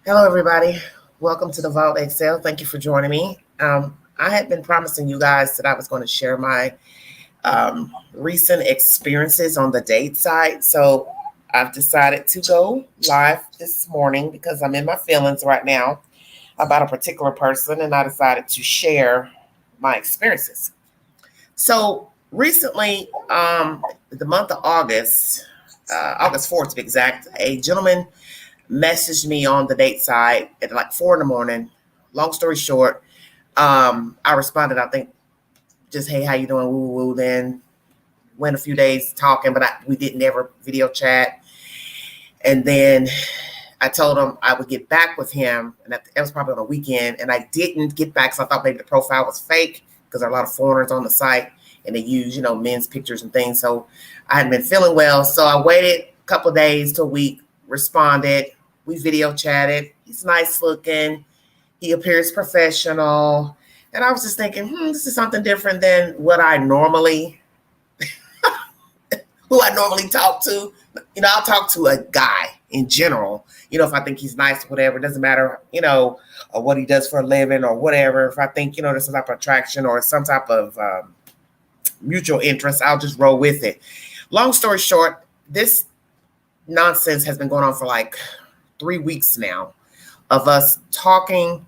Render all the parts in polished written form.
Hello, everybody. Welcome to the Vault Excel. Thank you for joining me. I had been promising you guys that I was going to share my recent experiences on the date site. So I've decided to go live this morning because I'm in my feelings right now about a particular person, and I decided to share my experiences. So recently, the month of August, August 4th to be exact, a gentleman messaged me on the date side at like 4 in the morning. Long story short, I responded, I think, just, hey, how you doing? Woo woo. Then went a few days talking, but we didn't ever video chat. And then I told him I would get back with him, and that was probably on a weekend. And I didn't get back, so I thought maybe the profile was fake because there are a lot of foreigners on the site, and they use men's pictures and things. So I hadn't been feeling well, so I waited a couple of days to a week, responded. We video chatted. He's nice looking. He appears professional. And I was just thinking, this is something different than what who I normally talk to. I'll talk to a guy in general. If I think he's nice or whatever, it doesn't matter, or what he does for a living or whatever. If I think, there's some type of attraction or some type of mutual interest, I'll just roll with it. Long story short, this nonsense has been going on for like 3 weeks now of us talking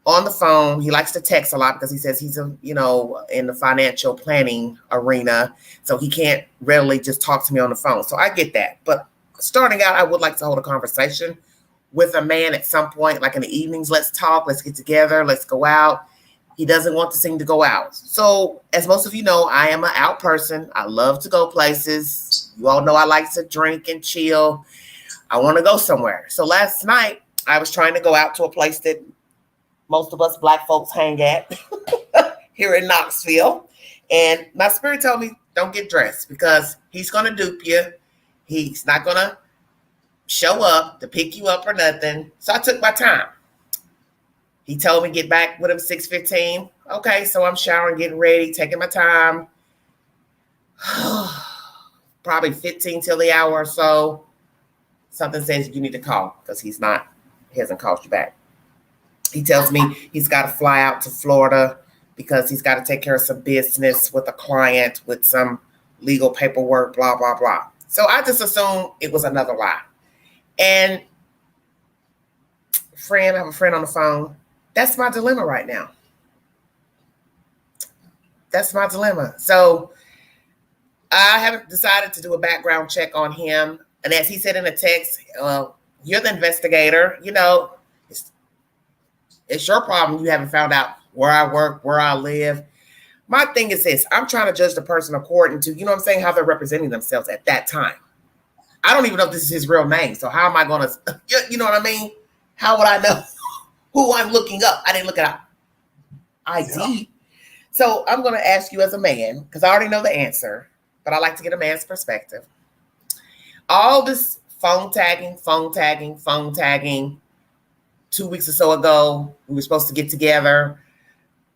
on the phone. He likes to text a lot because he says he's in the financial planning arena, so he can't readily just talk to me on the phone. So I get that. But starting out, I would like to hold a conversation with a man at some point, like in the evenings. Let's talk, let's get together, let's go out. He doesn't want to seem to go out. So as most of you know, I am an out person. I love to go places. You all know I like to drink and chill. I want to go somewhere. So last night, I was trying to go out to a place that most of us Black folks hang at here in Knoxville. And my spirit told me, don't get dressed because he's going to dupe you. He's not going to show up to pick you up or nothing. So I took my time. He told me get back with him 6:15. Okay, so I'm showering, getting ready, taking my time. Probably 15 till the hour or so. Something says you need to call because he hasn't called you back. He tells me he's got to fly out to Florida because he's got to take care of some business with a client with some legal paperwork, blah, blah, blah. So I just assumed it was another lie. And I have a friend on the phone. That's my dilemma right now. That's my dilemma. So I haven't decided to do a background check on him. And as he said in a text, you're the investigator. It's your problem. You haven't found out where I work, where I live. My thing is this. I'm trying to judge the person according to, how they're representing themselves at that time. I don't even know if this is his real name. So how am I going to, you know what I mean? How would I know who I'm looking up? I didn't look at ID. Yeah. So I'm going to ask you as a man, because I already know the answer, but I like to get a man's perspective. All this phone tagging. 2 weeks or so ago, we were supposed to get together.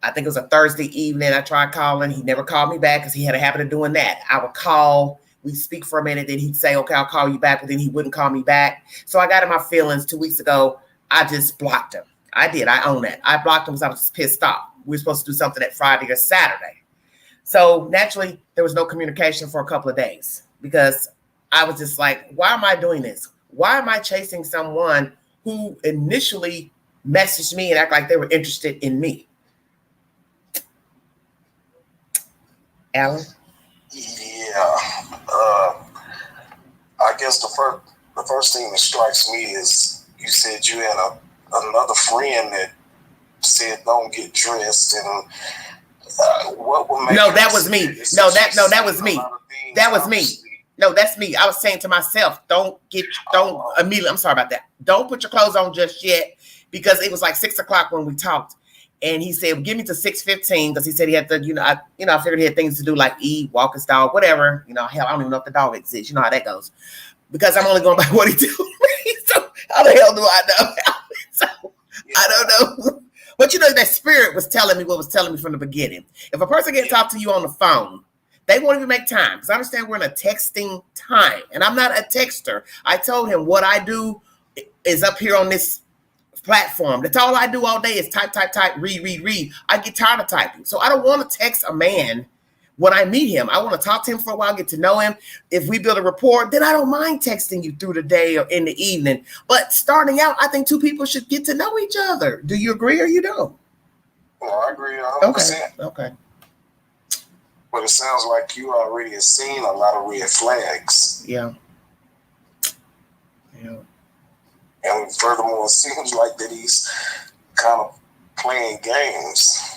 I think it was a Thursday evening. I tried calling. He never called me back because he had a habit of doing that. I would call. We'd speak for a minute. Then he'd say, okay, I'll call you back. But then he wouldn't call me back. So I got in my feelings 2 weeks ago. I just blocked him. I did. I own that. I blocked him because I was just pissed off. We were supposed to do something that Friday or Saturday. So naturally, there was no communication for a couple of days because I was just like, why am I doing this? Why am I chasing someone who initially messaged me and act like they were interested in me? Alan? Yeah. I guess the first thing that strikes me is you said you had another friend that said don't get dressed, and what would make No, that was me. That was me. That was me. No, that's me. I was saying to myself, don't immediately. I'm sorry about that. Don't put your clothes on just yet, because it was like 6 o'clock when we talked, and he said, "Give me to 6:15," because he said he had to. I figured he had things to do like eat, walk his dog, whatever. Hell, I don't even know if the dog exists. You know how that goes, because I'm only going by what he told me. So how the hell do I know? So I don't know. But that spirit was telling me what was telling me from the beginning. If a person can't talk to you on the phone, they won't even make time. Because I understand we're in a texting time. And I'm not a texter. I told him what I do is up here on this platform. That's all I do all day is type, read. I get tired of typing. So I don't want to text a man when I meet him. I want to talk to him for a while, get to know him. If we build a rapport, then I don't mind texting you through the day or in the evening. But starting out, I think two people should get to know each other. Do you agree or you don't? Well, I agree 100%. Okay. But it sounds like you already have seen a lot of red flags. Yeah. And furthermore, it seems like that he's kind of playing games.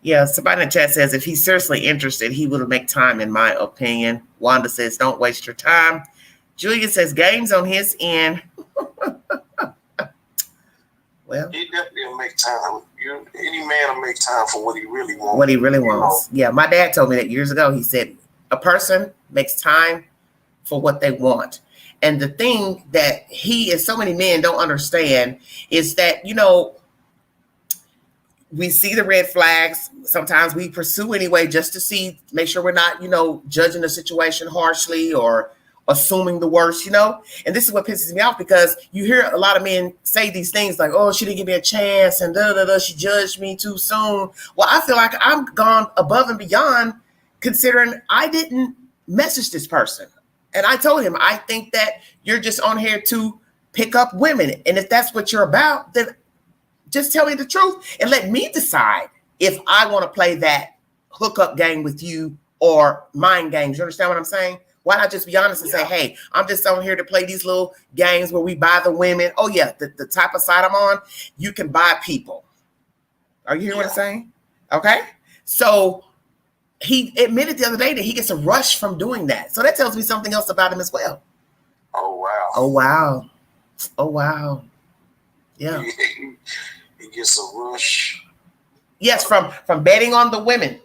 Yeah, somebody in the chat says if he's seriously interested, he will make time, in my opinion. Wanda says, don't waste your time. Julia says, games on his end. Well, he definitely will make time. Any man will make time for what he really wants. What he really wants. Yeah, my dad told me that years ago. He said, a person makes time for what they want. And the thing that he and so many men don't understand is that, we see the red flags. Sometimes we pursue anyway just to make sure we're not, judging the situation harshly or assuming the worst, And this is what pisses me off, because you hear a lot of men say these things like, oh, she didn't give me a chance and she judged me too soon. Well, I feel like I've gone above and beyond, considering I didn't message this person. And I told him, I think that you're just on here to pick up women. And if that's what you're about, then just tell me the truth and let me decide if I want to play that hookup game with you or mind games. You understand what I'm saying? Why not just be honest and say, hey, I'm just on here to play these little games where we buy the women. Oh, yeah, the type of site I'm on, you can buy people. Are you hearing what I'm saying? Okay. So he admitted the other day that he gets a rush from doing that. So that tells me something else about him as well. Oh, wow. Oh, wow. Oh, wow. Yeah. He gets a rush. Yes, from betting on the women.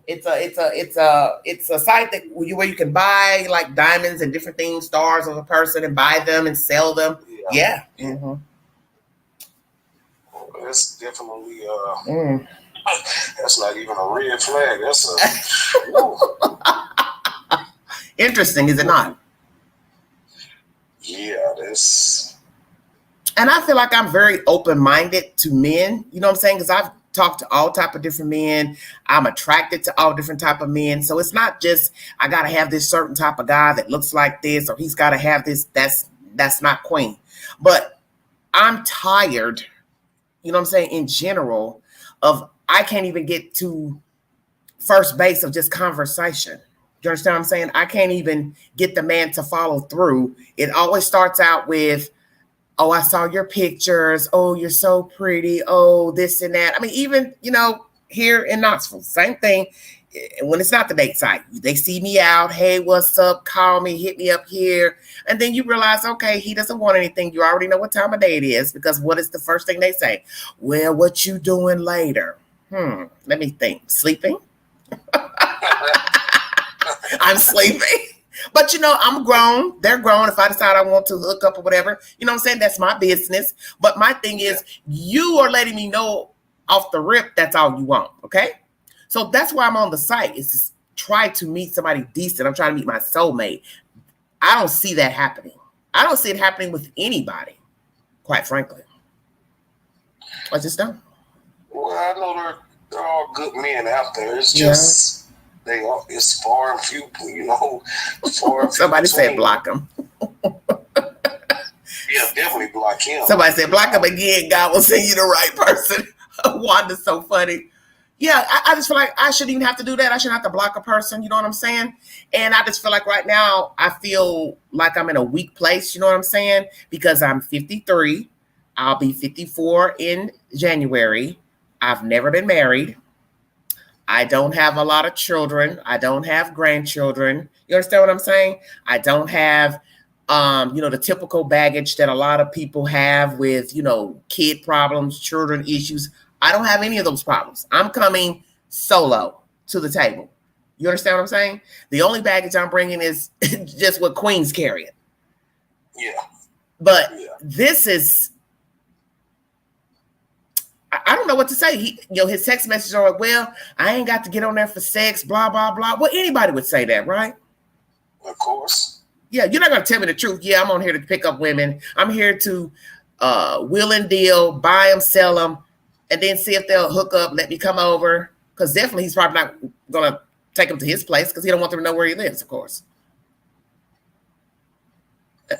It's a site that where you can buy like diamonds and different things, stars of a person, and buy them and sell them. Yeah. Mm-hmm. That's definitely that's not even a red flag. That's a interesting, is it not? Yeah, that's. And I feel like I'm very open-minded to men. You know what I'm saying? Because I've talked to all type of different men. I'm attracted to all different type of men. So it's not just I got to have this certain type of guy that looks like this, or he's got to have this. That's not queen. But I'm tired, you know what I'm saying, in general, of I can't even get to first base of just conversation. You understand what I'm saying? I can't even get the man to follow through. It always starts out with, oh, I saw your pictures. Oh, you're so pretty. Oh, this and that. I mean, even, here in Knoxville, same thing. When it's not the date site, they see me out. Hey, what's up? Call me, hit me up here. And then you realize, okay, he doesn't want anything. You already know what time of day it is, because what is the first thing they say? Well, what you doing later? Let me think. Sleeping? I'm sleeping. But, I'm grown. They're grown. If I decide I want to hook up or whatever, you know what I'm saying? That's my business. But my thing is, you are letting me know off the rip that's all you want, okay? So that's why I'm on the site, is to try to meet somebody decent. I'm trying to meet my soulmate. I don't see that happening. I don't see it happening with anybody, quite frankly. I just don't. Well, I know they're all good men out there. It's just... It's far and few, Somebody said block him. Yeah, definitely block him. Somebody said block him again. God will send you the right person. Wanda's so funny. Yeah, I just feel like I shouldn't even have to do that. I shouldn't have to block a person. You know what I'm saying? And I just feel like right now I feel like I'm in a weak place. You know what I'm saying? Because I'm 53. I'll be 54 in January. I've never been married. I don't have a lot of children. I don't have grandchildren. You understand what I'm saying? I don't have, the typical baggage that a lot of people have with, kid problems, children issues. I don't have any of those problems. I'm coming solo to the table. You understand what I'm saying? The only baggage I'm bringing is just what queens carry. Yeah. But this is, I don't know what to say. His text messages are like, well, I ain't got to get on there for sex, blah, blah, blah. Well, anybody would say that, right? Of course. Yeah, you're not going to tell me the truth. Yeah, I'm on here to pick up women. I'm here to will and deal, buy them, sell them, and then see if they'll hook up, let me come over. Because definitely he's probably not going to take them to his place because he don't want them to know where he lives, of course.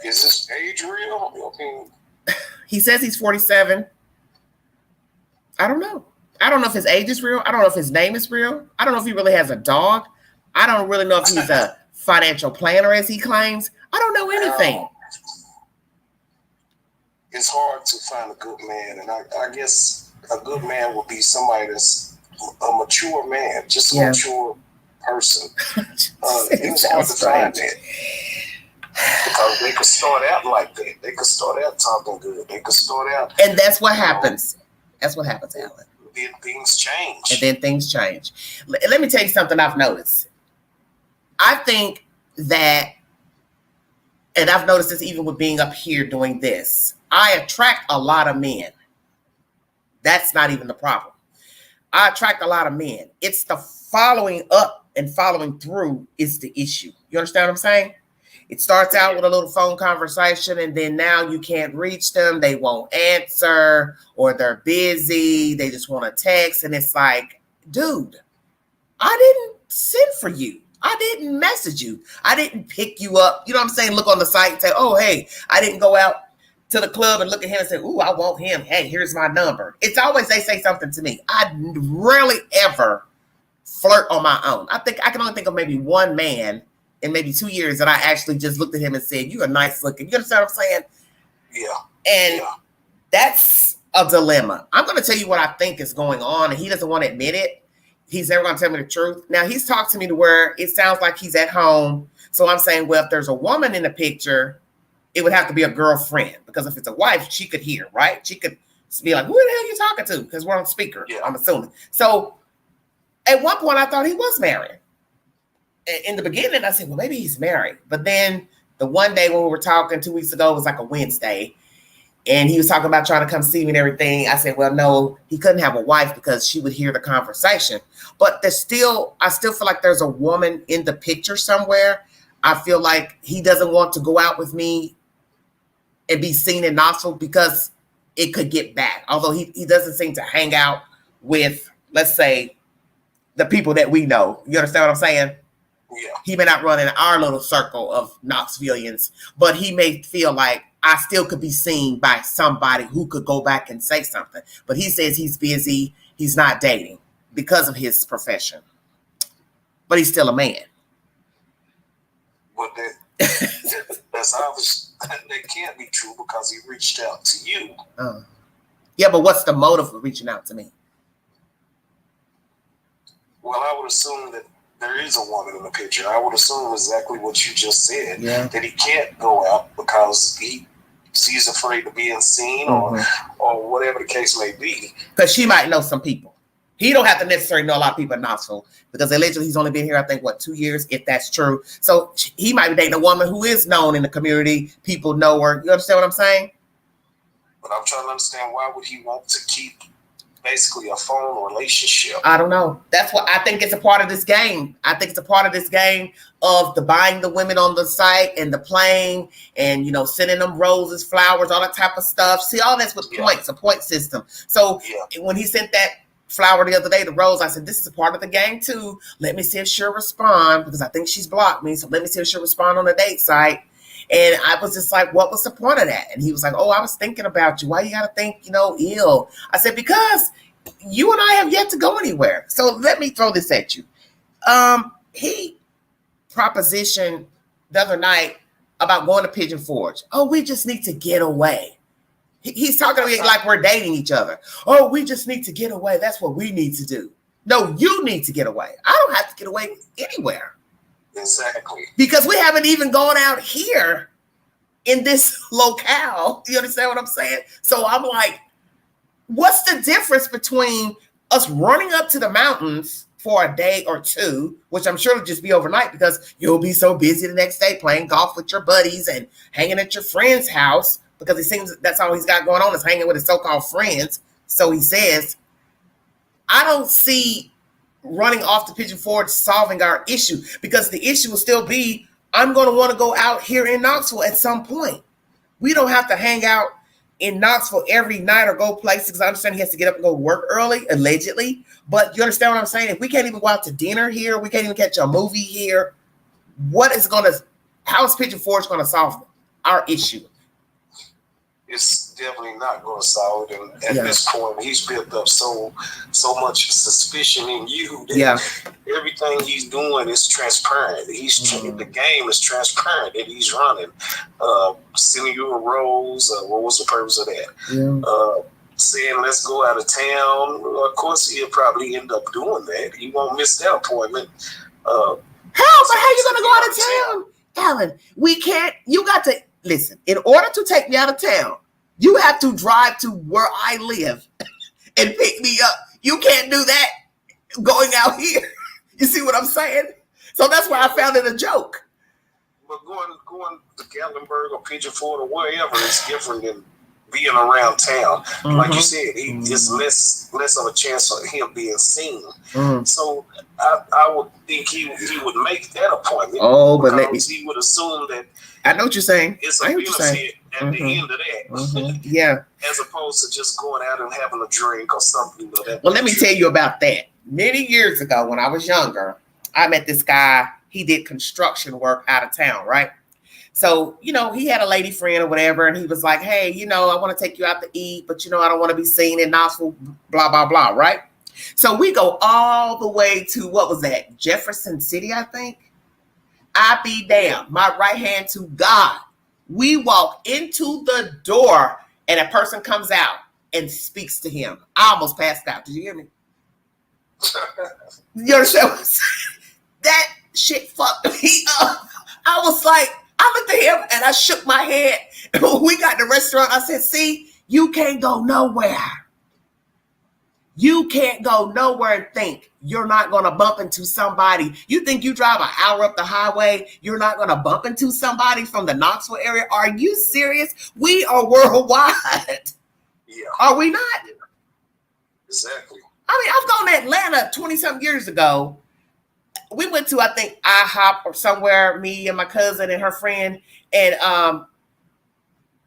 Is this age real? He says he's 47. I don't know. I don't know if his age is real. I don't know if his name is real. I don't know if he really has a dog. I don't really know if he's a financial planner, as he claims. I don't know anything. It's hard to find a good man, and I guess a good man would be somebody that's a mature man, just a mature person. It's hard to find that. Because they could start out like that. They could start out talking good. They could start out. And that's what happens. That's what happens, Alan. Then things change. And then things change. Let me tell you something I've noticed. I think that, and I've noticed this even with being up here doing this, I attract a lot of men. That's not even the problem. I attract a lot of men. It's the following up and following through is the issue. You understand what I'm saying? It starts out with a little phone conversation, and then now you can't reach them. They won't answer, or they're busy. They just want to text. And it's like, dude, I didn't send for you. I didn't message you. I didn't pick you up. You know what I'm saying? Look on the site and say, oh, hey, I didn't go out to the club and look at him and say, ooh, I want him. Hey, here's my number. It's always they say something to me. I rarely ever flirt on my own. I can only think of maybe one man in maybe 2 years that I actually just looked at him and said, you're nice looking. You understand what I'm saying? Yeah. And that's a dilemma. I'm going to tell you what I think is going on, and he doesn't want to admit it. He's never going to tell me the truth. Now, he's talked to me to where it sounds like he's at home. So I'm saying, well, if there's a woman in the picture, it would have to be a girlfriend. Because if it's a wife, she could hear, right? She could be like, who the hell are you talking to? Because we're on speaker, I'm assuming. So at one point, I thought he was married. In the beginning, I said, well, maybe he's married. But then the one day when we were talking 2 weeks ago, it was like a Wednesday. And he was talking about trying to come see me and everything. I said, well, no, he couldn't have a wife because she would hear the conversation. But I still feel like there's a woman in the picture somewhere. I feel like he doesn't want to go out with me and be seen in Knoxville because it could get bad. Although he doesn't seem to hang out with, let's say, the people that we know. You understand what I'm saying? Yeah. He may not run in our little circle of Knoxvillians, but he may feel like I still could be seen by somebody who could go back and say something. But he says he's busy. He's not dating because of his profession. But he's still a man. But that's obvious. That can't be true because he reached out to you. Yeah, but what's the motive of reaching out to me? Well, I would assume that there is a woman in the picture. I would assume exactly what you just said, that he can't go out because he's afraid of being seen or whatever the case may be. Because she might know some people. He don't have to necessarily know a lot of people in Knoxville because allegedly he's only been here, I think, 2 years, if that's true. So he might be dating a woman who is known in the community. People know her. You understand what I'm saying? But I'm trying to understand, why would he want to keep basically a phone relationship? I don't know. That's what I think it's a part of this game. I think it's a part of this game of the buying the women on the site and the playing and, sending them roses, flowers, all that type of stuff. See, all that's with points, a point system. So when he sent that flower the other day, the rose, I said, this is a part of the game too. Let me see if she'll respond because I think she's blocked me. So let me see if she'll respond on the date site. And I was just like, what was the point of that? And he was like, oh, I was thinking about you. Why you got to think, ill? I said, because you and I have yet to go anywhere. So let me throw this at you. He propositioned the other night about going to Pigeon Forge. Oh, we just need to get away. He's talking to me like we're dating each other. Oh, we just need to get away. That's what we need to do. No, you need to get away. I don't have to get away anywhere. Exactly. Because we haven't even gone out here in this locale. You understand what I'm saying? So I'm like, what's the difference between us running up to the mountains for a day or two, which I'm sure will just be overnight because you'll be so busy the next day playing golf with your buddies and hanging at your friend's house, because it seems that's all he's got going on is hanging with his so-called friends. So he says, I don't see running off to Pigeon Forge solving our issue, because the issue will still be, I'm going to want to go out here in Knoxville at some point. We don't have to hang out in Knoxville every night or go places, because I understand he has to get up and go work early, allegedly. But you understand what I'm saying? If we can't even go out to dinner here, we can't even catch a movie here, how is Pigeon Forge going to solve our issue? It's definitely not going to solve it. And at this point, he's built up so much suspicion in you that everything he's doing is transparent. The game is transparent that he's running. Sending you a rose. What was the purpose of that? Saying let's go out of town. Of course, he'll probably end up doing that. He won't miss that appointment. How you going to go out of town? Alan, we can't. You got to listen. In order to take me out of town, you have to drive to where I live and pick me up. You can't do that going out here. You see what I'm saying? So that's why I found it a joke. But going to Gatlinburg or Pigeon Forge or wherever is different than being around town. Like you said, it's less of a chance of him being seen. So I would think he would make that appointment. Because he would assume that I know what you're saying. It's a benefit at the end of that. As opposed to just going out and having a drink or something. Well, let me tell you about that. Many years ago when I was younger, I met this guy. He did construction work out of town, right? So, he had a lady friend or whatever, and he was like, hey, I want to take you out to eat, but, I don't want to be seen in Knoxville, blah, blah, blah, right? So we go all the way to, what was that, Jefferson City, I think? I be damned, my right hand to God. We walk into the door, and a person comes out and speaks to him. I almost passed out. Did you hear me? You understand what I'm saying? That shit fucked me up. I was like, I looked at him and I shook my head. And when we got to the restaurant, I said, see, you can't go nowhere. You can't go nowhere and think you're not going to bump into somebody. You think you drive an hour up the highway, you're not going to bump into somebody from the Knoxville area? Are you serious? We are worldwide. Yeah. Are we not? Exactly. I mean, I've gone to Atlanta 20-something years ago. We went to, I think, IHOP or somewhere, me and my cousin and her friend, and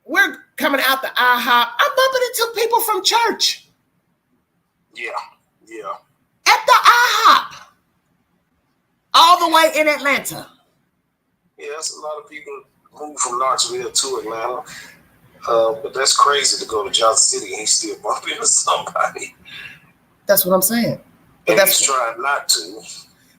we're coming out the IHOP. I'm bumping into people from church. Yeah. At the IHOP. All the way in Atlanta. Yeah, that's a lot of people move from Knoxville to Atlanta. But that's crazy to go to Johnson City and he's still bumping into somebody. That's what I'm saying. But he's trying not to.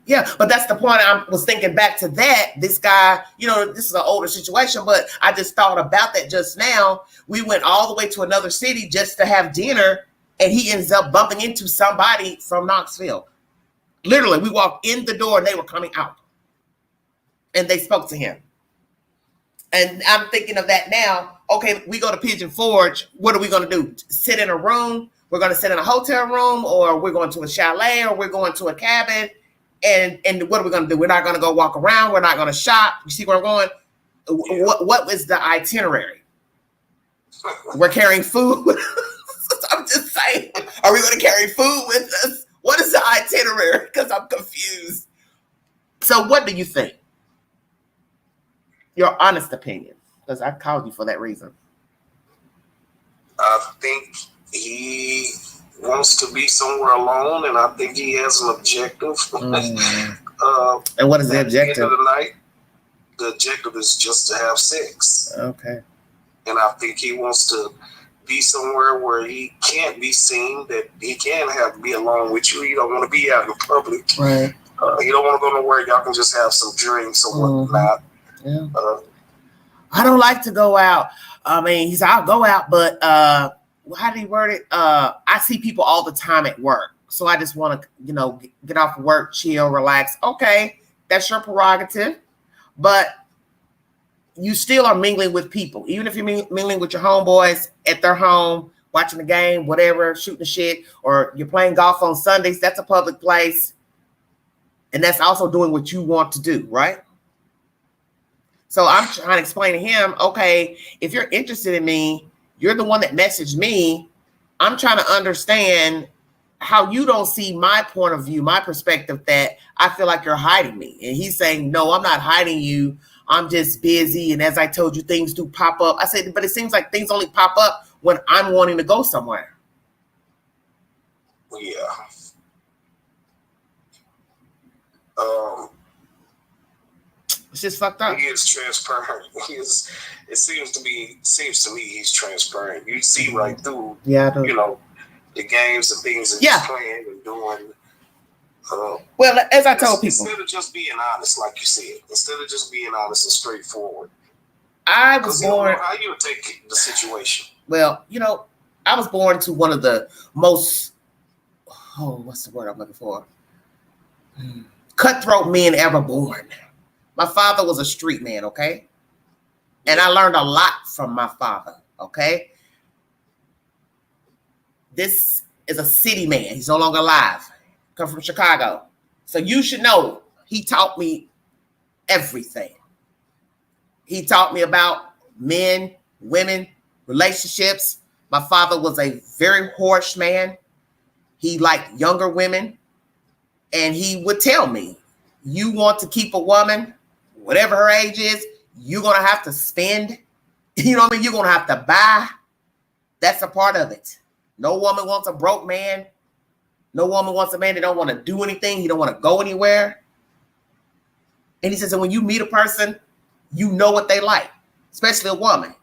Yeah, but that's the point. I was thinking back to that. This guy, this is an older situation, but I just thought about that just now. We went all the way to another city just to have dinner, and he ends up bumping into somebody from Knoxville. Literally, we walked in the door and they were coming out. And they spoke to him. And I'm thinking of that now. Okay, we go to Pigeon Forge. What are we going to do? Sit in a room? We're going to sit in a hotel room, or we're going to a chalet, or we're going to a cabin. And what are we going to do? We're not going to go walk around. We're not going to shop. You see where I'm going? What is the itinerary? We're carrying food. I'm just saying, are we going to carry food with us? What is the itinerary? Because I'm confused. So what do you think? Your honest opinion, because I called you for that reason. I think he wants to be somewhere alone, and I think he has an objective. And what is the objective? At the end of the night, the objective is just to have sex. Okay. And I think he wants to be somewhere where he can't be seen, that he can be alone with you. You don't want to be out in public. Right. You don't want to go nowhere. Y'all can just have some drinks or whatnot. Yeah. I don't like to go out. I mean, he said, I'll go out, but how did he word it? I see people all the time at work. So I just want to, get off of work, chill, relax. Okay, that's your prerogative. But you still are mingling with people. Even if you're mingling with your homeboys at their home, watching the game, whatever, shooting the shit, or you're playing golf on Sundays, that's a public place. And that's also doing what you want to do, right? So I'm trying to explain to him, okay, if you're interested in me, you're the one that messaged me. I'm trying to understand how you don't see my point of view, my perspective, that I feel like you're hiding me. And he's saying, no, I'm not hiding you. I'm just busy. And as I told you, things do pop up. I said, but it seems like things only pop up when I'm wanting to go somewhere. Yeah. It's just fucked up. He is transparent. It seems to me he's transparent. You see right through, the games and things that he's playing and doing. Well, as I told people, instead of just being honest, like you said, instead of just being honest and straightforward. I was born. How you would take the situation? Well, I was born to one of the most, what's the word I'm looking for? Cutthroat men ever born. My father was a street man, okay? And I learned a lot from my father, okay? This is a city man. He's no longer alive. Come from Chicago. So you should know he taught me everything. He taught me about men, women, relationships. My father was a very harsh man. He liked younger women. And he would tell me, you want to keep a woman, whatever her age is, you're going to have to spend. You know what I mean? You're going to have to buy. That's a part of it. No woman wants a broke man. No woman wants a man that don't want to do anything. He don't want to go anywhere. And he says, and when you meet a person, you know what they like, especially a woman.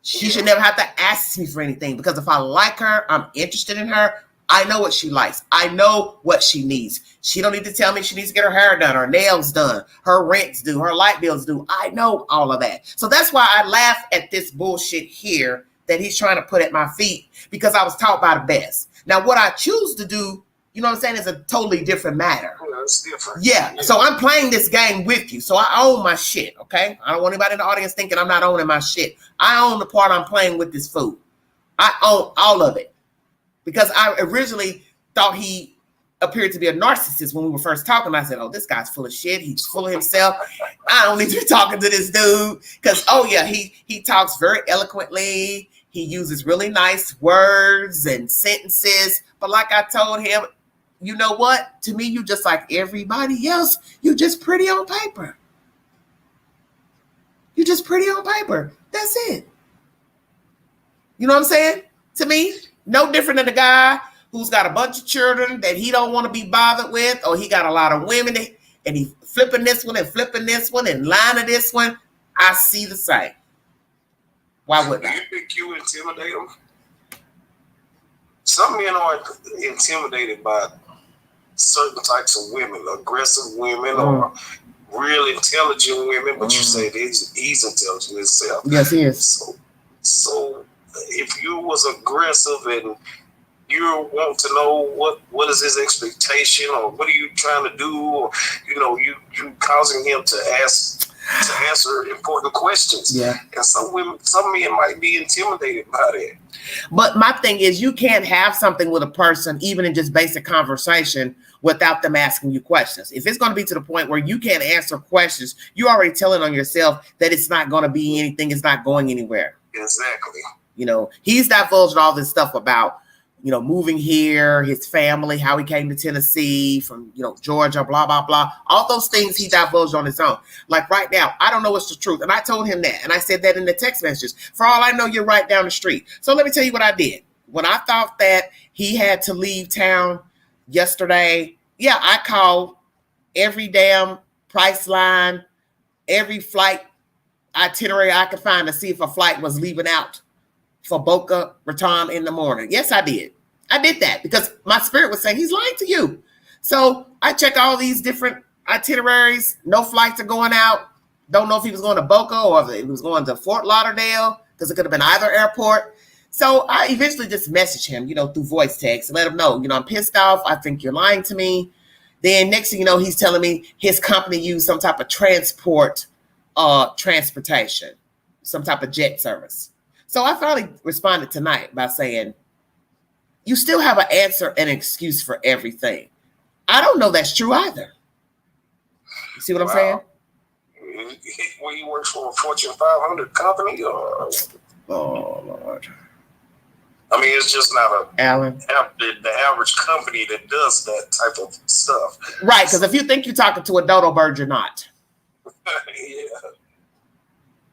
She should never have to ask me for anything, because if I like her, I'm interested in her, I know what she likes. I know what she needs. She don't need to tell me she needs to get her hair done, her nails done, her rent's due, her light bills due. I know all of that. So that's why I laugh at this bullshit here that he's trying to put at my feet, because I was taught by the best. Now, what I choose to do, you know what I'm saying, is a totally different matter. Yeah, it's different. Yeah. So I'm playing this game with you. So I own my shit, okay? I don't want anybody in the audience thinking I'm not owning my shit. I own the part I'm playing with this fool. I own all of it. Because I originally thought he appeared to be a narcissist when we were first talking. I said, oh, this guy's full of shit. He's full of himself. I don't need to be talking to this dude. Because, he talks very eloquently. He uses really nice words and sentences. But like I told him, you know what? To me, you just like everybody else. You just pretty on paper. You just pretty on paper. That's it. You know what I'm saying? To me, no different than a guy who's got a bunch of children that he don't want to be bothered with, or he got a lot of women and he's flipping this one and flipping this one and lying to this one. I see the same. Why wouldn't I? Do you think you intimidate them? Some men are intimidated by certain types of women, aggressive women or real intelligent women, but you say he's intelligent himself. Yes, he is. So if you was aggressive and you want to know what is his expectation, or what are you trying to do, or you causing him to answer important questions. Yeah. And some men might be intimidated by that. But my thing is, you can't have something with a person, even in just basic conversation, without them asking you questions. If it's going to be to the point where you can't answer questions, you're already telling on yourself that it's not going to be anything. It's not going anywhere. Exactly. He's divulged all this stuff about, moving here, his family, how he came to Tennessee from, Georgia, blah, blah, blah. All those things he divulged on his own. Like right now, I don't know what's the truth. And I told him that. And I said that in the text messages. For all I know, you're right down the street. So let me tell you what I did. When I thought that he had to leave town yesterday, I called every damn price line, every flight itinerary I could find to see if a flight was leaving out for Boca Raton in the morning. Yes, I did. I did that because my spirit was saying he's lying to you. So I checked all these different itineraries. No flights are going out. Don't know if he was going to Boca or if he was going to Fort Lauderdale, because it could have been either airport. So I eventually just messaged him, through voice text and let him know, I'm pissed off. I think you're lying to me. Then next thing you know, he's telling me his company used some type of transportation, some type of jet service. So I finally responded tonight by saying, you still have an answer and an excuse for everything. I don't know that's true either. You see what I'm saying? Well, he works for a Fortune 500 company, or? Oh, Lord. I mean, it's just not the average company that does that type of stuff. Right, because if you think you're talking to a dodo bird, you're not. Yeah.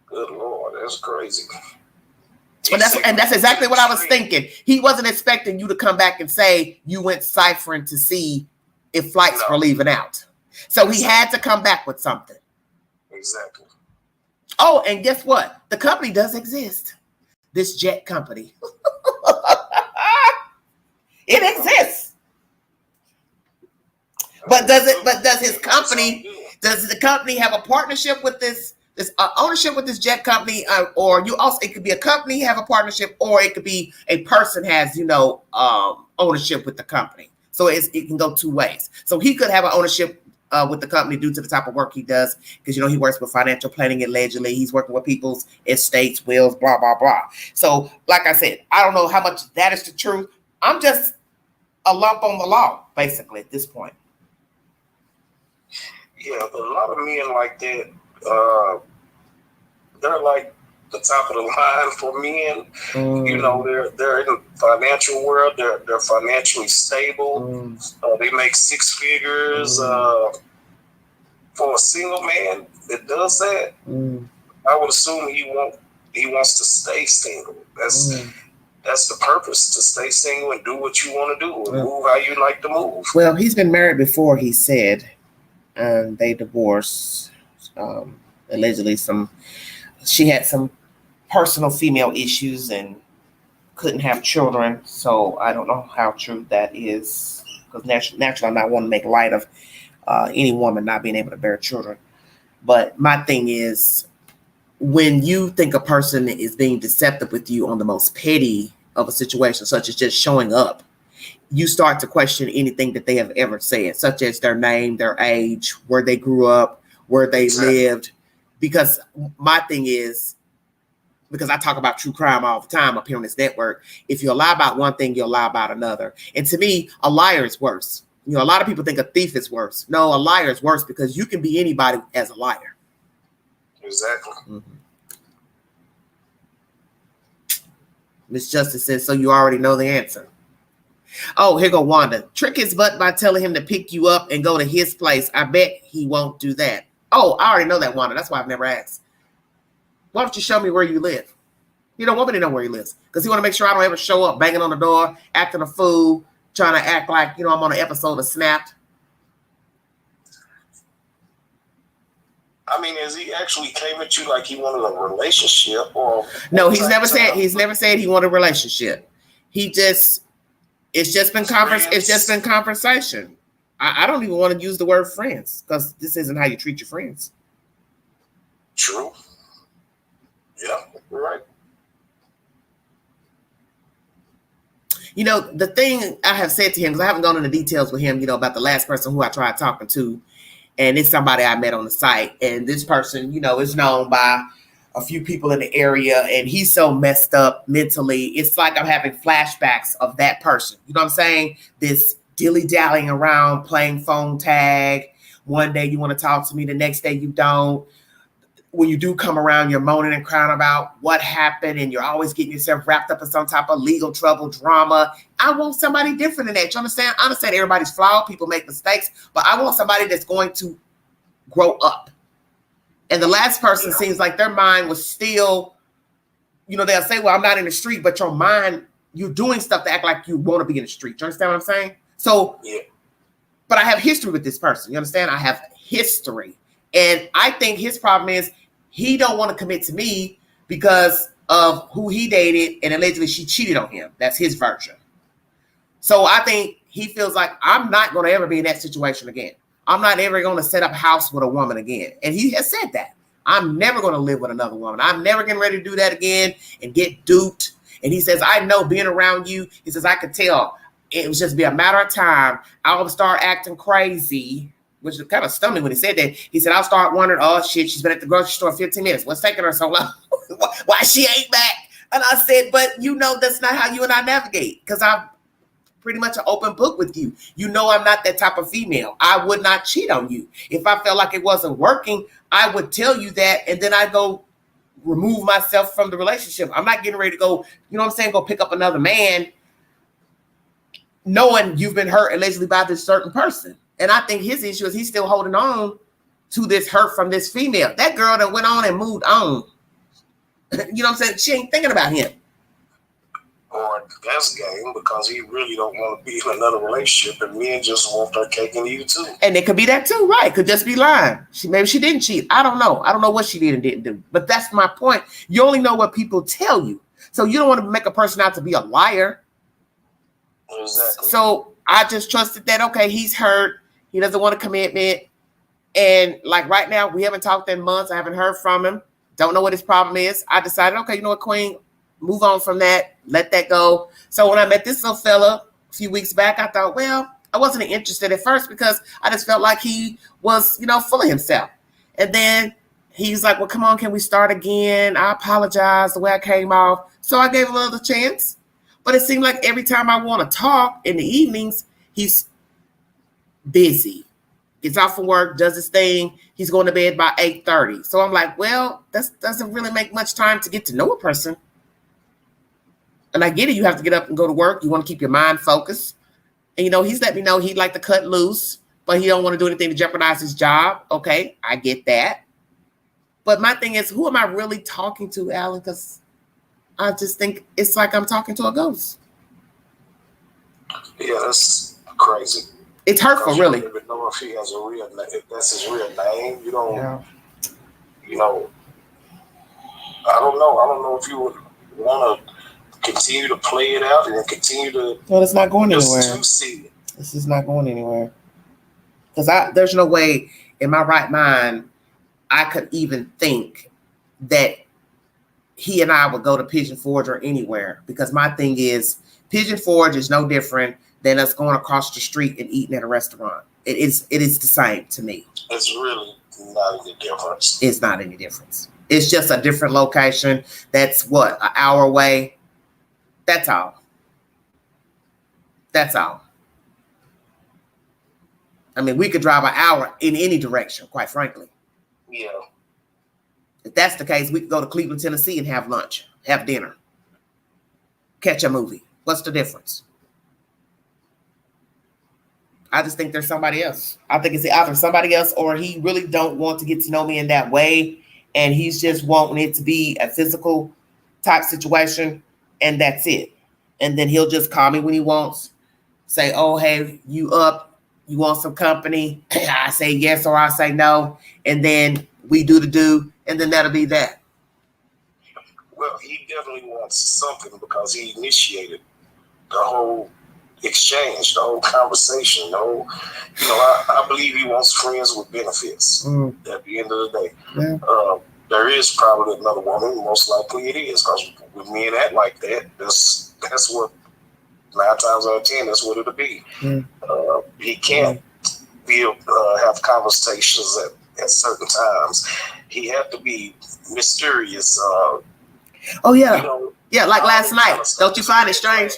Good Lord, that's crazy. And that's exactly what I was thinking. He wasn't expecting you to come back and say you went ciphering to see if flights were leaving out. So he had to come back with something. Exactly. Oh, and guess what? The company does exist. This jet company. It exists. But does the company have a partnership with this ownership with this jet company, or it could be a company have a partnership, or it could be a person has ownership with the company. So it can go two ways. So he could have an ownership with the company due to the type of work he does, because he works with financial planning. Allegedly, he's working with people's estates, wills, blah blah blah. So, like I said, I don't know how much that is the truth. I'm just a lump on the law, basically, at this point. Yeah, but a lot of men like that, they're like the top of the line for men. They're in the financial world. They're financially stable. They make six figures. For a single man that does that, I would assume he wants to stay single. That's the purpose, to stay single and do what you want to do and move how you like to move. Well, he's been married before, he said, and they divorced. Allegedly, she had some personal female issues and couldn't have children. So I don't know how true that is, because naturally I'm not wanting to make light of any woman not being able to bear children. But my thing is, when you think a person is being deceptive with you on the most petty of a situation, such as just showing up, you start to question anything that they have ever said, such as their name, their age, where they grew up, where they lived. Because my thing is, because I talk about true crime all the time up here on this network, if you lie about one thing, you'll lie about another. And to me, a liar is worse. A lot of people think a thief is worse. No, a liar is worse, because you can be anybody as a liar. Exactly. Miss Justice says, so you already know the answer. Oh, here go Wanda. Trick his butt by telling him to pick you up and go to his place. I bet he won't do that. Oh, I already know that, Wanda. That's why I've never asked. Why don't you show me where you live? You don't want me to know where he lives, because he want to make sure I don't ever show up banging on the door, acting a fool, trying to act like, I'm on an episode of Snapped. I mean, has he actually came at you like he wanted a relationship? Or no, he's never said he wanted a relationship. It's just been conversation. I don't even want to use the word friends, because this isn't how you treat your friends. True. Yeah, you're right. The thing I have said to him, because I haven't gone into details with him, about the last person who I tried talking to, and it's somebody I met on the site, and this person, is known by a few people in the area, and he's so messed up mentally. It's like I'm having flashbacks of that person. You know what I'm saying? This dilly-dallying around, playing phone tag. One day you want to talk to me, the next day you don't. When you do come around, you're moaning and crying about what happened, and you're always getting yourself wrapped up in some type of legal trouble, drama. I want somebody different than that. You understand? I understand everybody's flawed. People make mistakes, but I want somebody that's going to grow up. And the last person seems like their mind was still, they'll say, well, I'm not in the street, but your mind, you're doing stuff to act like you want to be in the street. You understand what I'm saying? So, but I have history with this person. You understand? I have history. And I think his problem is he don't want to commit to me because of who he dated, and allegedly she cheated on him. That's his version. So I think he feels like I'm not going to ever be in that situation again. I'm not ever going to set up house with a woman again. And he has said that. I'm never going to live with another woman. I'm never getting ready to do that again and get duped. And he says, I know being around you, he says, I could tell it was just be a matter of time. I would start acting crazy, which is kind of stunning when he said that. He said, I'll start wondering, oh, shit, she's been at the grocery store 15 minutes. What's taking her so long? Why she ain't back? And I said, but that's not how you and I navigate, because I'm pretty much an open book with you. I'm not that type of female. I would not cheat on you. If I felt like it wasn't working, I would tell you that, and then I go remove myself from the relationship. I'm not getting ready to go, go pick up another man knowing you've been hurt allegedly by this certain person. And I think his issue is he's still holding on to this hurt from this female. That girl that went on and moved on. You know what I'm saying? She ain't thinking about him. Or that's game because he really don't want to be in another relationship, and men just want their cake and eat it too. And it could be that too, right? Could just be lying. Maybe she didn't cheat. I don't know. I don't know what she did and didn't do. But that's my point. You only know what people tell you. So you don't want to make a person out to be a liar. Exactly. So I just trusted that, okay, he's hurt. He doesn't want a commitment. And like right now, we haven't talked in months. I haven't heard from him. Don't know what his problem is. I decided, okay, you know what, Queen, move on from that. Let that go. So when I met this little fella a few weeks back, I thought, well, I wasn't interested at first because I just felt like he was, full of himself. And then he's like, well, come on, can we start again? I apologize the way I came off. So I gave him another chance. But it seemed like every time I want to talk in the evenings, he's busy. Gets off from work, does his thing. He's going to bed by 8:30. So I'm like, well, that doesn't really make much time to get to know a person. And I get it. You have to get up and go to work. You want to keep your mind focused. And, he's let me know he'd like to cut loose, but he don't want to do anything to jeopardize his job. Okay, I get that. But my thing is, who am I really talking to, Alan? Because I just think it's like I'm talking to a ghost. Yeah, that's crazy. It's hurtful, really. You don't even know if he has a real name. If that's his real name. You don't, I don't know. I don't know if you would want to continue to play it out and continue to. Well, it's not going anywhere. This is not going anywhere. Because there's no way in my right mind I could even think that he and I would go to Pigeon Forge or anywhere. Because my thing is, Pigeon Forge is no different than us going across the street and eating at a restaurant. It is the same to me. It's really not any difference. It's not any difference. It's just a different location. That's what, an hour away. That's all. That's all. I mean, we could drive an hour in any direction, quite frankly. Yeah. If that's the case, we could go to Cleveland, Tennessee and have lunch, have dinner, catch a movie. What's the difference? I just think there's somebody else. I think it's either somebody else or he really don't want to get to know me in that way. And he's just wanting it to be a physical type situation. And that's it. And then he'll just call me when he wants. Say, oh, hey, you up? You want some company? I say yes or I say no. And then we do the do. And then that'll be that. Well, he definitely wants something because he initiated the whole exchange, the whole conversation, the whole, I believe he wants friends with benefits at the end of the day. Yeah. There is probably another woman, most likely it is, because with men act like that, that's what 9 times out of 10, that's what it'll be. He can't have conversations at certain times. He have to be mysterious. Oh yeah. Yeah, like last night. Don't you find it strange?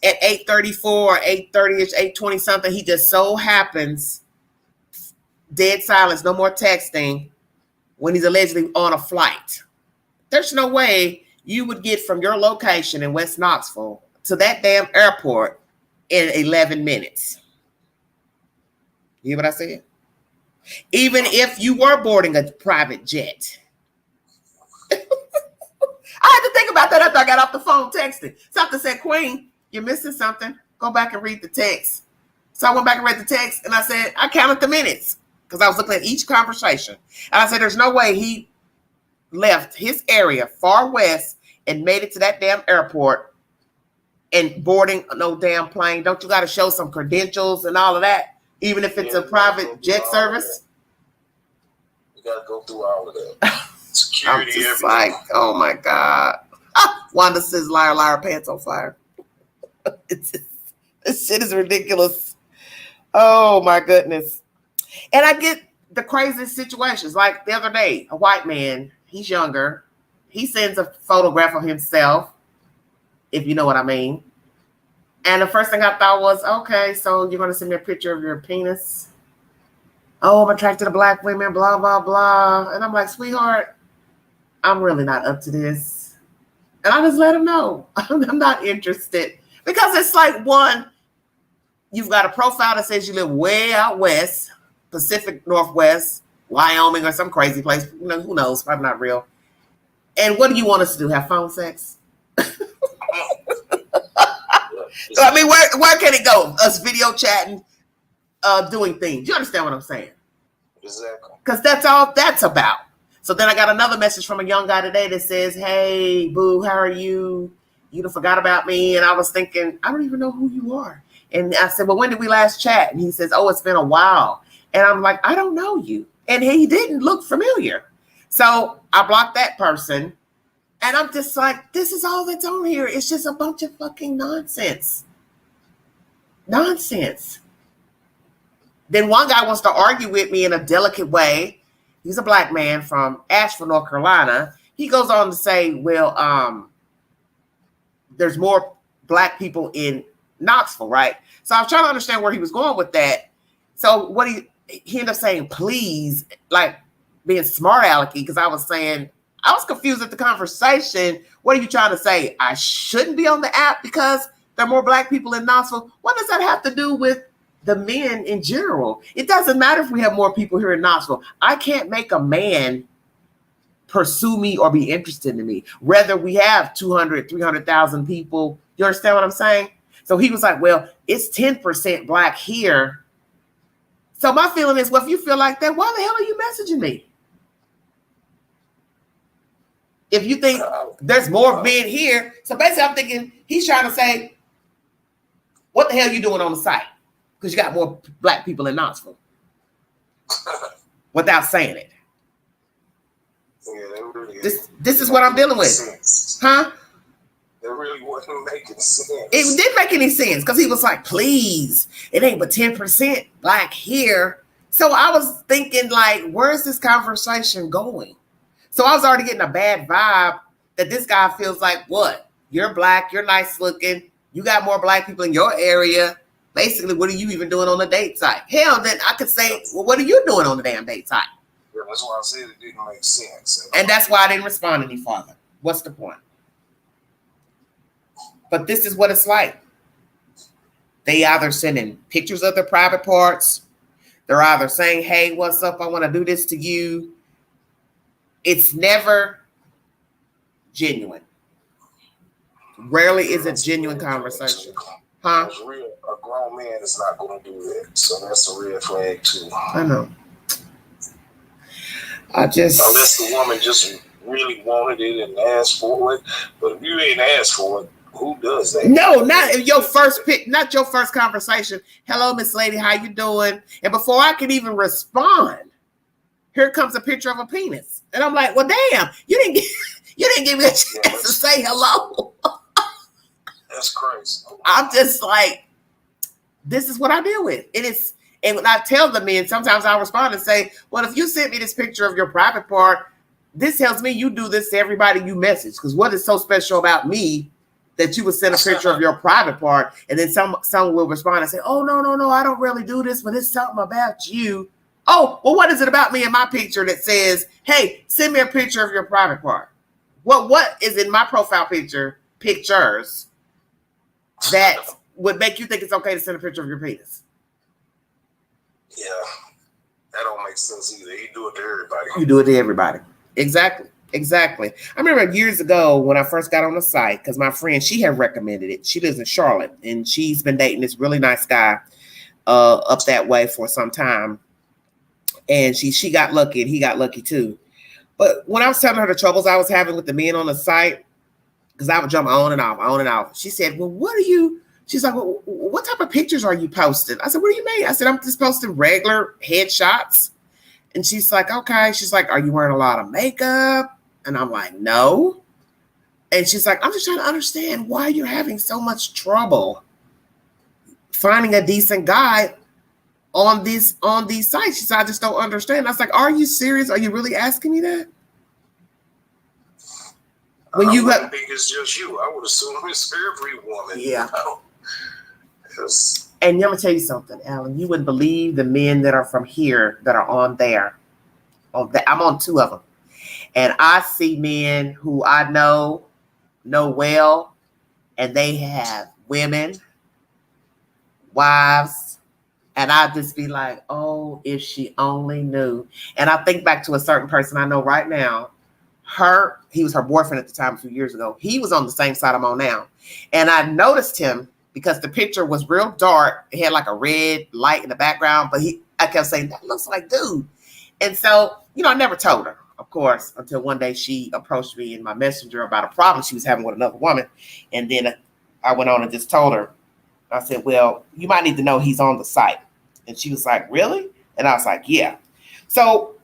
At 8:34, 8:30ish, 8:20 something, he just so happens, dead silence, no more texting, when he's allegedly on a flight. There's no way you would get from your location in West Knoxville to that damn airport in 11 minutes. You hear what I said? Even if you were boarding a private jet. I had to think about that after I got off the phone texting. Something said, Queen, you're missing something. Go back and read the text. So I went back and read the text and I said, I counted the minutes because I was looking at each conversation. And I said, there's no way he left his area far west and made it to that damn airport and boarding no damn plane. Don't you got to show some credentials and all of that? Even if it's a private jet service? You got to go through all of that. Security, I'm just like, oh my God. Wanda says, liar, liar, pants on fire. This shit is ridiculous. Oh my goodness. And I get the craziest situations. Like the other day, a white man, he's younger. He sends a photograph of himself, if you know what I mean. And the first thing I thought was, okay, so you're going to send me a picture of your penis? Oh, I'm attracted to black women, blah, blah, blah. And I'm like, sweetheart, I'm really not up to this. And I just let him know I'm not interested. Because it's like, one, you've got a profile that says you live way out west, Pacific Northwest, Wyoming, or some crazy place. Who knows? Probably not real. And what do you want us to do? Have phone sex? So, I mean, where can it go? Us video chatting, doing things. You understand what I'm saying? Exactly. Because that's all that's about. So then I got another message from a young guy today that says, "Hey, boo, how are you? You done forgot about me." And I was thinking, I don't even know who you are. And I said, "Well, when did we last chat?" And he says, "Oh, it's been a while." And I'm like, "I don't know you." And he didn't look familiar. So I blocked that person. And I'm just like, this is all that's on here. It's just a bunch of fucking nonsense. Nonsense. Then one guy wants to argue with me in a delicate way. He's a black man from Asheville, North Carolina. He goes on to say, well, there's more black people in Knoxville, right? So I was trying to understand where he was going with that. So what he ended up saying, please, like being smart alecky, because I was saying, I was confused at the conversation. What are you trying to say? I shouldn't be on the app because there are more black people in Knoxville? What does that have to do with the men in general? It doesn't matter if we have more people here in Knoxville. I can't make a man pursue me or be interested in me. Whether we have 200, 300,000 people. You understand what I'm saying? So he was like, well, it's 10% black here. So my feeling is, well, if you feel like that, why the hell are you messaging me? If you think there's more men here. So basically I'm thinking he's trying to say, what the hell are you doing on the site? Because you got more black people in Knoxville. Without saying it. Yeah, really this is what I'm dealing with. Sense. Huh? It really wasn't making sense. It didn't make any sense because he was like, please, it ain't but 10% black here. So I was thinking, like, where's this conversation going? So I was already getting a bad vibe that this guy feels like, what? You're black, you're nice looking, you got more black people in your area. Basically, what are you even doing on the date site? Hell, then I could say, well, what are you doing on the damn date site? Yeah, that's why I said it didn't make sense. And that's why I didn't respond any further. What's the point? But this is what it's like. They either sending pictures of their private parts. They're either saying, hey, what's up? I want to do this to you. It's never genuine. Rarely is it genuine conversation. Huh? A grown man is not going to do that. So that's a red flag too. I know. Unless the woman just really wanted it and asked for it. But if you ain't asked for it, who does that? No, not your first not your first conversation. Hello, Miss Lady, how you doing? And before I can even respond, here comes a picture of a penis. And I'm like, well, damn, you didn't give me a chance to say hello. That's crazy. I'm just like, this is what I deal with. And when I tell the men, sometimes I'll respond and say, well, if you sent me this picture of your private part, this tells me you do this to everybody you message. Because what is so special about me that you would send a picture of your private part, and then someone will respond and say, oh, no, I don't really do this, but it's something about you. Oh, well, what is it about me in my picture that says, hey, send me a picture of your private part? What is in my profile pictures that would make you think it's okay to send a picture of your penis? Yeah, that don't make sense either. You do it to everybody. You do it to everybody. Exactly. I remember years ago when I first got on the site, because my friend, she had recommended it. She lives in Charlotte, and she's been dating this really nice guy up that way for some time. And she got lucky, and he got lucky too. But when I was telling her the troubles I was having with the men on the site, because I would jump on and off, she said, well, she's like, well, what type of pictures are you posting? I said, what do you mean? I said, I'm just posting regular headshots. And she's like, okay. She's like, are you wearing a lot of makeup? And I'm like, no. And she's like, I'm just trying to understand why you're having so much trouble finding a decent guy on these sites. She said, I just don't understand. I was like, are you serious? Are you really asking me that? When you wouldn't think it's just you. I would assume it's every woman. Yeah. Yes. And I'm gonna tell you something, Alan. You wouldn't believe the men that are from here that are on there. I'm on 2 of them, and I see men who I know well, and they have women, wives, and I just be like, oh, if she only knew. And I think back to a certain person I know right now, he was her boyfriend at the time a few years ago. He was on the same side I'm on now. And I noticed him because the picture was real dark. It had like a red light in the background, but I kept saying, that looks like dude. And so, I never told her, of course, until one day she approached me in my messenger about a problem she was having with another woman. And then I went on and just told her, I said, well, you might need to know he's on the site. And she was like, really? And I was like, yeah. So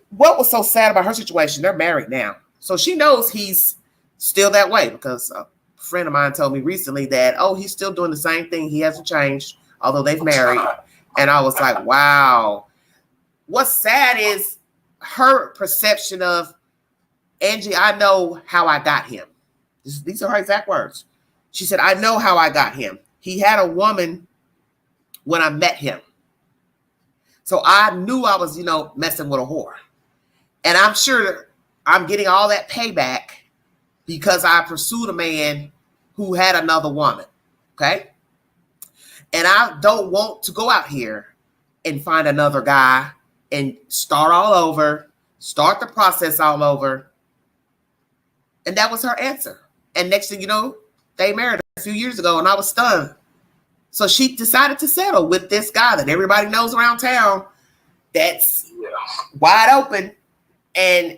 what was so sad about her situation? They're married now. So she knows he's still that way because a friend of mine told me recently that, he's still doing the same thing. He hasn't changed, although they've married. And I was like, wow. What's sad is her perception of, Angie, I know how I got him. These are her exact words. She said, I know how I got him. He had a woman when I met him. So I knew I was, messing with a whore. And I'm sure I'm getting all that payback because I pursued a man who had another woman. Okay. And I don't want to go out here and find another guy and start all over, start the process all over. And that was her answer. And next thing you know, they married a few years ago and I was stunned. So she decided to settle with this guy that everybody knows around town that's wide open. And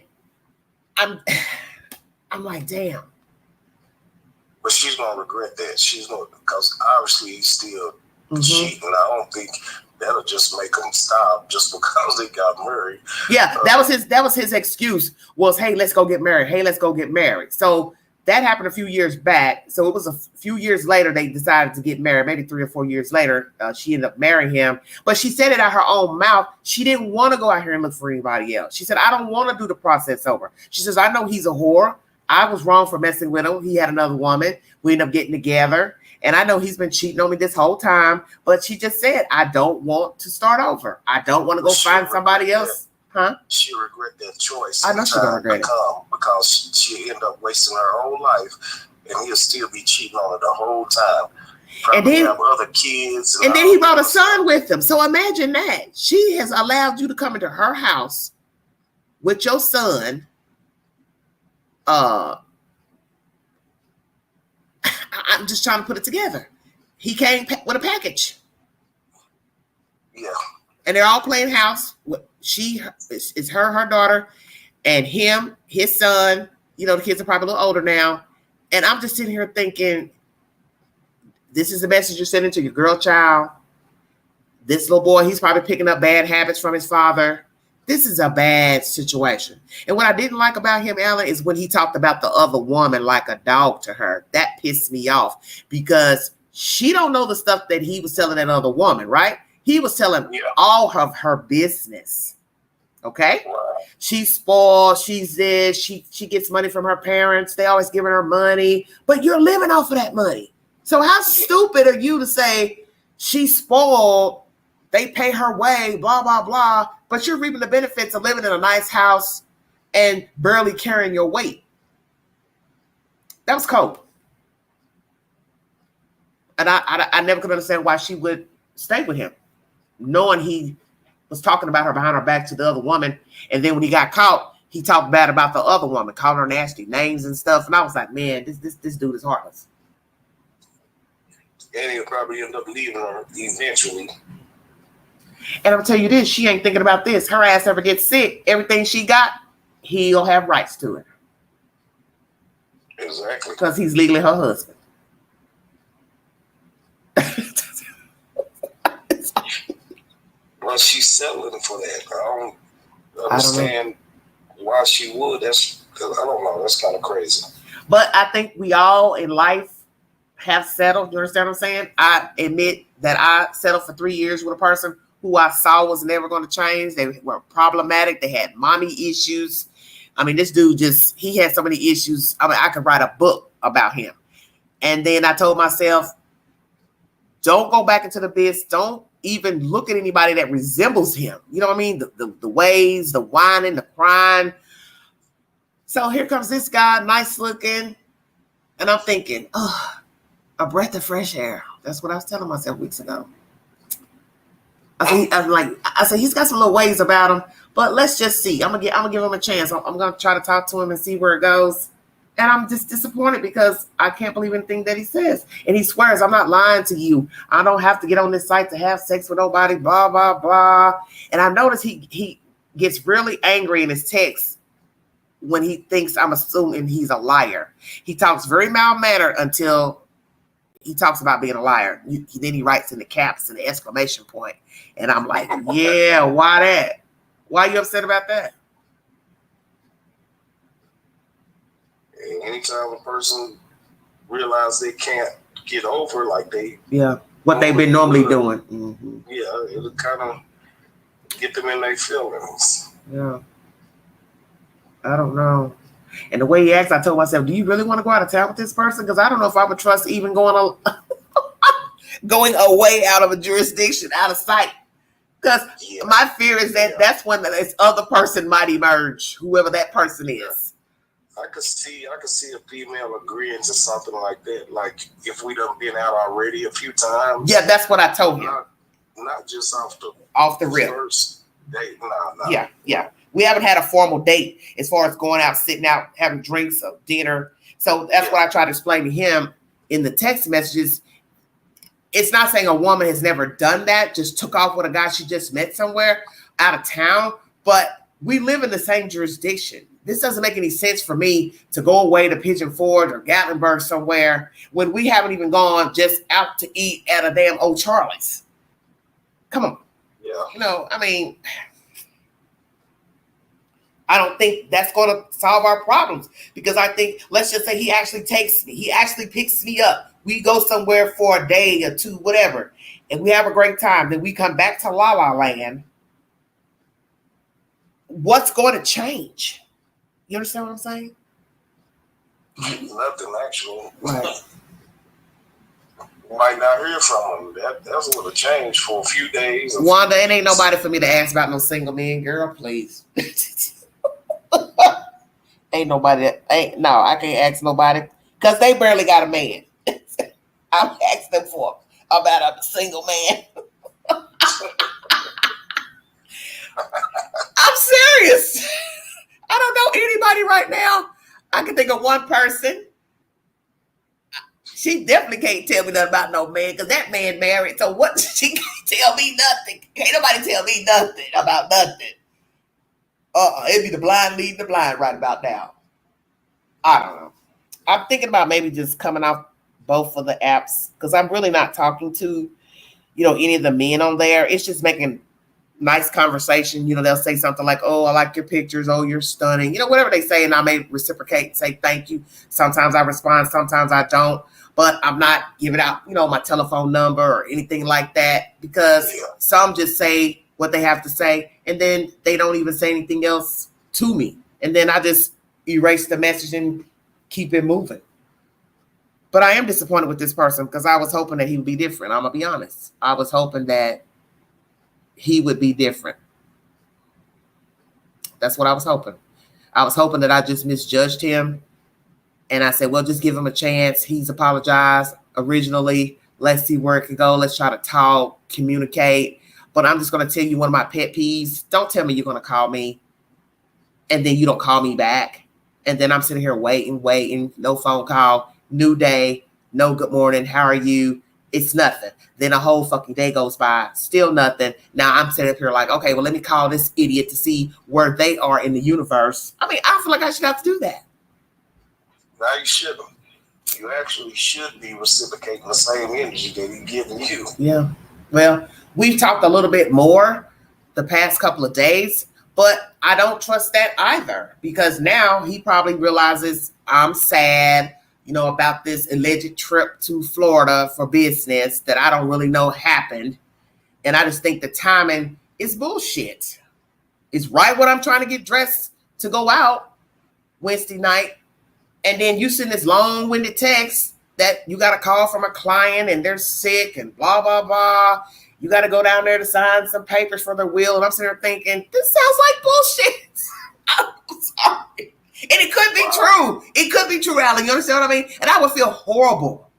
I'm like, damn. But she's gonna regret that. She's gonna, because obviously he's still cheating. I don't think that'll just make them stop just because they got married. Yeah, that was his excuse was, hey, let's go get married. Hey, let's go get married. So that happened a few years back. So it was a few years later they decided to get married. Maybe 3 or 4 years later, she ended up marrying him. But she said it out her own mouth. She didn't want to go out here and look for anybody else. She said, I don't want to do the process over. She says, I know he's a whore. I was wrong for messing with him. He had another woman. We ended up getting together. And I know he's been cheating on me this whole time. But she just said, I don't want to start over. I don't want to go find somebody else. Huh? She regret that choice. I know she's gonna regret it because she ended up wasting her whole life, and he'll still be cheating on her the whole time. Probably and then have other kids, and then he brought a son with him. So imagine that she has allowed you to come into her house with your son. I'm just trying to put it together. He came with a package. Yeah. And they're all playing house. It's her daughter, and him, his son. The kids are probably a little older now. And I'm just sitting here thinking, this is the message you're sending to your girl child. This little boy, he's probably picking up bad habits from his father. This is a bad situation. And what I didn't like about him, Alan, is when he talked about the other woman like a dog to her. That pissed me off because she don't know the stuff that he was telling that other woman, right? He was telling all of her business. Okay? Right. She's spoiled. She's this. She gets money from her parents. They always giving her money. But you're living off of that money. So how stupid are you to say she's spoiled, they pay her way, blah, blah, blah, but you're reaping the benefits of living in a nice house and barely carrying your weight? That was cold. And I never could understand why she would stay with him, knowing he was talking about her behind her back to the other woman. And then when he got caught, he talked bad about the other woman, calling her nasty names and stuff. And I was like, man, this dude is heartless. And he'll probably end up leaving her eventually. And I'm telling you this, she ain't thinking about this. Her ass ever gets sick, everything she got, he'll have rights to it. Exactly. Because he's legally her husband. Well, she's settling for that. I don't understand why she would. I don't know. That's kind of crazy. But I think we all in life have settled. You understand what I'm saying? I admit that I settled for 3 years with a person who I saw was never going to change. They were problematic. They had mommy issues. I mean, this dude he had so many issues. I mean, I could write a book about him. And then I told myself, don't go back into the biz. Don't even look at anybody that resembles him. You know what I mean? The ways, the whining, the crying. So here comes this guy, nice looking. And I'm thinking, a breath of fresh air. That's what I was telling myself weeks ago. I said, he's got some little ways about him, But let's just see. I'm gonna give him a chance. I'm gonna try to talk to him and see where it goes. And I'm just disappointed because I can't believe anything that he says. And he swears, I'm not lying to you. I don't have to get on this site to have sex with nobody, blah, blah, blah. And I notice he gets really angry in his texts when he thinks I'm assuming he's a liar. He talks very mild-mannered until he talks about being a liar. Then he writes in the caps and the exclamation point. And I'm like, yeah, why that? Why are you upset about that? Anytime a person realizes they can't get over, like what they've been normally doing. Mm-hmm. Yeah, it'll kind of get them in their feelings. Yeah. I don't know. And the way he acts, I told myself, do you really want to go out of town with this person? Because I don't know if I would trust even going away out of a jurisdiction, out of sight. Because my fear is that that's when this other person might emerge, whoever that person is. I could see a female agreeing to something like that. Like if we done been out already a few times. Yeah, that's what I told him. Not just off the rip. First date. No. Yeah. We haven't had a formal date as far as going out, sitting out, having drinks or dinner. So that's what I try to explain to him in the text messages. It's not saying a woman has never done that, just took off with a guy she just met somewhere out of town, but we live in the same jurisdiction. This doesn't make any sense for me to go away to Pigeon Forge or Gatlinburg somewhere when we haven't even gone just out to eat at a damn Old Charlie's. Come on. Yeah. I mean, I don't think that's going to solve our problems because I think, let's just say he actually takes me. He actually picks me up. We go somewhere for a day or two, whatever, and we have a great time. Then we come back to La La Land. What's going to change? You understand what I'm saying? Nothing, actually. Right. You might not hear from him. That's a little change for a few days. Wanda, it ain't nobody for me to ask about no single men, girl, please. Ain't nobody. I can't ask nobody because they barely got a man. I'm asking them for about a single man. I'm serious. I don't know anybody right now. I can think of one person. She definitely can't tell me nothing about no man because that man married. So what? She can't tell me nothing. Can't nobody tell me nothing about nothing. It'd be the blind leading the blind right about now. I don't know. I'm thinking about maybe just coming off both of the apps because I'm really not talking to, any of the men on there. It's just making nice conversation. They'll say something like, oh, I like your pictures. Oh, you're stunning. Whatever they say. And I may reciprocate and say thank you. Sometimes I respond. Sometimes I don't. But I'm not giving out, my telephone number or anything like that because some just say what they have to say. And then they don't even say anything else to me. And then I just erase the message and keep it moving. But I am disappointed with this person because I was hoping that he would be different. I'm going to be honest. I was hoping that he would be different. That's what I was hoping. I was hoping that I just misjudged him. And I said, well, just give him a chance. He's apologized originally. Let's see where it can go. Let's try to talk, communicate. But I'm just going to tell you one of my pet peeves. Don't tell me you're going to call me and then you don't call me back. And then I'm sitting here waiting, no phone call, new day, no good morning, how are you? It's nothing. Then a whole fucking day goes by, still nothing. Now I'm sitting up here like, okay, well, let me call this idiot to see where they are in the universe. I mean, I feel like I should have to do that. Now you shouldn't. You actually should be reciprocating the same energy that he's giving you. Yeah. Well, we've talked a little bit more the past couple of days, but I don't trust that either because now he probably realizes I'm sad, about this alleged trip to Florida for business that I don't really know happened. And I just think the timing is bullshit. It's right when I'm trying to get dressed to go out Wednesday night. And then you send this long-winded text that you got a call from a client and they're sick and blah, blah, blah. You got to go down there to sign some papers for their will. And I'm sitting there thinking, this sounds like bullshit. I'm sorry. And it could be true. It could be true, Alan. You understand what I mean? And I would feel horrible.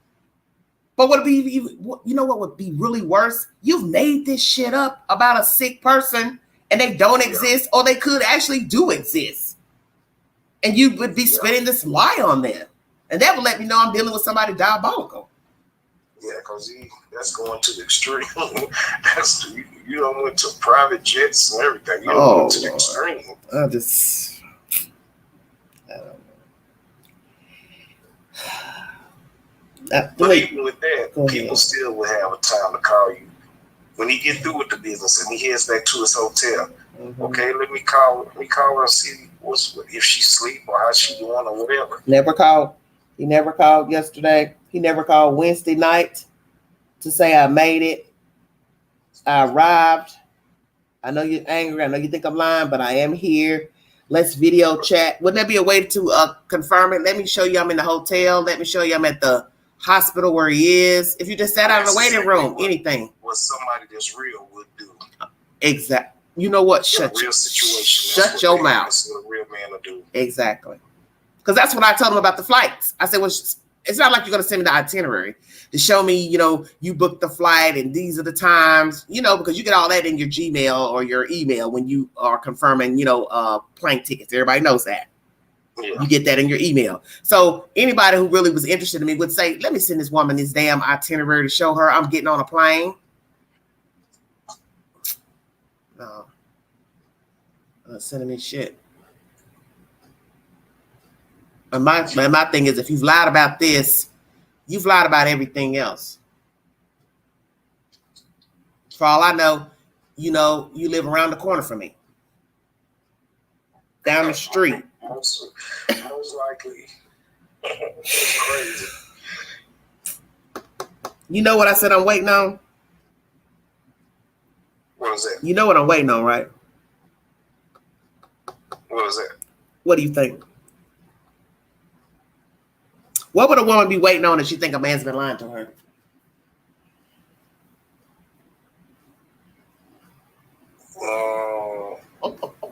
But what would be, what would be really worse? You've made this shit up about a sick person and they don't exist, or they could actually do exist. And you would be spinning this lie on them. And that would let me know I'm dealing with somebody diabolical. Yeah, because that's going to the extreme. You don't went to private jets and everything. You don't went to the extreme. I don't know. But even with that, people still will have a time to call you when he get through with the business and he heads back to his hotel. Mm-hmm. Okay, let me call her and see if she's asleep or how she doing or whatever. Never called. He never called yesterday. He never called Wednesday night to say I made it. I arrived. I know you're angry. I know you think I'm lying, but I am here. Let's video chat. Wouldn't that be a way to confirm it? Let me show you I'm in the hotel. Let me show you I'm at the hospital where he is. If you just sat out in the waiting room, anything. What somebody that's real would do. Exactly. You know what? Shut your mouth. That's what a real man will do. Exactly. Because that's what I told him about the flights. I said, well, it's not like you're going to send me the itinerary to show me, you booked the flight and these are the times, because you get all that in your Gmail or your email when you are confirming, plane tickets. Everybody knows that. Yeah. You get that in your email. So anybody who really was interested in me would say, let me send this woman this damn itinerary to show her I'm getting on a plane. No. Sending me shit. And my thing is, if you've lied about this, you've lied about everything else. For all I know, you live around the corner from me. Down the street. Most likely. It's crazy. You know what I said I'm waiting on? What is that? You know what I'm waiting on, right? What is that? What do you think? What would a woman be waiting on if she think a man's been lying to her?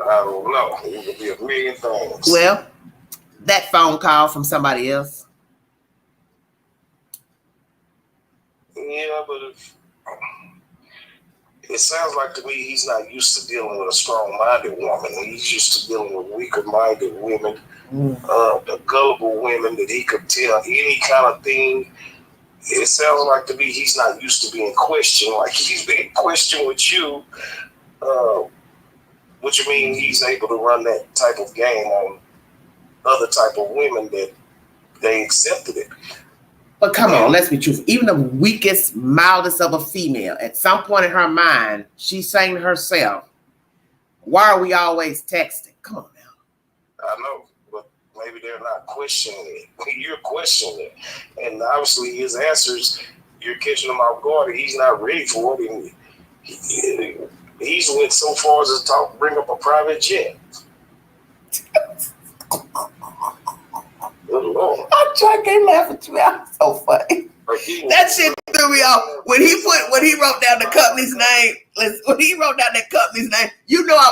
I don't know. It could be a million things. Well, that phone call from somebody else. Yeah, but it sounds like to me he's not used to dealing with a strong-minded woman. He's used to dealing with weaker-minded women, the gullible women that he could tell any kind of thing. It sounds like to me he's not used to being questioned. Like he's being questioned with you. What you mean he's able to run that type of game on other type of women that they accepted it. But come on, let's be truthful. Even the weakest, mildest of a female, at some point in her mind, she's saying to herself, why are we always texting? Come on now. I know, but maybe they're not questioning it. You're questioning it. And obviously his answers, you're catching him off guard and he's not ready for it. And he's went so far as to bring up a private jet. Good Lord. I can't laugh at you. I'm so funny. That shit threw me off. When he wrote down the company's name, I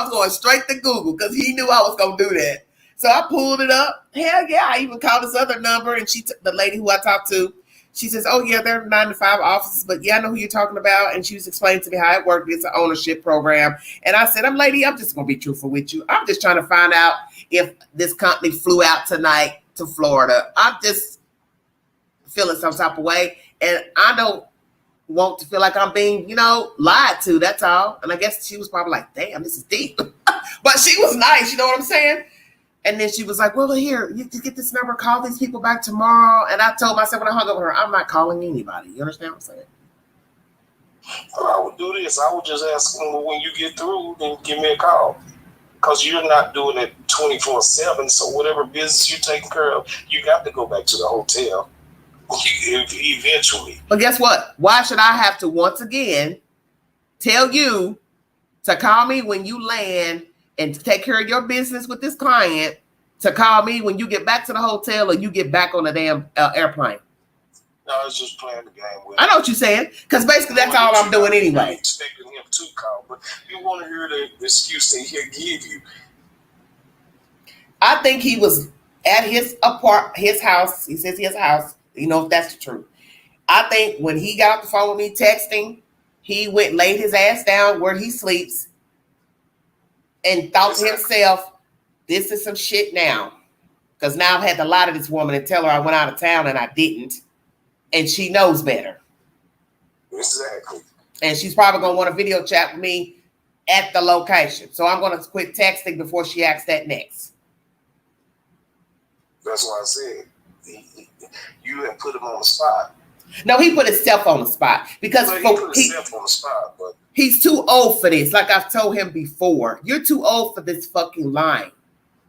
was going straight to Google because he knew I was gonna do that. So I pulled it up. Hell yeah, I even called this other number and the lady who I talked to, she says, oh yeah, there are 9 to 5 offices, but yeah, I know who you're talking about. And she was explaining to me how it worked. It's an ownership program. And I said, I'm just gonna be truthful with you. I'm just trying to find out if this company flew out tonight to Florida. I'm just feeling some type of way. And I don't want to feel like I'm being, lied to. That's all. And I guess she was probably like, damn, this is deep. But she was nice. You know what I'm saying? And then she was like, well, here, you can get this number, call these people back tomorrow. And I told myself when I hung up with her, I'm not calling anybody. You understand what I'm saying? I would do this. I would just ask them, well, when you get through, then give me a call. Because you're not doing it 24/7. So whatever business you're taking care of, you got to go back to the hotel eventually. But guess what? Why should I have to once again tell you to call me when you land and to take care of your business with this client, to call me when you get back to the hotel or you get back on the damn airplane? No, I was just playing the game with I know what you're saying, because basically that's all I'm doing anyway. I'm expecting him to call, but you want to hear the excuse that he'll give you. I think he was at his house. He says he has a house. You know if that's the truth. I think when he got off the phone with me texting, he went and laid his ass down where he sleeps and thought to himself, this is some shit now. Because now I've had to lie to this woman and tell her I went out of town and I didn't. And she knows better. Exactly. And she's probably going to want a video chat with me at the location. So I'm going to quit texting before she asks that next. That's why I said, you didn't put him on the spot. No, he put himself on the spot. Because he put himself on the spot, but he's too old for this. Like I've told him before, you're too old for this fucking line.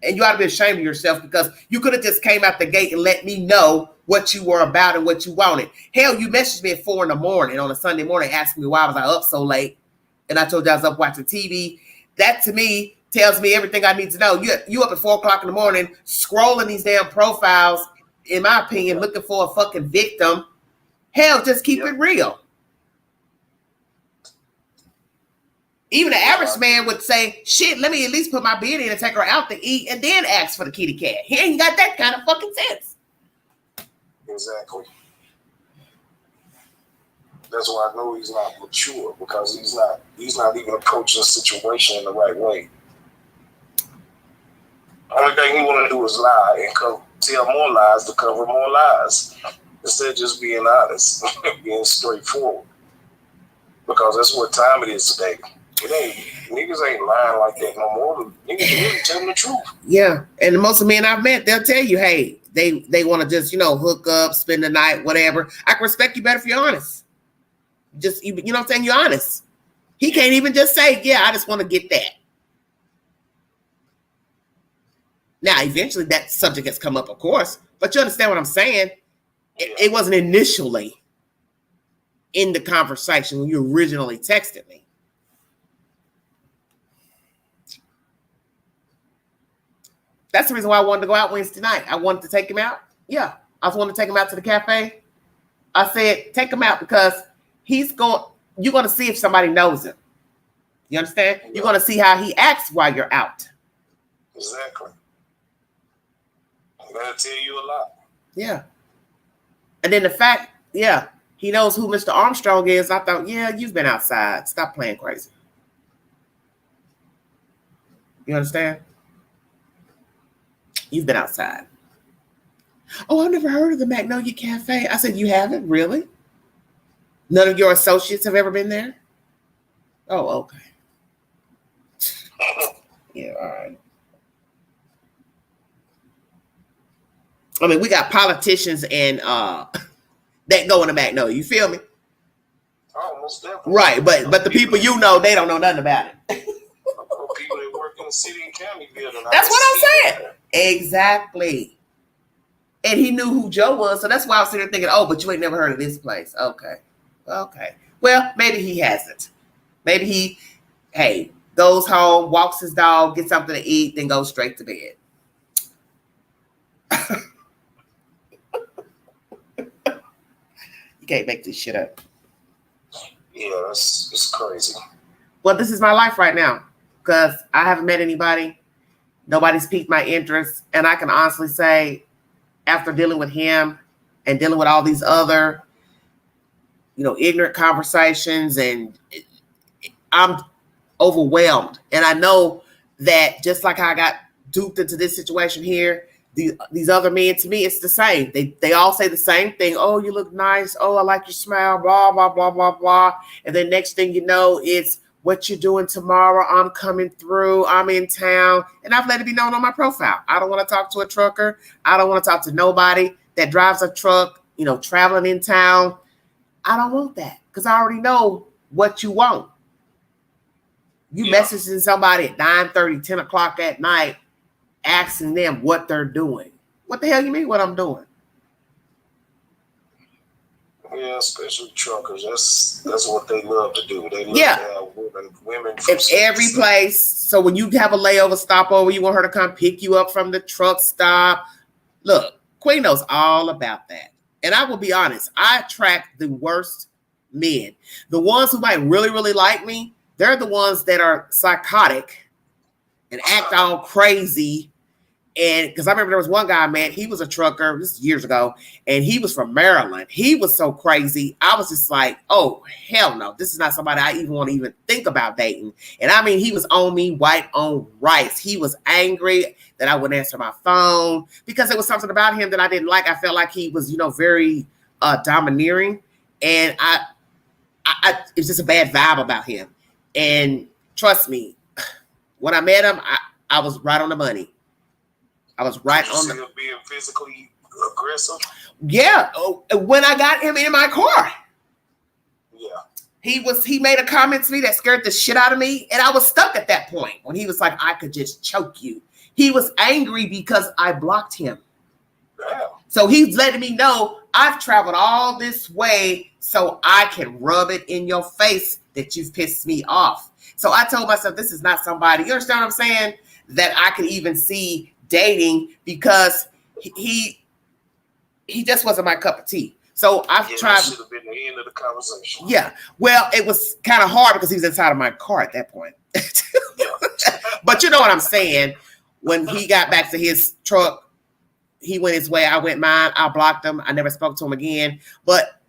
And you ought to be ashamed of yourself because you could have just came out the gate and let me know what you were about and what you wanted. Hell, you messaged me at 4 a.m. on a Sunday morning asking me why was I up so late. And I told you I was up watching TV. That to me tells me everything I need to know. You up at 4 o'clock in the morning scrolling these damn profiles, in my opinion, looking for a fucking victim. Hell, just keep it real. Even the average man would say, shit, let me at least put my bid in and take her out to eat and then ask for the kitty cat. He ain't got that kind of fucking sense. Exactly. That's why I know he's not mature, because he's not even approaching the situation in the right way. Only thing he want to do is lie and tell more lies to cover more lies, instead of just being honest, being straightforward. Because that's what time it is today. Niggas ain't lying like that no more. Niggas really telling the truth. Yeah, and most of the men I've met, they'll tell you, hey, they want to just, hook up, spend the night, whatever. I can respect you better if you're honest. Just, you know what I'm saying? You're honest. He can't even just say, yeah, I just want to get that. Now, eventually that subject has come up, of course, but you understand what I'm saying? It wasn't initially in the conversation when you originally texted me. That's the reason why I wanted to go out Wednesday night. I wanted to take him out. Yeah, I wanted to take him out to the cafe. I said, take him out because you're going to see if somebody knows him. You understand? You're going to see how he acts while you're out. Exactly. That'll tell you a lot. Yeah. And then the fact, he knows who Mr. Armstrong is. I thought, you've been outside. Stop playing crazy. You understand? You've been outside. Oh, I've never heard of the Magnolia Cafe. I said, you haven't? Really? None of your associates have ever been there? Oh, okay. Yeah, all right. I mean, we got politicians and that go in the Magnolia. You feel me? Oh, most definitely. Right, but the people they don't know nothing about it. People that work in the city and county building. That's what I'm saying. Exactly. And he knew who Joe was, so that's why I was sitting there thinking, oh, but you ain't never heard of this place. Okay. Well, maybe he hasn't. Maybe he, goes home, walks his dog, gets something to eat, then goes straight to bed. You can't make this shit up. Yeah, it's crazy. Well, this is my life right now because I haven't met anybody. Nobody's piqued my interest. And I can honestly say, after dealing with him and dealing with all these other, ignorant conversations, and I'm overwhelmed. And I know that just like I got duped into this situation here, these other men, to me, it's the same. They all say the same thing. Oh, you look nice. Oh, I like your smile, blah, blah, blah, blah, blah. And then next thing you know, it's what you're doing tomorrow. I'm coming through. I'm in town. And I've let it be known on my profile. I don't want to talk to a trucker. I don't want to talk to nobody that drives a truck, traveling in town. I don't want that because I already know what you want. You messaging somebody at 9:30, 10 o'clock at night, asking them what they're doing. What the hell you mean what I'm doing? Yeah, especially truckers. That's what they love to do. They love to have women in every place. So when you have a layover, stopover, you want her to come pick you up from the truck stop. Look, Queen knows all about that. And I will be honest, I attract the worst men. The ones who might really, really like me, they're the ones that are psychotic and act all crazy And because I remember there was one guy, man, he was a trucker, this is years ago, and he was from Maryland. He was so crazy. I was just like, oh, hell no. This is not somebody I even want to even think about dating. And I mean, he was on me, white on rice. He was angry that I wouldn't answer my phone because there was something about him that I didn't like. I felt like he was, very domineering. And it was just a bad vibe about him. And trust me, when I met him, I was right on the money. I was right on the being physically aggressive. Yeah, when I got him in my car. Yeah. He made a comment to me that scared the shit out of me, and I was stuck at that point when he was like, I could just choke you. He was angry because I blocked him. Damn. So he's letting me know I've traveled all this way so I can rub it in your face that you've pissed me off. So I told myself, this is not somebody, you understand what I'm saying, that I could even see dating, because he just wasn't my cup of tea. So I've tried. That should have been the end of the conversation. Yeah. Well, it was kind of hard because he was inside of my car at that point. But you know what I'm saying? When he got back to his truck, he went his way, I went mine. I blocked him. I never spoke to him again. But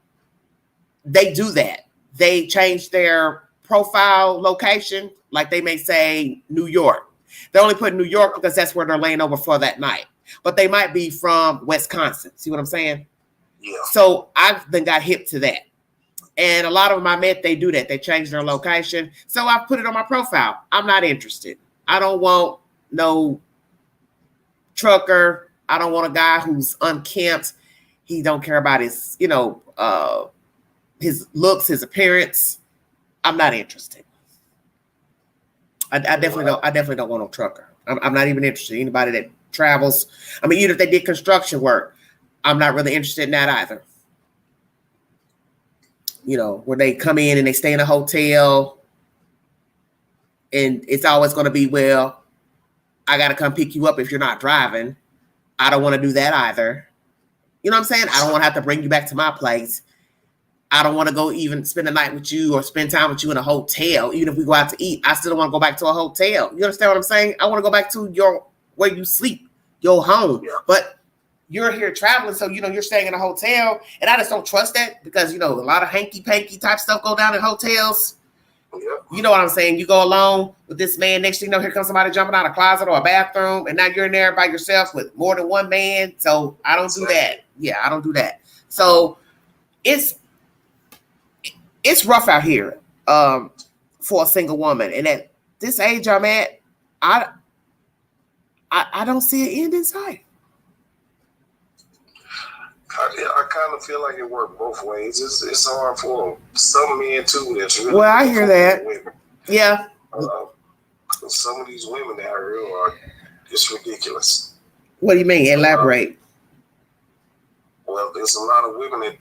they do that. They change their profile location. Like they may say New York. They only put New York because that's where they're laying over for that night. But they might be from Wisconsin. See what I'm saying? Yeah. So I've then got hip to that. And a lot of them I met, they do that. They change their location. So I put it on my profile. I'm not interested. I don't want no trucker. I don't want a guy who's unkempt. He don't care about his, his looks, his appearance. I'm not interested. I definitely don't want no trucker. I'm not even interested. Anybody that travels. I mean, even if they did construction work, I'm not really interested in that either. Where they come in and they stay in a hotel and it's always going to be, well, I got to come pick you up if you're not driving. I don't want to do that either. You know what I'm saying? I don't want to have to bring you back to my place. I don't want to go even spend the night with you or spend time with you in a hotel. Even if we go out to eat, I still don't want to go back to a hotel. You understand what I'm saying? I want to go back to where you sleep, your home. Yeah. But you're here traveling, so you're staying in a hotel, and I just don't trust that because a lot of hanky-panky type stuff go down in hotels. Yeah. You know what I'm saying? You go alone with this man, next thing you know, here comes somebody jumping out of a closet or a bathroom, and now you're in there by yourself with more than one man. So I don't do that. Yeah, I don't do that. So it's rough out here for a single woman, and at this age I'm at, I don't see an end in sight. I kind of feel like it worked both ways. It's hard for some men too. That's really well, I hear that. Women. Yeah. Some of these women out here are just ridiculous. What do you mean? Elaborate. Well, there's a lot of women that,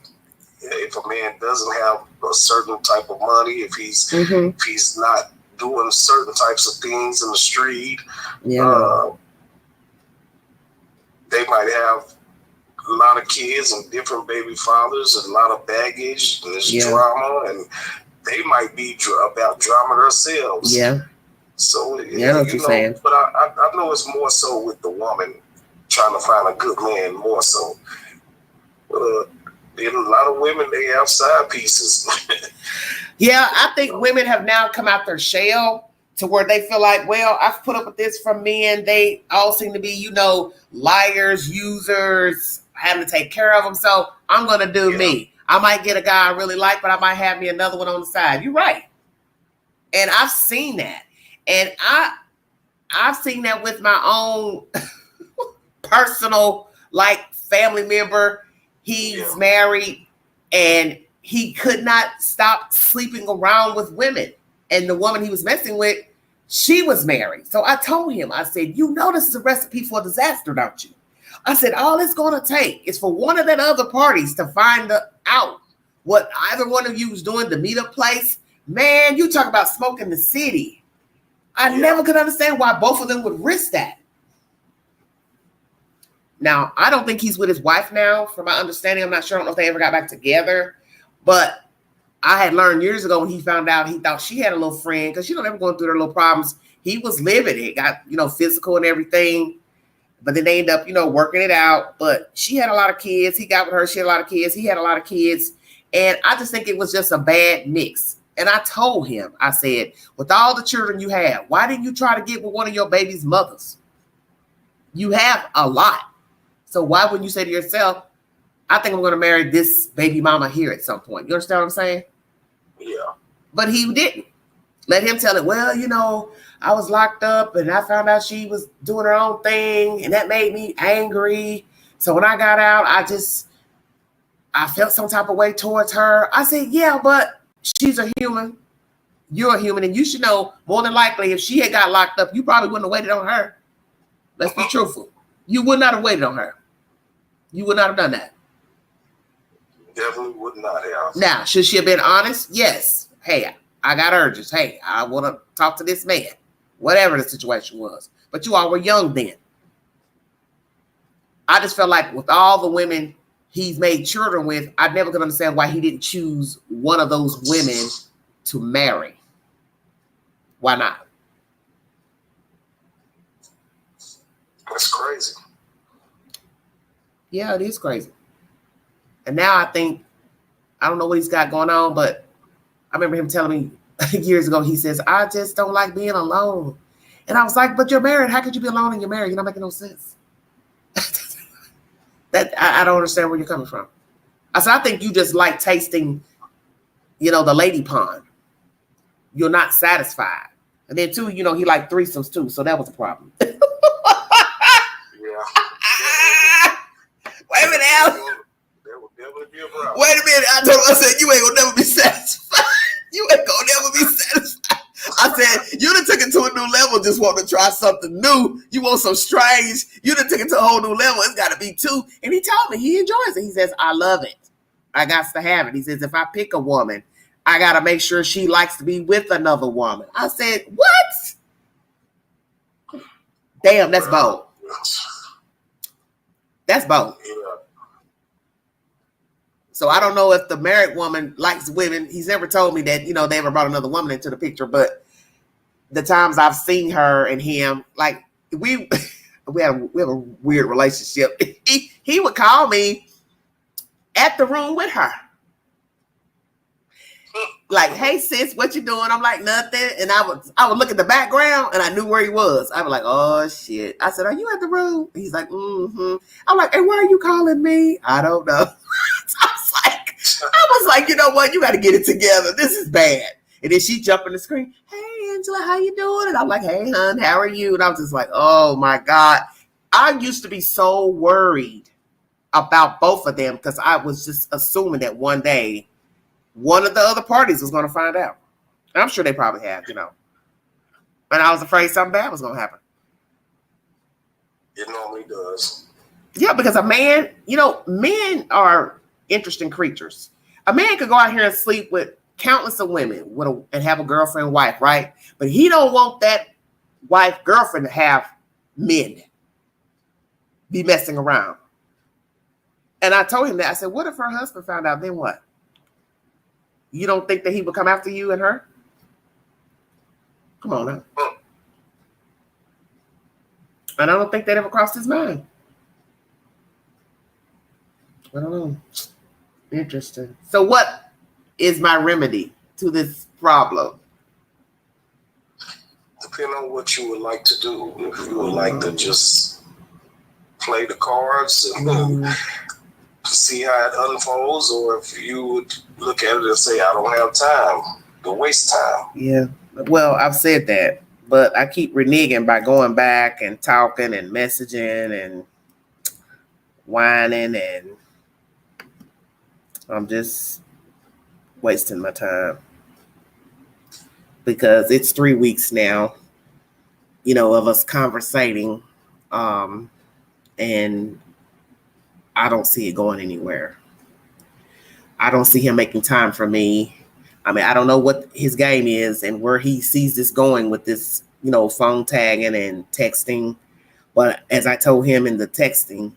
if a man doesn't have a certain type of money, if he's not doing certain types of things in the street, they might have a lot of kids and different baby fathers and a lot of baggage and there's drama, and they might be about drama themselves. Yeah. So I know what you're saying. But I know it's more so with the woman trying to find a good man more so. A lot of women, they have side pieces. Yeah, I think women have now come out their shell to where they feel like, well, I've put up with this from men. They all seem to be, liars, users, having to take care of them. So I'm going to do me. I might get a guy I really like, but I might have me another one on the side. You're right. And I've seen that. And I've seen that with my own personal, family member. He's married and he could not stop sleeping around with women. And the woman he was messing with, she was married. So I told him, I said, this is a recipe for disaster, don't you? I said, all it's going to take is for one of that other parties to find out what either one of you is doing to meet up place. Man, you talk about smoking the city. I never could understand why both of them would risk that. Now, I don't think he's with his wife now, from my understanding. I'm not sure. I don't know if they ever got back together. But I had learned years ago when he found out, he thought she had a little friend because, they were going through their little problems. He was living it, got, physical and everything. But then they end up, working it out. But she had a lot of kids. He got with her. She had a lot of kids. He had a lot of kids. And I just think it was just a bad mix. And I told him, I said, with all the children you have, why didn't you try to get with one of your baby's mothers? You have a lot. So why wouldn't you say to yourself, I think I'm going to marry this baby mama here at some point? You understand what I'm saying? Yeah. But he didn't. Let him tell it, well, I was locked up and I found out she was doing her own thing and that made me angry. So when I got out, I felt some type of way towards her. I said, yeah, but she's a human. You're a human. And you should know more than likely if she had got locked up, you probably wouldn't have waited on her. Let's be truthful. You would not have waited on her. You would not have done that. Definitely would not have. Now, should she have been honest? Yes. Hey, I got urges. Hey, I want to talk to this man. Whatever the situation was. But you all were young then. I just felt like with all the women he's made children with, I never could understand why he didn't choose one of those women to marry. Why not? That's crazy. Yeah, it is crazy. And now I think, I don't know what he's got going on, but I remember him telling me years ago, he says, I just don't like being alone. And I was like, but you're married. How could you be alone and you're married? You're not making no sense. I don't understand where you're coming from. I said, I think you just like tasting, the lady pond. You're not satisfied. And then too, he liked threesomes too. So that was a problem. Yeah. Wait a minute, Al. That would definitely be a problem. Wait a minute. I told him, I said, you ain't gonna never be satisfied. You ain't gonna never be satisfied. I said, you done took it to a new level, just want to try something new. You want some strange. You done took it to a whole new level. It's got to be two. And he told me he enjoys it. He says, I love it. I got to have it. He says, if I pick a woman, I got to make sure she likes to be with another woman. I said, what? Damn, that's bold. That's bold. Yeah. So I don't know if the married woman likes women. He's never told me that, they ever brought another woman into the picture. But the times I've seen her and him, like we have a weird relationship. He would call me at the room with her. Like, hey sis, what you doing? I'm like, nothing. And I would look at the background and I knew where he was. I was like, oh shit. I said, are you at the room? He's like, mm-hmm. I'm like, hey, why are you calling me? I don't know. I was like, you know what? You got to get it together. This is bad. And then she jumped on the screen. Hey, Angela, how you doing? And I'm like, hey, hon, how are you? And I was just like, oh, my God. I used to be so worried about both of them because I was just assuming that one day one of the other parties was going to find out. And I'm sure they probably have, And I was afraid something bad was going to happen. It normally does. Yeah, because a man, men are interesting creatures. A man could go out here and sleep with countless of women and have a girlfriend, wife, right? But he don't want that wife, girlfriend to have men be messing around. And I told him that. I said, what if her husband found out? Then what? You don't think that he would come after you and her? Come on now. And I don't think that ever crossed his mind. I don't know. Interesting. So what is my remedy to this problem? Depending on what you would like to do. If you would like to just play the cards and see how it unfolds, or if you would look at it and say, I don't have time to waste time. Yeah. Well, I've said that, but I keep reneging by going back and talking and messaging and whining, and I'm just wasting my time because it's 3 weeks now, of us conversating, and I don't see it going anywhere. I don't see him making time for me. I mean, I don't know what his game is and where he sees this going with this, phone tagging and texting. But as I told him in the texting,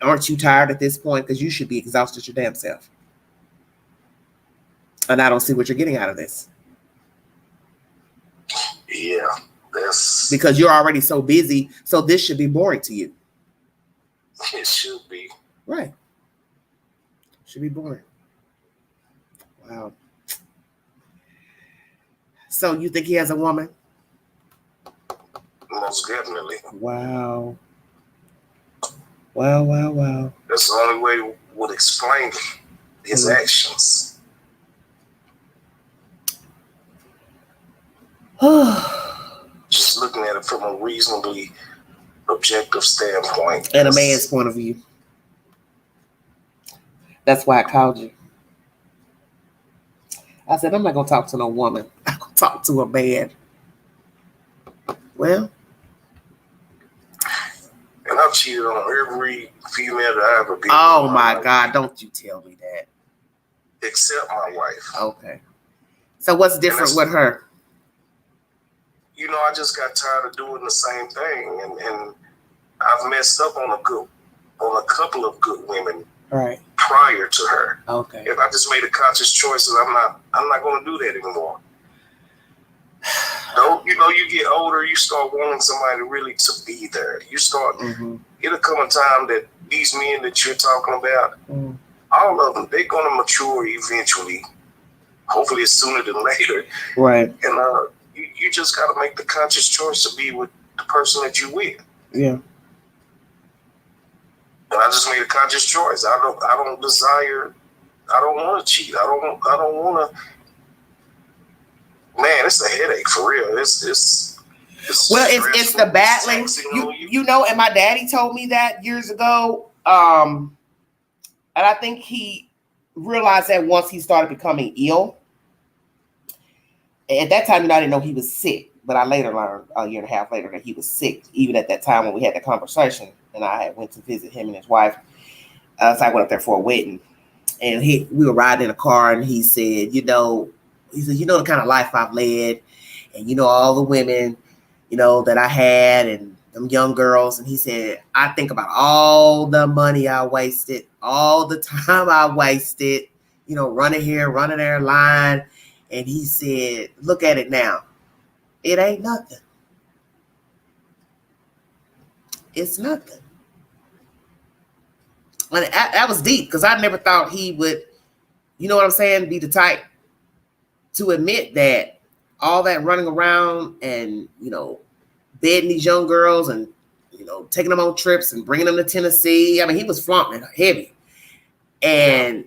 aren't you tired at this point? Because you should be exhausted your damn self. And I don't see what you're getting out of this. Yeah. Because you're already so busy, so this should be boring to you. It should be. Right. Should be boring. Wow. So you think he has a woman? Most definitely. Wow. Wow. That's the only way we would explain his actions. Just looking at it from a reasonably objective standpoint. And a man's point of view. That's why I called you. I said, I'm not going to talk to no woman. I'm going to talk to a man. Well. And I've cheated on every female that I ever been with. Oh, my God. Don't you tell me that. Except my wife. Okay. So what's different with her? You know, I just got tired of doing the same thing. And I've messed up on a couple of good women. Right. Prior to her. Okay. If I just made a conscious choice that I'm not going to do that anymore. Though, you know, you get older, you start wanting somebody really to be there. You start, it'll come a time that these men that you're talking about, all of them, they're going to mature eventually. Hopefully it's sooner than later. Right. And you just got to make the conscious choice to be with the person that you're with. Yeah. And I just made a conscious choice. I don't desire. I don't want to cheat. I don't want to. Man, it's a headache for real. It's the battling. You know, and my daddy told me that years ago. And I think he realized that once he started becoming ill. At that time, you know, I didn't know he was sick, but I later learned a year and a half later that he was sick. Even at that time when we had the conversation, and I went to visit him and his wife. So I went up there for a wedding, and we were riding in a car, and he said, you know the kind of life I've led, and you know all the women, you know, that I had, and them young girls, and he said, I think about all the money I wasted, all the time I wasted, you know, running here, running there, lying, and he said, look at it now, it ain't nothing. It's nothing. And that was deep because I never thought he would, you know what I'm saying, be the type to admit that all that running around and, you know, bedding these young girls and, you know, taking them on trips and bringing them to Tennessee. I mean, he was flaunting it heavy. And,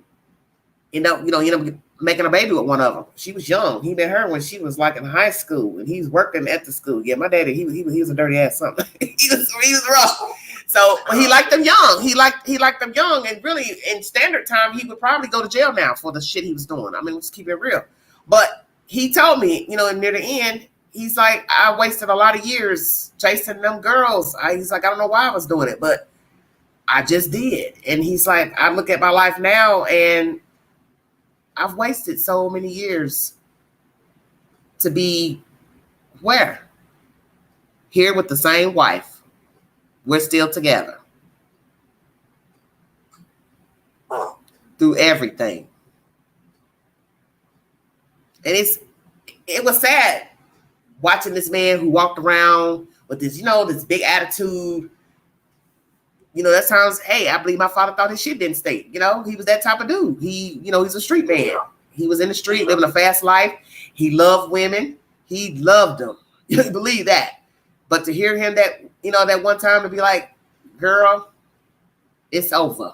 you know, he ended up making a baby with one of them. She was young. He met her when she was like in high school, and he was working at the school. Yeah, my daddy, he was a dirty ass something. he was rough. So he liked them young. He liked them young, and really in standard time, he would probably go to jail now for the shit he was doing. I mean, let's keep it real. But he told me, you know, near the end, he's like, I wasted a lot of years chasing them girls. He's like, I don't know why I was doing it, but I just did. And he's like, I look at my life now and I've wasted so many years to be where? Here with the same wife. We're still together. Through everything. And it was sad watching this man who walked around with this, you know, this big attitude. You know, that sounds, hey, I believe my father thought his shit didn't stink. You know, he was that type of dude. He, you know, he's a street man. He was in the street living a fast life. He loved women. He loved them. You believe that. But to hear him that, you know, that one time to be like, girl, it's over.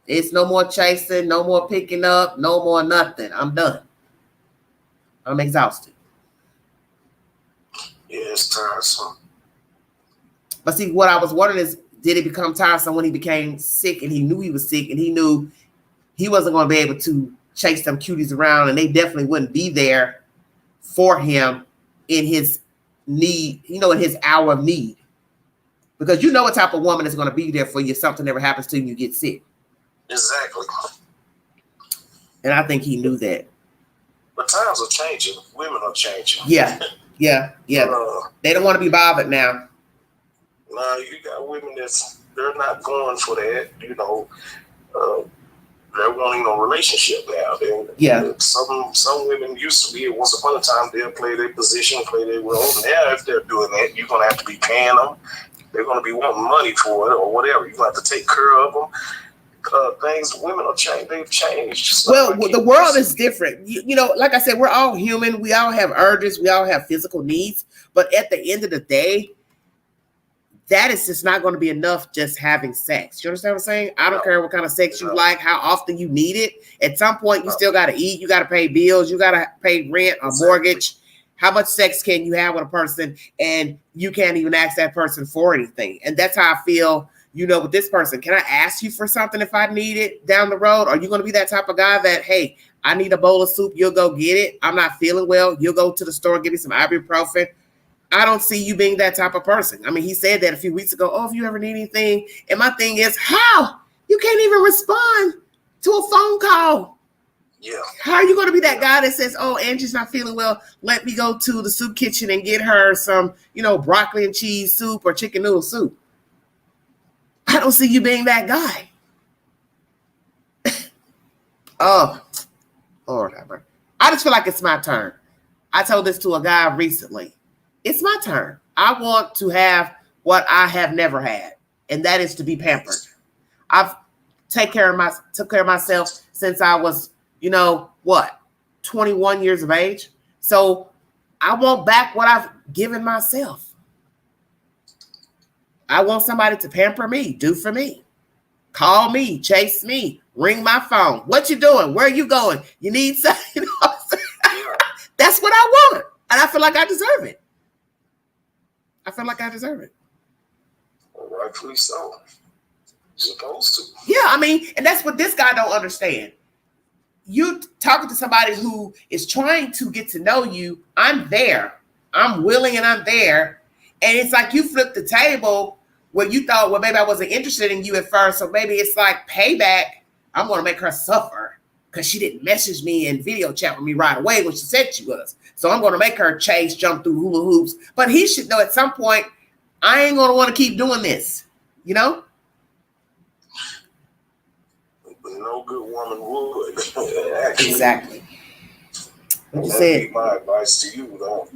It's no more chasing, no more picking up, no more nothing. I'm done. I'm exhausted. Yeah, it's tiresome. But see, what I was wondering is, did it become tiresome when he became sick and he knew he was sick and he knew he wasn't going to be able to chase them cuties around and they definitely wouldn't be there for him in his need, you know, in his hour of need. Because you know what type of woman is going to be there for you if something ever happens to you and you get sick. Exactly. And I think he knew that. But times are changing. Women are changing. Yeah. They don't want to be bothered now. No, you got women they're not going for that, you know. They're wanting a relationship now. Some women used to be, once upon a time, they'll play their position, play their role. Now, if they're doing that, you're going to have to be paying them. They're going to be wanting money for it or whatever. You're going to have to take care of them. Things, women are changed. They've changed. Well, the world is different. You know, like I said, we're all human. We all have urges. We all have physical needs. But at the end of the day, that is just not going to be enough just having sex. You understand what I'm saying? I don't care what kind of sex you like, how often you need it. At some point, you still got to eat. You got to pay bills. You got to pay rent or mortgage. How much sex can you have with a person? And you can't even ask that person for anything. And that's how I feel, you know, with this person. Can I ask you for something if I need it down the road? Are you going to be that type of guy that, hey, I need a bowl of soup, you'll go get it. I'm not feeling well. You'll go to the store and give me some ibuprofen. I don't see you being that type of person. I mean, he said that a few weeks ago. Oh, if you ever need anything. And my thing is, how? You can't even respond to a phone call. Yeah. How are you going to be that guy that says, oh, Angie's not feeling well. Let me go to the soup kitchen and get her some, you know, broccoli and cheese soup or chicken noodle soup. I don't see you being that guy. Oh, Lord. I just feel like it's my turn. I told this to a guy recently. It's my turn. I want to have what I have never had, and that is to be pampered. I've took care of myself since I was, 21 years of age. So I want back what I've given myself. I want somebody to pamper me, do for me, call me, chase me, ring my phone. What you doing? Where are you going? You need something? That's what I want, and I feel like I deserve it. Rightfully so. Supposed to. Yeah, I mean, and that's what this guy don't understand. You talking to somebody who is trying to get to know you. I'm there. I'm willing and I'm there. And it's like you flipped the table where you thought, well, maybe I wasn't interested in you at first. So maybe it's like payback. I'm going to make her suffer because she didn't message me and video chat with me right away when she said she was. So I'm going to make her chase, jump through hula hoops. But he should know at some point, I ain't going to want to keep doing this, you know? No good woman would. Exactly. What you That'd said. be my advice to you. Don't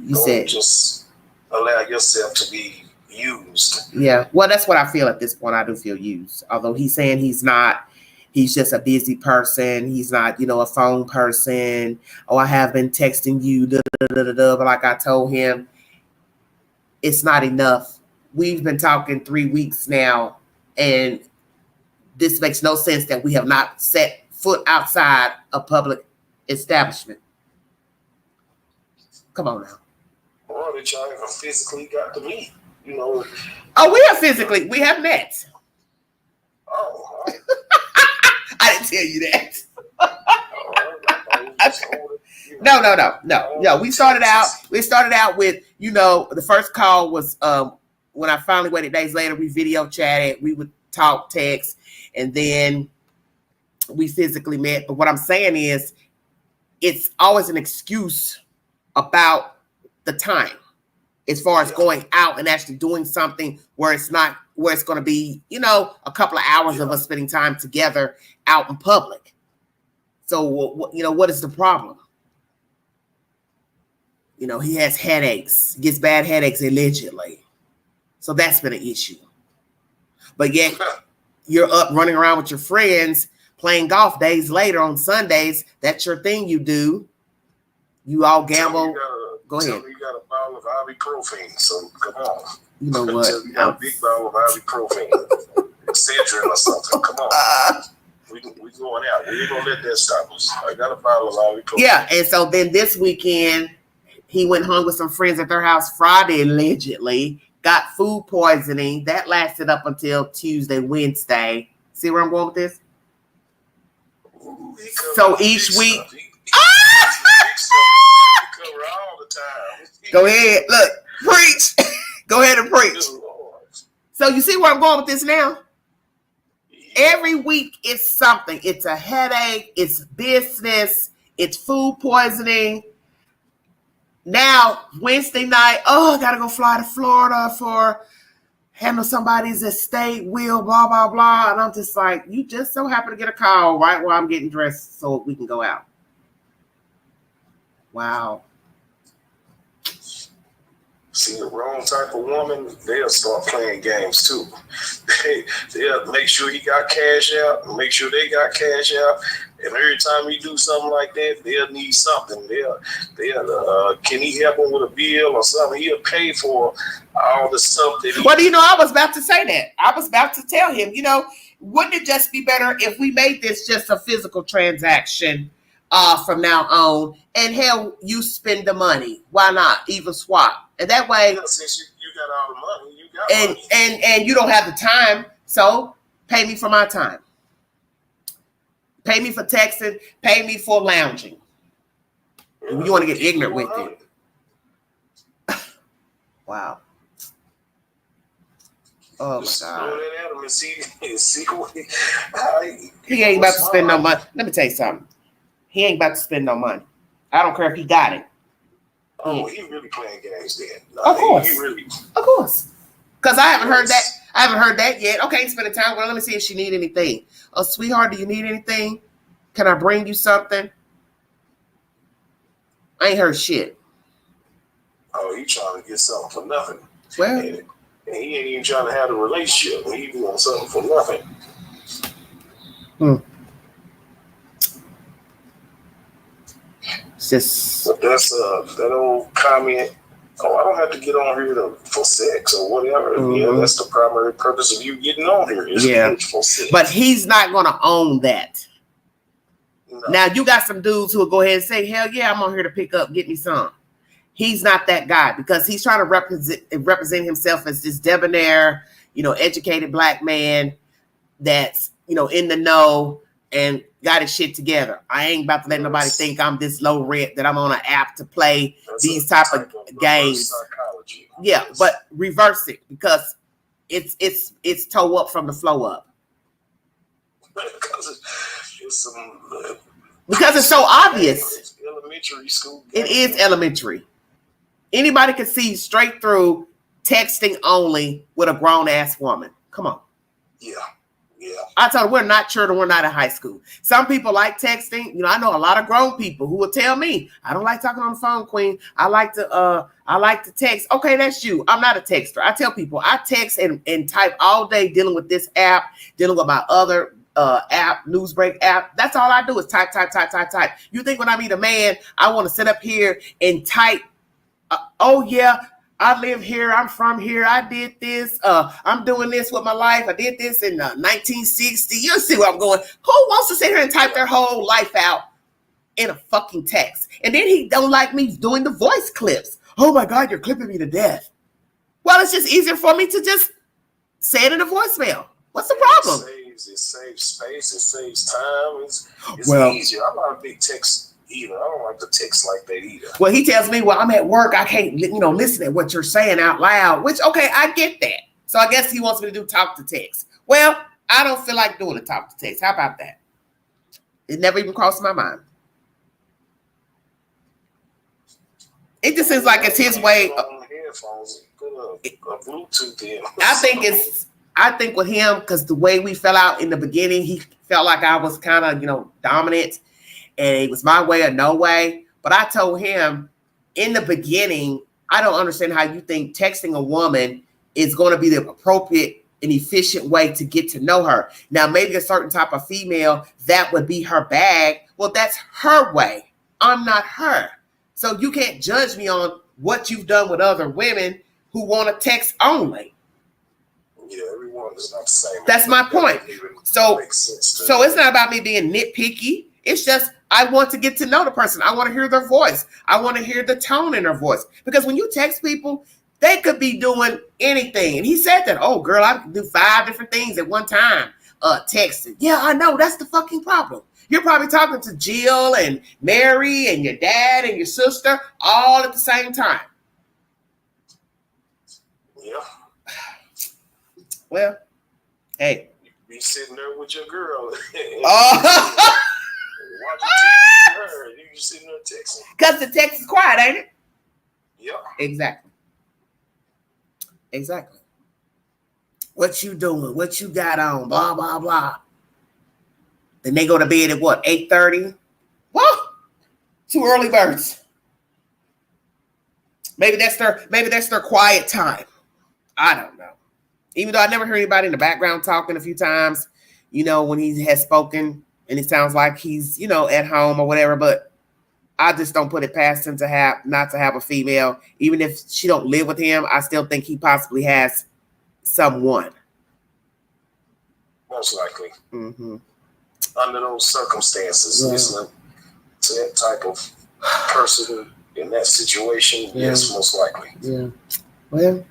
just allow yourself to be used. Yeah. Well, that's what I feel at this point. I do feel used. Although he's saying he's not. He's just a busy person. He's not, a phone person. Oh, I have been texting you. But like I told him, it's not enough. We've been talking 3 weeks now, and this makes no sense that we have not set foot outside a public establishment. Come on now. Or that y'all even physically got to meet, Oh, we have met. Oh. I didn't tell you that. No. We started out with, the first call was when I finally waited days later, we video chatted, we would talk, text, and then we physically met. But what I'm saying is it's always an excuse about the time as far as going out and actually doing something where it's going to be, a couple of hours of us spending time together out in public. So, what is the problem? He has headaches, gets bad headaches allegedly. So that's been an issue. But yet you're up running around with your friends playing golf days later on Sundays. That's your thing you do. You all gamble. Go ahead. You got a bottle of ibuprofen, so come on. You know what? You got a big bottle of ibuprofen, Excedrin or something. Come on. We going out. We ain't gonna let that stop us. I got a bottle of ibuprofen. Yeah, and so then this weekend, he went hung with some friends at their house Friday, allegedly. Got food poisoning. That lasted up until Tuesday, Wednesday. See where I'm going with this? Ooh, so each week. All the time. Go ahead. Look, preach. Go ahead and preach. So you see where I'm going with this now? Every week it's something. It's a headache. It's business. It's food poisoning. Now, Wednesday night, I got to go fly to Florida for handle somebody's estate, will, blah, blah, blah. And I'm just like, you just so happen to get a call right while I'm getting dressed so we can go out. Wow. See, the wrong type of woman, they'll start playing games too. They'll make sure he got cash out, make sure they got cash out. And every time you do something like that, they'll need something. They'll can he help him with a bill or something? He'll pay for all the stuff that he... Well, I was about to say that. I was about to tell him, wouldn't it just be better if we made this just a physical transaction from now on, and hell, you spend the money. Why not? Even swap. And that way... Since you got all the money, you got money. And you don't have the time, so pay me for my time. Pay me for texting. Pay me for lounging. You want to get ignorant with it. Wow. Oh my God. He ain't about to spend no money. Let me tell you something. He ain't about to spend no money. I don't care if he got it. Oh, he really playing games then. Of course. He really... Of course. Because I haven't heard that. I haven't heard that yet. Okay, spend the time. Well, let me see if she need anything. Oh, sweetheart, do you need anything? Can I bring you something? I ain't heard shit. Oh, he trying to get something for nothing. Well, and he ain't even trying to have a relationship. He doing something for nothing. It's just... But that's that old comment. Oh, I don't have to get on here for sex or whatever. Mm-hmm. Yeah, that's the primary purpose of you getting on here. Is for sex. But he's not going to own that. No. Now, you got some dudes who will go ahead and say, hell yeah, I'm on here to pick up, get me some. He's not that guy because he's trying to represent himself as this debonair, educated black man that's, in the know and got his shit together. I ain't about to let nobody think I'm this low rent, that I'm on an app to play these type of games. Psychology. Yeah, but reverse it because it's toe up from the flow up. Because it's so obvious. It's elementary school. It is elementary. Anybody can see straight through texting only with a grown ass woman. Come on. Yeah. I told her we're not children, we're not in high school. Some people like texting. I know a lot of grown people who will tell me, I don't like talking on the phone, Queen. I like to text. Okay, that's you. I'm not a texter. I tell people I text and type all day dealing with this app, dealing with my other app, Newsbreak app. That's all I do is type. You think when I meet a man, I want to sit up here and type, oh yeah, I live here. I'm from here. I did this. I'm doing this with my life. I did this in 1960. You see where I'm going. Who wants to sit here and type their whole life out in a fucking text? And then he don't like me doing the voice clips. Oh my God, you're clipping me to death. Well, it's just easier for me to just say it in a voicemail. What's the problem? It saves space. It saves time. It's easier. I'm not a big text either. I don't like to text like that either. Well, he tells me, well, I'm at work. I can't, listen to what you're saying out loud, which, okay, I get that. So I guess he wants me to do talk to text. Well, I don't feel like doing a talk to text. How about that? It never even crossed my mind. It just seems like it's his way. Headphones, put a Bluetooth in. I think with him, because the way we fell out in the beginning, he felt like I was kind of, dominant. And it was my way or no way. But I told him in the beginning, I don't understand how you think texting a woman is going to be the appropriate and efficient way to get to know her. Now, maybe a certain type of female, that would be her bag. Well, that's her way. I'm not her. So you can't judge me on what you've done with other women who want to text only. Yeah, everyone is not the same. That's my point. So it's not about me being nitpicky. It's just I want to get to know the person. I want to hear their voice. I want to hear the tone in their voice. Because when you text people, they could be doing anything. And he said that, oh, girl, I can do 5 different things at one time. Texting. Yeah, I know. That's the fucking problem. You're probably talking to Jill and Mary and your dad and your sister all at the same time. Yeah. Well, hey. You be sitting there with your girl. You sitting there texting. Because the text is quiet, ain't it? Yeah. Exactly. What you doing? What you got on? Blah, blah, blah. Then they go to bed at what, 8:30? Whoa! Too early birds. Maybe that's their quiet time. I don't know. Even though I never heard anybody in the background talking a few times, when he has spoken and it sounds like he's, at home or whatever, but I just don't put it past him not to have a female. Even if she don't live with him, I still think he possibly has someone. Most likely. Mm-hmm. Under those circumstances, listening to that type of person in that situation, yes, most likely. Yeah. Well,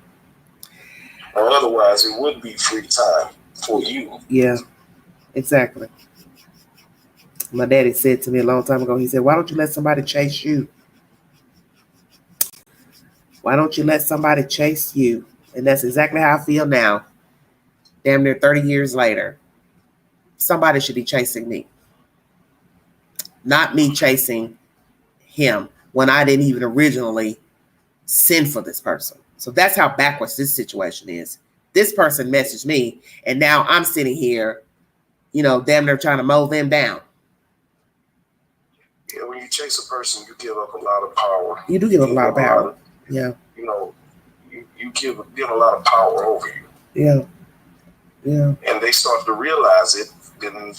or otherwise, it would be free time for you. Yeah, exactly. My daddy said to me a long time ago, he said, why don't you let somebody chase you? Why don't you let somebody chase you? And that's exactly how I feel now. Damn near 30 years later. Somebody should be chasing me. Not me chasing him when I didn't even originally send for this person. So that's how backwards this situation is. This person messaged me, and now I'm sitting here, damn near trying to mow them down. Yeah, when you chase a person, you give up a lot of power. You do give up a lot of power. Yeah. You give a lot of power over you. Yeah. Yeah. And they start to realize it, then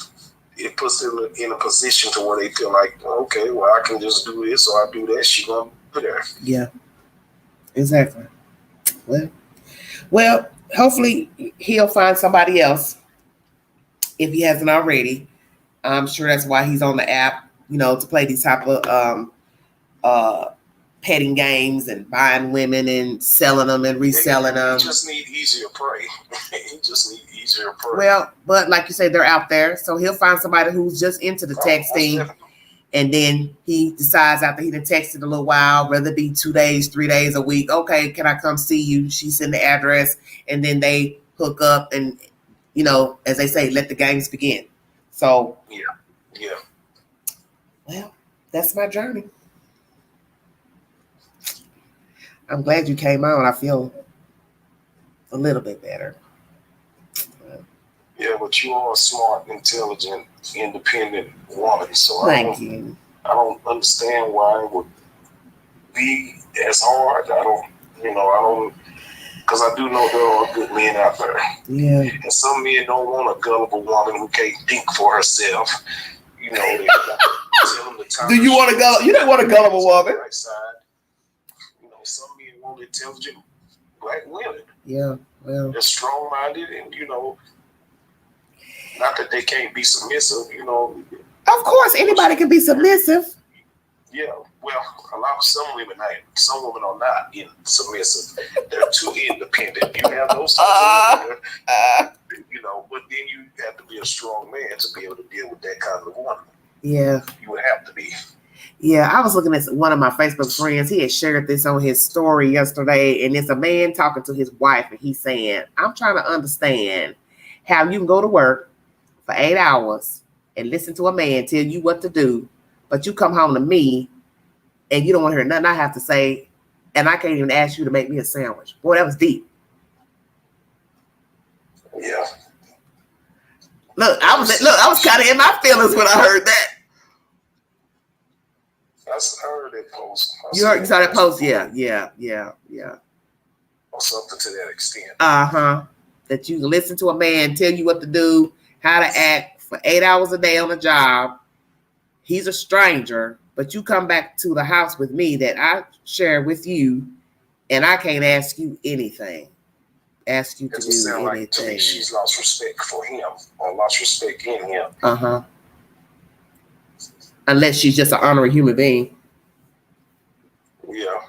it puts them in a position to where they feel like, okay, well, I can just do this or I do that. She's going to be there. Yeah. Exactly. Well, hopefully he'll find somebody else if he hasn't already. I'm sure that's why he's on the app, to play these type of petting games and buying women and selling them and reselling them. You just need easier prey. You just need easier prey. Well, but like you say, they're out there. So he'll find somebody who's just into the texting. And then he decides after he done texted a little while, whether it be 2 days, 3 days, a week. Okay, can I come see you? She sent the address, and then they hook up and, as they say, let the games begin. So yeah. Well, that's my journey. I'm glad you came on. I feel a little bit better. Yeah, but you are a smart, intelligent, independent woman. So Thank you. I don't understand why it would be as hard. I don't, because I do know there are good men out there. Yeah. And some men don't want a gullible woman who can't think for herself. They tell them the time. Do you want a gullible? You don't want a gullible woman. Right side. Some men want intelligent black women. Yeah. Well. They're strong-minded and not that they can't be submissive, Of course, anybody can be submissive. Yeah, well, some women are not submissive. They're too independent. You have those types of women, but then you have to be a strong man to be able to deal with that kind of woman. Yeah. You would have to be. Yeah, I was looking at one of my Facebook friends. He had shared this on his story yesterday, and it's a man talking to his wife, and he's saying, I'm trying to understand how you can go to work for 8 hours and listen to a man tell you what to do, but you come home to me and you don't want to hear nothing I have to say, and I can't even ask you to make me a sandwich. Boy, that was deep. Yeah. Look, I was kind of in my feelings when I heard that. I heard that post. You saw that post? Yeah. Or something to that extent. That you can listen to a man tell you what to do, how to act for 8 hours a day on a job. He's a stranger, but you come back to the house with me that I share with you, and I can't ask you anything. Ask you to do anything. Like to me, she's lost respect for him or lost respect in him. Unless she's just an honorary human being. Yeah.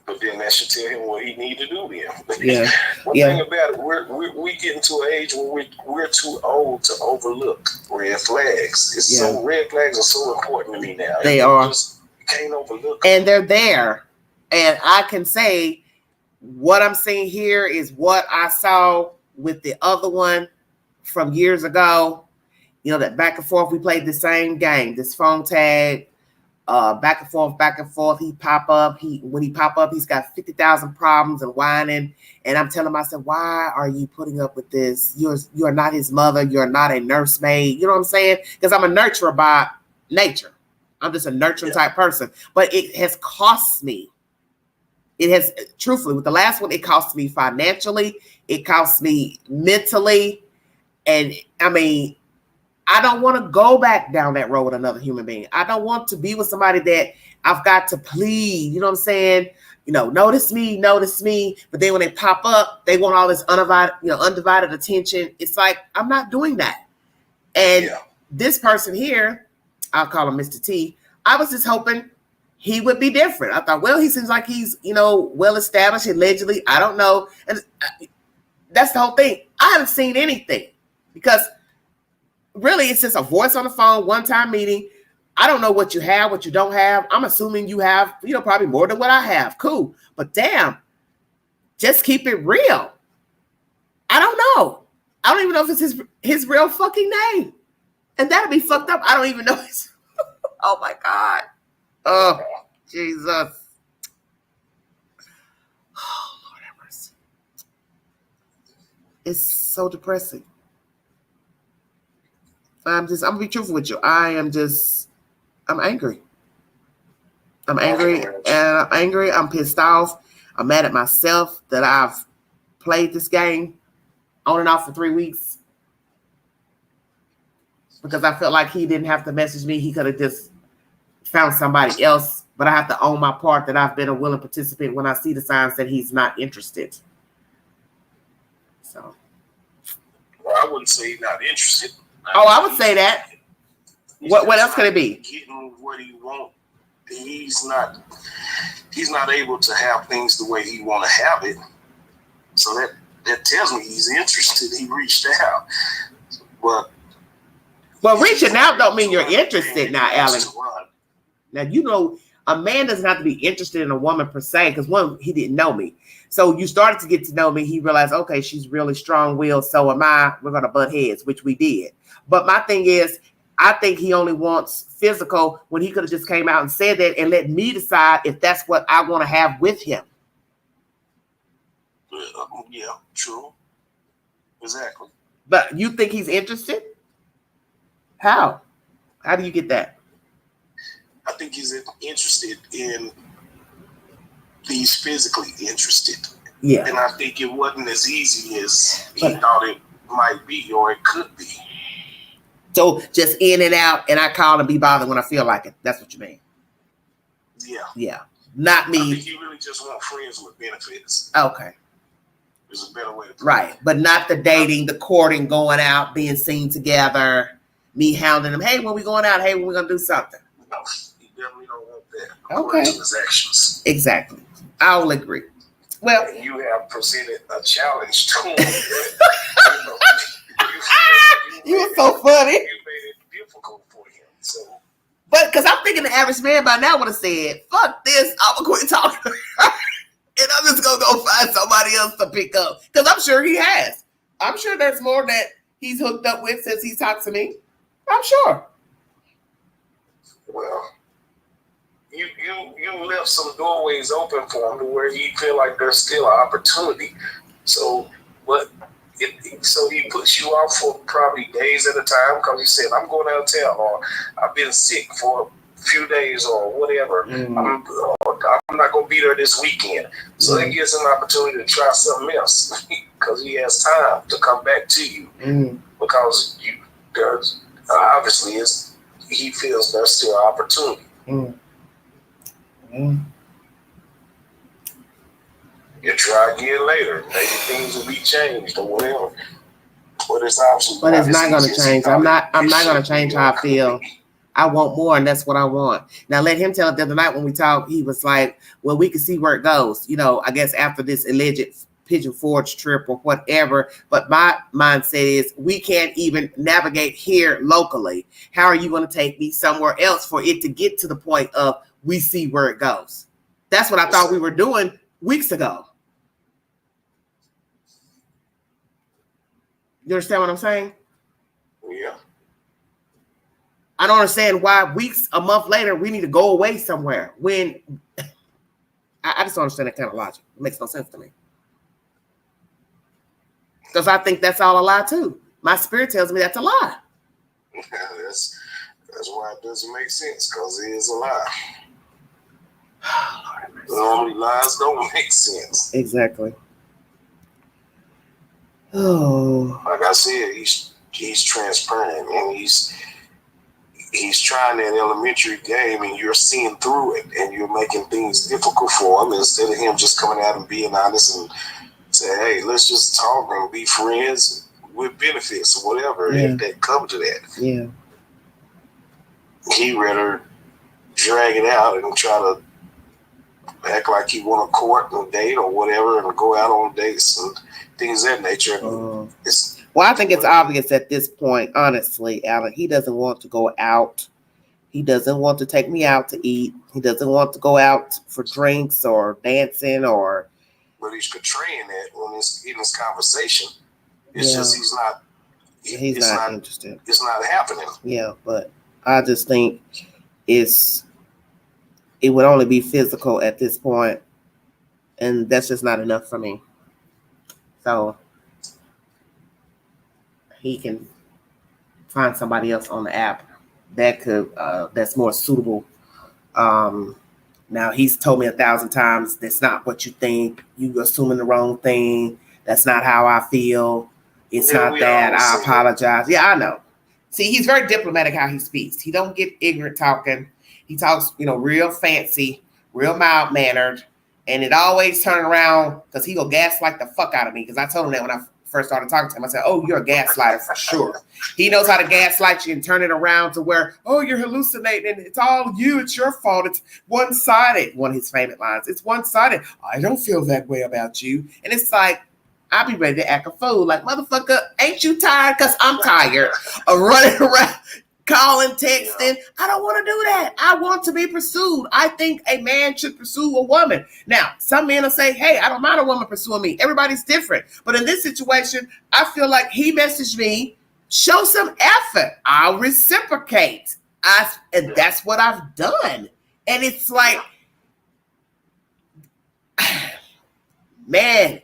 But then that should tell him what he need to do then. Yeah. One thing about it, we getting to an age where we're too old to overlook red flags. So red flags are so important to me now. They are. Just can't overlook them. And they're there. And I can say what I'm seeing here is what I saw with the other one from years ago. That back and forth, we played the same game, this phone tag, back and forth, back and forth. When he pop up, he's got 50,000 problems and whining. And I'm telling myself, why are you putting up with this? You're not his mother. You're not a nursemaid. You know what I'm saying? Because I'm a nurturer by nature. I'm just a nurturing type person. But it has cost me. It has, truthfully, with the last one, it cost me financially. It cost me mentally. And I mean, I don't want to go back down that road with another human being. I don't want to be with somebody that I've got to plead. You know what I'm saying? Notice me. But then when they pop up, they want all this undivided attention. It's like, I'm not doing that. And this person here, I'll call him Mr. T. I was just hoping he would be different. I thought, well, he seems like he's, well established, allegedly. I don't know. And that's the whole thing. I haven't seen anything because really it's just a voice on the phone, one-time meeting. I don't know what you have, what you don't have. I'm assuming you have, probably more than what I have. Cool. But damn, just keep it real. I don't know. I don't even know if it's his real fucking name. And that'd be fucked up. I don't even know his. Oh my God. Oh, Jesus. Oh, Lord have mercy. It's so depressing. I'm gonna be truthful with you. I'm angry. I'm angry. I'm pissed off. I'm mad at myself that I've played this game on and off for 3 weeks because I felt like he didn't have to message me. He could have just found somebody else, but I have to own my part that I've been a willing participant when I see the signs that he's not interested. So. Well, I wouldn't say he's not interested. I would say that. What else could it be? Getting what he wants. He's not able to have things the way he want to have it. So that tells me he's interested. He reached out. But reaching out don't mean you're interested now, Alan. Now, a man doesn't have to be interested in a woman per se, because one, he didn't know me. So you started to get to know me. He realized, okay, she's really strong-willed. So am I. We're going to butt heads, which we did. But my thing is, I think he only wants physical when he could have just came out and said that and let me decide if that's what I want to have with him. Yeah, true. Exactly. But you think he's interested? How? How do you get that? I think he's interested in, he's physically interested. Yeah. And I think it wasn't as easy as he thought it might be or it could be. So just in and out, and I call and be bothered when I feel like it. That's what you mean. Yeah. Yeah. Not me. I think he really just wants friends with benefits. Okay. There's a better way to put it. Right. But not the dating, the courting, going out, being seen together, me hounding him. Hey, when we going out? Hey, when we going to do something? No, he definitely don't want that. Okay. To his actions. Exactly. I will agree. Well, and you have presented a challenge to him. You were so funny. You made it difficult for him. So, but because I'm thinking the average man by now would have said, "Fuck this, I'm gonna quit talking," and I'm just gonna go find somebody else to pick up. Because I'm sure he has. I'm sure there's more that he's hooked up with since he's talked to me. I'm sure. Well, you left some doorways open for him to where he feel like there's still an opportunity. So, so he puts you off for probably days at a time because he said, I'm going out of town, or I've been sick for a few days, or whatever. I'm not going to be there this weekend. So that gives him an opportunity to try something else because he has time to come back to you because there's obviously he feels there's still an opportunity. You try again later. Maybe things will be changed or whatever. But it's not going to change. I'm not going to change how I feel. I want more, and that's what I want. Now, let him tell it the other night when we talked. He was like, well, we can see where it goes. I guess after this alleged Pigeon Forge trip or whatever. But my mindset is we can't even navigate here locally. How are you going to take me somewhere else for it to get to the point of we see where it goes? That's what I thought we were doing weeks ago. You understand what I'm saying? Yeah. I don't understand why a month later, we need to go away somewhere when I just don't understand that kind of logic. It makes no sense to me. Because I think that's all a lie too. My spirit tells me that's a lie. That's why it doesn't make sense, because it is a lie. Normally lies don't make sense. Exactly. Oh. Like I said, he's transparent, and he's trying that elementary game, and you're seeing through it, and you're making things difficult for him instead of him just coming out and being honest and say, hey, let's just talk and be friends with benefits or whatever, if that come to that. Yeah. He rather drag it out and try to act like he want to court and date or whatever and go out on dates and things of that nature. Well, I think it's obvious at this point, honestly, Alan, he doesn't want to go out. He doesn't want to take me out to eat. He doesn't want to go out for drinks or dancing or... But he's portraying that when it's in this conversation. It's just he's not interested. It's not happening. Yeah, but I just think it would only be physical at this point, and that's just not enough for me. So he can find somebody else on the app that could that's more suitable. Now he's told me 1,000 times that's not what you think. You assuming the wrong thing. That's not how I feel. It's not that. I apologize. Yeah, I know. See, he's very diplomatic how he speaks. He don't get ignorant talking. He talks, real fancy, real mild mannered, and it always turn around because he go gaslight the fuck out of me. Because I told him that when I first started talking to him, I said, "Oh, you're a gaslighter for sure." He knows how to gaslight you and turn it around to where, "Oh, you're hallucinating. It's all you. It's your fault. It's one-sided." One of his favorite lines. It's one-sided. I don't feel that way about you. And it's like, I'll be ready to act a fool. Like, motherfucker, ain't you tired? Because I'm tired of running around, calling, texting. I don't want to do that. I want to be pursued. I think a man should pursue a woman. Now, some men will say, hey, I don't mind a woman pursuing me. Everybody's different. But in this situation, I feel like he messaged me, show some effort. I'll reciprocate. And that's what I've done. And it's like, man,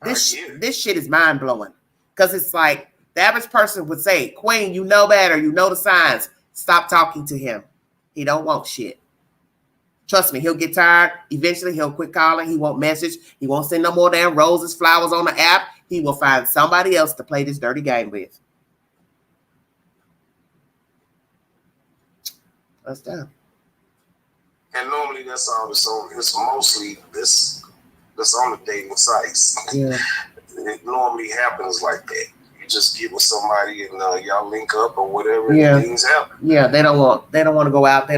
this shit is mind blowing, because it's like the average person would say, Queen, you know better, you know the signs. Stop talking to him. He don't want shit. Trust me, he'll get tired. Eventually, he'll quit calling. He won't message. He won't send no more damn roses, flowers on the app. He will find somebody else to play this dirty game with. That's done. And normally that's all it's on. It's mostly this. That's on the dating sites. Yeah. It normally happens like that. You just get with somebody and y'all link up or whatever. And things happen. Yeah, they don't want to go out. They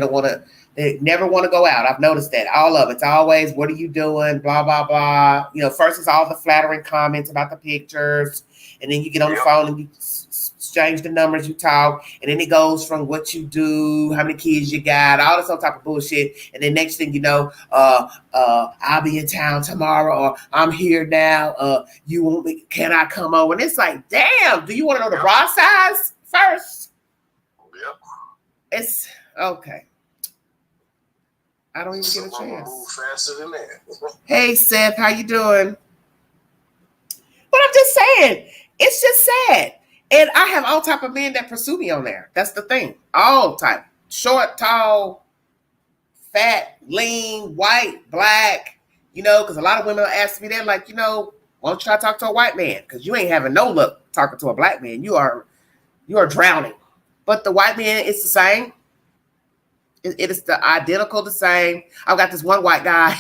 never want to go out. I've noticed that. All of it's always, what are you doing? Blah, blah, blah. First it's all the flattering comments about the pictures. And then you get on the phone and you exchange the numbers, you talk, and then it goes from what you do, how many kids you got, all this other type of bullshit. And then next thing you know, I'll be in town tomorrow, or I'm here now. You want me? Can I come over? And it's like, damn, do you want to know the bra size first? Yep. It's okay. I don't even get a chance. Move faster than that. Hey, Seth, how you doing? But I'm just saying, it's just sad. And I have all type of men that pursue me on there. That's the thing. All type. Short, tall, fat, lean, white, black. Because a lot of women ask me, they're like, why don't you try to talk to a white man? Because you ain't having no luck talking to a black man. You are drowning. But the white man, it's the same. It is the identical the same. I've got this one white guy.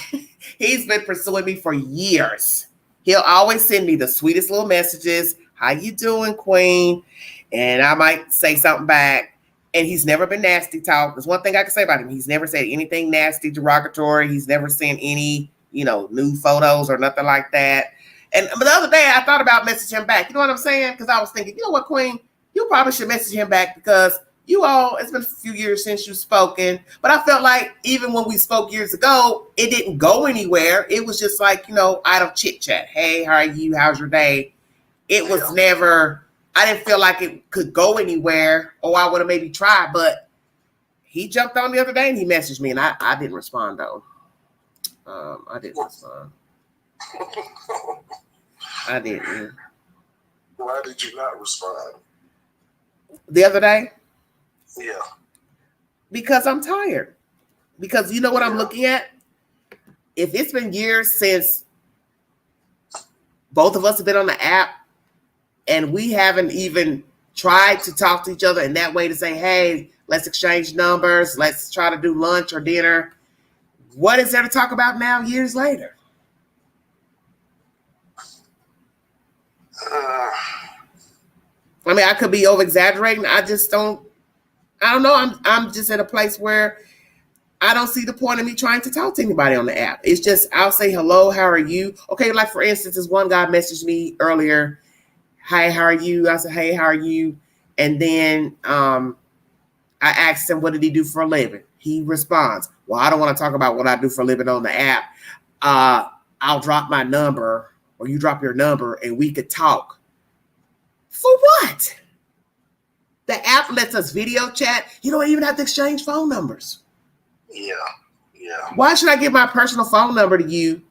He's been pursuing me for years. He'll always send me the sweetest little messages. How you doing, Queen? And I might say something back. And he's never been nasty talk. There's one thing I can say about him. He's never said anything nasty, derogatory. He's never sent any, nude photos or nothing like that. But the other day I thought about messaging him back. You know what I'm saying? Because I was thinking, you know what, Queen? You probably should message him back, because it's been a few years since you've spoken. But I felt like even when we spoke years ago, it didn't go anywhere. It was just like, idle chit chat. Hey, how are you? How's your day? It was never I didn't feel like it could go anywhere, or I would have maybe tried. But he jumped on the other day and he messaged me, and I didn't respond though. I didn't respond. I didn't. Why did you not respond? The other day? Yeah. Because I'm tired. Because you know what I'm looking at? If it's been years since both of us have been on the app and we haven't even tried to talk to each other in that way to say, hey, let's exchange numbers, let's try to do lunch or dinner. What is there to talk about now years later? I mean, I could be over exaggerating. I don't know. I'm just at a place where I don't see the point of me trying to talk to anybody on the app. It's just, I'll say, hello, how are you? Okay, like for instance, this one guy messaged me earlier. Hi, how are you? I said, hey, how are you? And then I asked him, what did he do for a living? He responds, well, I don't want to talk about what I do for a living on the app. I'll drop my number, or you drop your number, and we could talk. For what? The app lets us video chat. You don't even have to exchange phone numbers. Yeah. Why should I give my personal phone number to you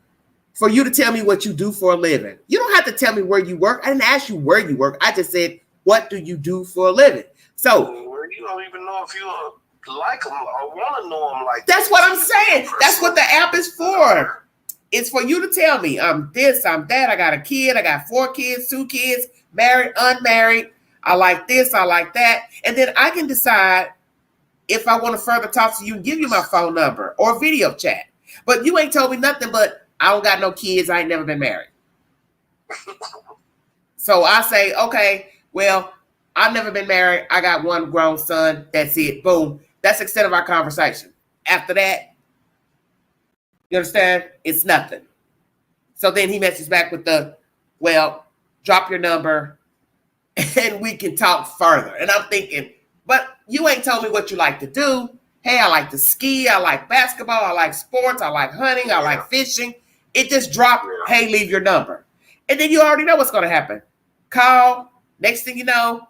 for you to tell me what you do for a living? You don't have to tell me where you work. I didn't ask you where you work. I just said, what do you do for a living? So you don't even know if you like them or want to know them like that's what I'm saying. That's what the app is for. It's for you to tell me, I'm this, I'm that. I got a kid. I got 4 kids, 2 kids, married, unmarried. I like this, I like that. And then I can decide if I want to further talk to you and give you my phone number or video chat. But you ain't told me nothing but I don't got no kids. I ain't never been married. So I say, okay, well, I've never been married. I got 1 grown son. That's it. Boom. That's the extent of our conversation. After that, you understand? It's nothing. So then he messages back with well, drop your number and we can talk further. And I'm thinking, but you ain't told me what you like to do. Hey, I like to ski. I like basketball. I like sports. I like hunting. I like fishing. It just dropped, hey, leave your number. And then you already know what's going to happen. Call. Next thing you know,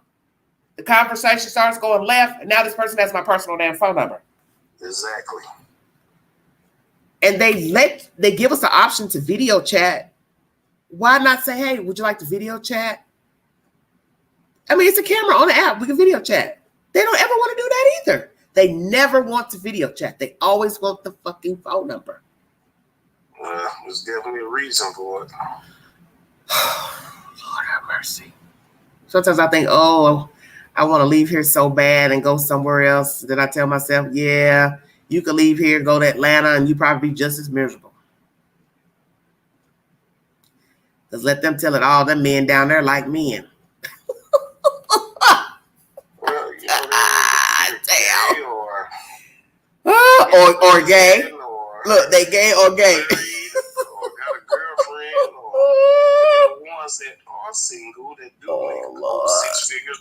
the conversation starts going left. And now this person has my personal damn phone number. Exactly. And they give us the option to video chat. Why not say, hey, would you like to video chat? I mean, it's a camera on the app. We can video chat. They don't ever want to do that either. They never want to video chat. They always want the fucking phone number. There's definitely a reason for it. Lord have mercy. Sometimes I think, oh, I want to leave here so bad and go somewhere else. Then I tell myself, yeah, you could leave here, go to Atlanta, and you probably be just as miserable. Because let them tell it all. Them men down there like men. Well, damn. Or gay. Look, they gay or gay. Or got a girlfriend, or the ones that are single that do make 6 figures.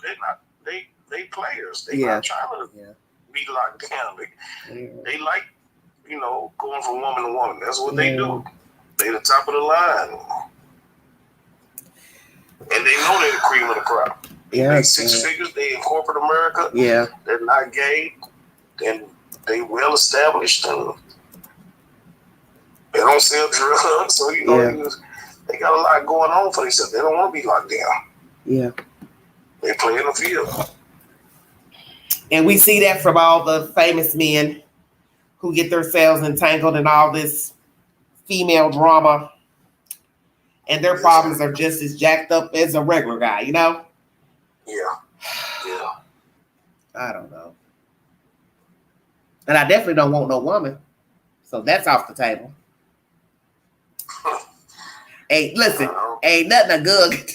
They players. They not trying to be locked down. They like, going from woman to woman. That's what they do. They the top of the line. And they know they're the cream of the crop. They make 6 figures. They in corporate America. Yeah. They're not gay. And they well established. And they don't sell drugs. So, they got a lot going on for themselves. They don't want to be locked down. Yeah. They play in the field. And we see that from all the famous men who get themselves entangled in all this female drama. And their problems are just as jacked up as a regular guy, Yeah. I don't know. And I definitely don't want no woman. So that's off the table. Hey, listen, ain't nothing a girl can do.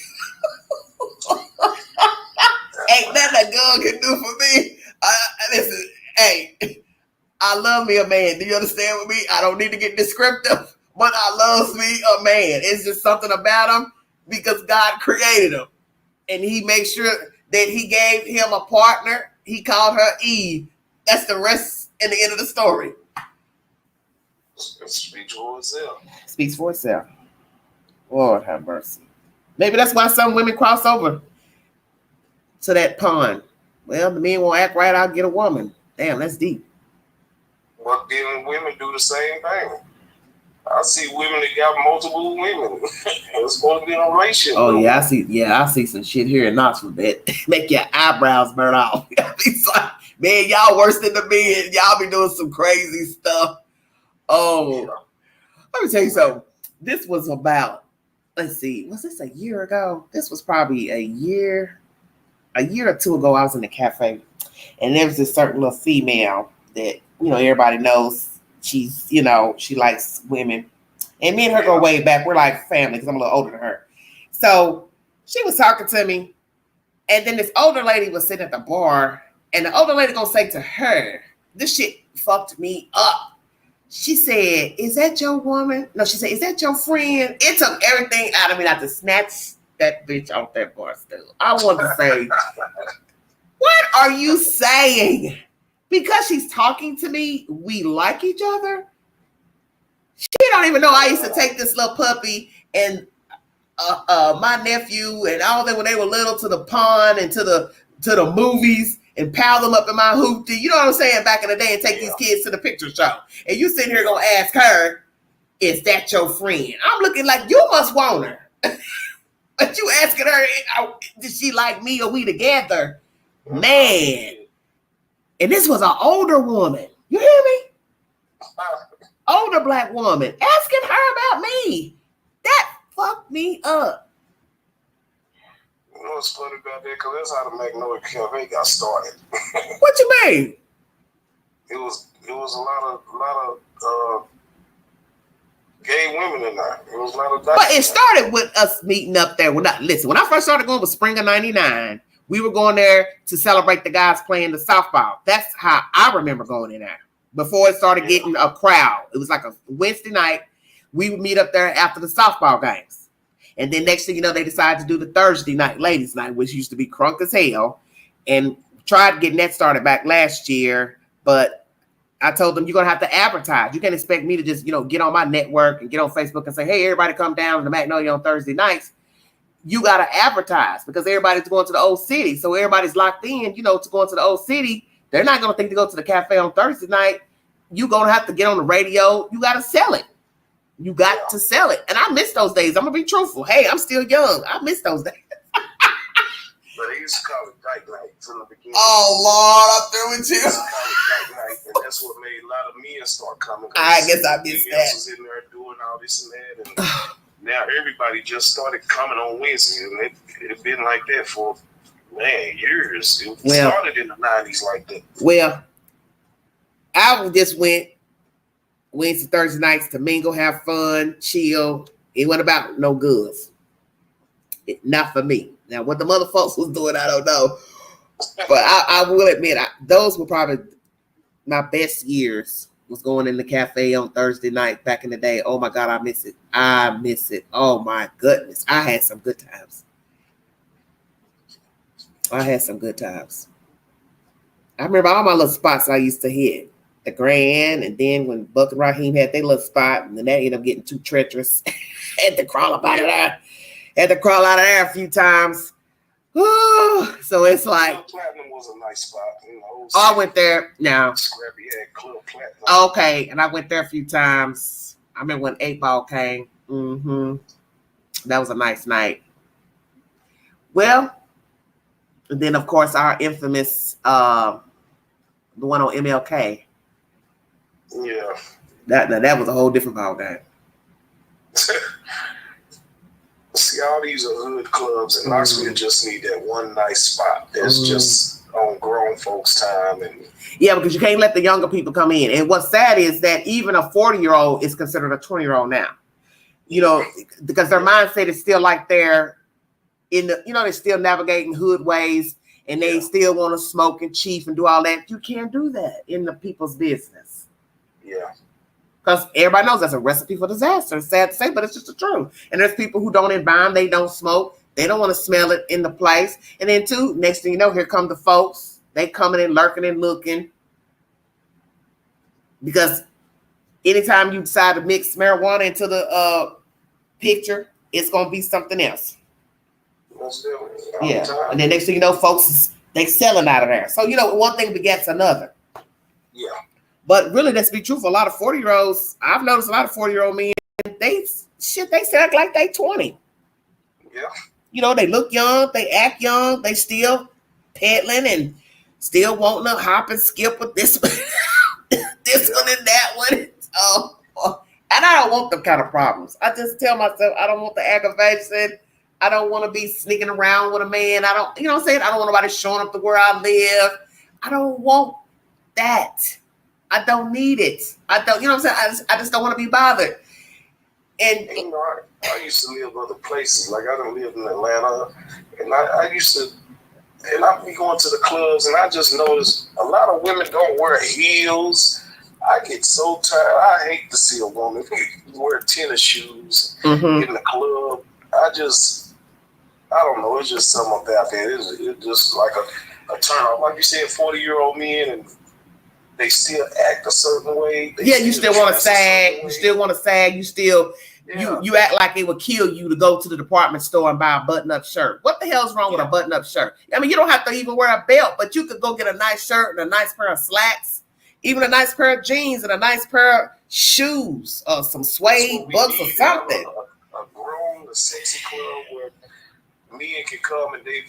Ain't nothing a girl can do for me. Listen, hey, I love me a man. Do you understand with me? I don't need to get descriptive, but I love me a man. It's just something about him because God created him. And he makes sure that he gave him a partner. He called her Eve. That's the rest and the end of the story. It speaks for itself. Speaks for itself. Lord have mercy. Maybe that's why some women cross over. to that pond. Well, the men won't act right, I'll get a woman. Damn, that's deep. But then women do the same thing. I see women that got multiple women. It's supposed to be a ratio. Oh yeah, I see some shit here in Knoxville that make your eyebrows burn off. It's like, man, y'all worse than the men. Y'all be doing some crazy stuff. Oh, yeah. Let me tell you something. This was about, let's see, was this a year ago? This was probably a year or two ago. I was in the cafe, and there was this certain little female that, everybody knows. She's, she likes women. And me and her go way back. We're like family because I'm a little older than her. So she was talking to me. And then this older lady was sitting at the bar. And the older lady gonna say to her, this shit fucked me up. She said, is that your woman? No, she said, is that your friend? It took everything out of me not to snatch that bitch off that bar stool. I want to say, what are you saying? Because she's talking to me, we like each other. She don't even know I used to take this little puppy and my nephew and all them when they were little to the pond and to the movies and pile them up in my hoopty. You know what I'm saying? Back in the day, and take these kids to the picture show. And you sitting here gonna ask her, is that your friend? I'm looking like you must want her. But you asking her, did she like me or we together? Man. And this was an older woman. You hear me? Older black woman asking her about me. That fucked me up. You know what's funny about that? Because that's how the Magnolia Cafe got started. What you mean? It was a lot of gay women in there. It was a lot of. But it started with us meeting up there. Listen, when I first started going with Spring of '99. We were going there to celebrate the guys playing the softball. That's how I remember going in there. Before it started getting a crowd. It was like a Wednesday night. We would meet up there after the softball games. And then next thing you know, they decided to do the Thursday night, ladies night, which used to be crunk as hell. And tried getting that started back last year. But I told them, you're going to have to advertise. You can't expect me to just, get on my network and get on Facebook and say, hey, everybody come down to the Magnolia on Thursday nights. You got to advertise because everybody's going to the old city. So everybody's locked in, to go into the old city. They're not going to think to go to the cafe on Thursday night. You're going to have to get on the radio. You got to sell it. You got to sell it. And I miss those days. I'm going to be truthful. Hey, I'm still young. I miss those days. But they used to call it Dyke Night from the beginning. Oh, Lord, I'm through with you. They used to call it Dyke Night, and that's what made a lot of men start coming. I guess I missed that. Was in there doing all this and that. And now everybody just started coming on Wednesday, and it's been like that for, years. It started in the 90s like that. Well, I just went Wednesday, Thursday nights to mingle, have fun, chill. It wasn't about no goods. Not for me. Now, what the mother folks was doing, I don't know. But I will admit, those were probably my best years. Was going in the cafe on Thursday night back in the day. Oh my God, I miss it. I miss it. Oh my goodness. I had some good times. I remember all my little spots I used to hit. The Grand, and then when Buck and Raheem had their little spot, and then that ended up getting too treacherous. Had to crawl up out of there. A few times. So it's like Club Platinum was a nice spot. I went there now. Scrappy had Club Platinum. Okay, and I went there a few times. I remember when 8 Ball came. That was a nice night. Well, and then of course our infamous the one on MLK. Yeah. That was a whole different ball game. See, all these are hood clubs, and Knoxville just need that one nice spot that's just on grown folks' time. And because you can't let the younger people come in. And what's sad is that even a 40-year-old is considered a 20-year-old now. Because their mindset is still like they're in the, they're still navigating hood ways, and they still want to smoke and chief and do all that. You can't do that in the people's business. Yeah. Because everybody knows that's a recipe for disaster. It's sad to say, but it's just the truth. And there's people who don't imbibe, they don't smoke, they don't want to smell it in the place. And then too, next thing you know, here come the folks. They coming in, lurking and looking. Because anytime you decide to mix marijuana into the picture, it's gonna be something else. Yeah. And then next thing you know, folks, they selling out of there. So, one thing begets another. Yeah. But really, let's be truthful. A lot of 40-year-olds, I've noticed a lot of 40-year-old men, they sound like they 20. Yeah. They look young, they act young, they still peddling and still wanting to hop and skip with this one, this one and that one. And I don't want them kind of problems. I just tell myself I don't want the aggravation. I don't want to be sneaking around with a man. I don't, what I'm saying? I don't want nobody showing up to where I live. I don't want that. I don't need it. I don't, what I'm saying? I just don't want to be bothered. And I used to live other places. Like I don't live in Atlanta, and I used to, and I'd be going to the clubs, and I just noticed a lot of women don't wear heels. I get so tired. I hate to see a woman wear tennis shoes in the club. I don't know. It's just something about that. It's just like a turn off. Like you said, 40-year-old men, and they still act a certain way. You still want to sag. You still want to sag. You still, you act like it would kill you to go to the department store and buy a button-up shirt. What the hell's wrong with a button-up shirt? I mean, you don't have to even wear a belt, but you could go get a nice shirt and a nice pair of slacks, even a nice pair of jeans and a nice pair of shoes or some suede boots or something. A grown, sexy club where men can come and they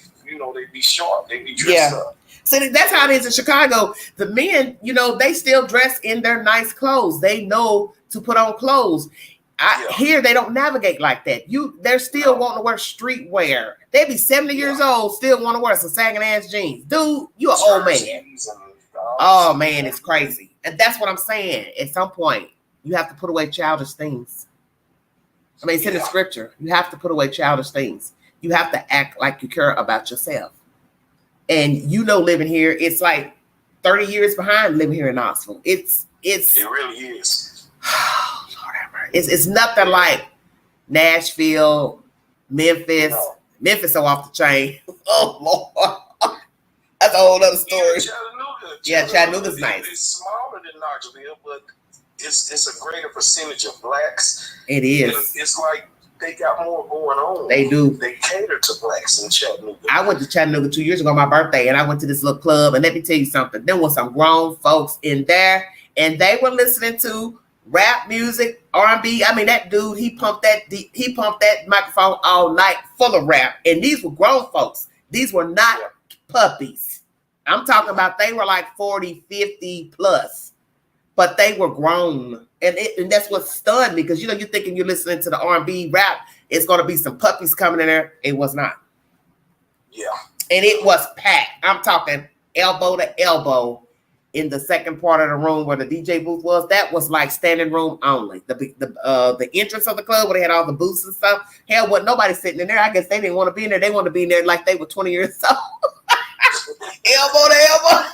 be sharp. They be dressed up. So that's how it is in Chicago. The men, they still dress in their nice clothes. They know to put on clothes. Here, they don't navigate like that. They're still wanting to wear streetwear. They be 70 years old, still want to wear some sagging ass jeans. Dude, you an old man. Oh man, it's crazy. And that's what I'm saying. At some point, you have to put away childish things. I mean, it's in the scripture. You have to put away childish things. You have to act like you care about yourself. And living here, it's like 30 years behind living here in Knoxville. It really is. Oh, Lord have mercy. It's nothing like Nashville, Memphis. No. Memphis so off the chain. Oh Lord. That's a whole other story. Chattanooga's nice. It's smaller than Knoxville, but it's a greater percentage of blacks. It is. It's like they got more going on. They do. They cater to blacks in Chattanooga. I went to Chattanooga 2 years ago on my birthday, and I went to this little club, and let me tell you something. There was some grown folks in there, and they were listening to rap music, R&B. I mean, that dude, he pumped that microphone all night full of rap, and these were grown folks. These were not puppies. I'm talking about they were like 40, 50 plus, but they were grown. And that's what stunned me, because you're thinking you're listening to the R&B rap, it's going to be some puppies coming in there. It was not. Yeah. And it was packed. I'm talking elbow to elbow in the second part of the room where the DJ booth was. That was like standing room only. The entrance of the club where they had all the booths and stuff. Hell, wasn't nobody sitting in there. I guess they didn't want to be in there. They wanted to be in there like they were 20 years old. Elbow to elbow.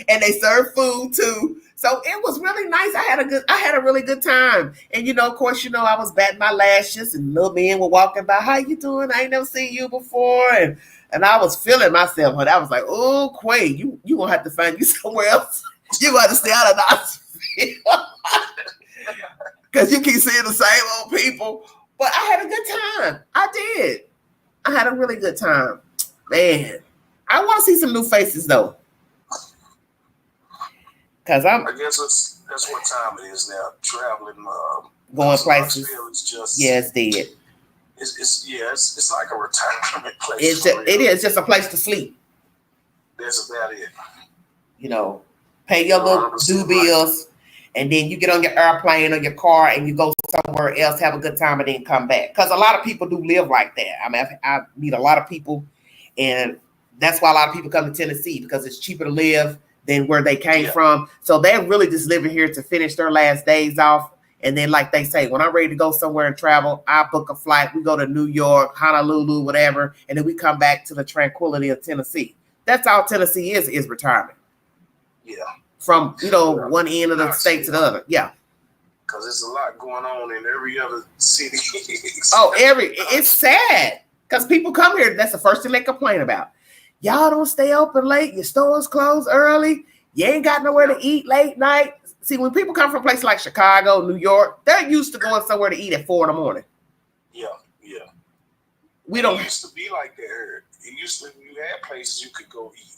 And they served food too. So it was really nice. I had a really good time. And of course, I was batting my lashes, and little men were walking by. How you doing? I ain't never seen you before. And I was feeling myself. But I was like, oh, Quay, you gonna have to find you somewhere else. You got to stay out of Knoxville. Because you keep seeing the same old people. But I had a good time. I did. I had a really good time. Man, I want to see some new faces though. Because I guess that's what time it is now. Traveling, going places. Just, it's dead. It's like a retirement place. It is just a place to sleep. That's about it. Pay your little due bills, and then you get on your airplane or your car and you go somewhere else, have a good time, and then come back. Because a lot of people do live like that. I mean, I meet a lot of people, and that's why a lot of people come to Tennessee, because it's cheaper to live than where they came from. So they're really just living here to finish their last days off. And then, like they say, when I'm ready to go somewhere and travel, I book a flight. We go to New York, Honolulu, whatever. And then we come back to the tranquility of Tennessee. That's all Tennessee is retirement. Yeah. From, one end of the state to the other. Yeah. Because there's a lot going on in every other city. It's sad. Because people come here, that's the first thing they complain about. Y'all don't stay open late. Your stores close early. You ain't got nowhere to eat late night. See, when people come from places like Chicago, New York, they're used to going somewhere to eat at 4 a.m. Yeah. We don't. It used to be like that. It used to. You had places you could go eat.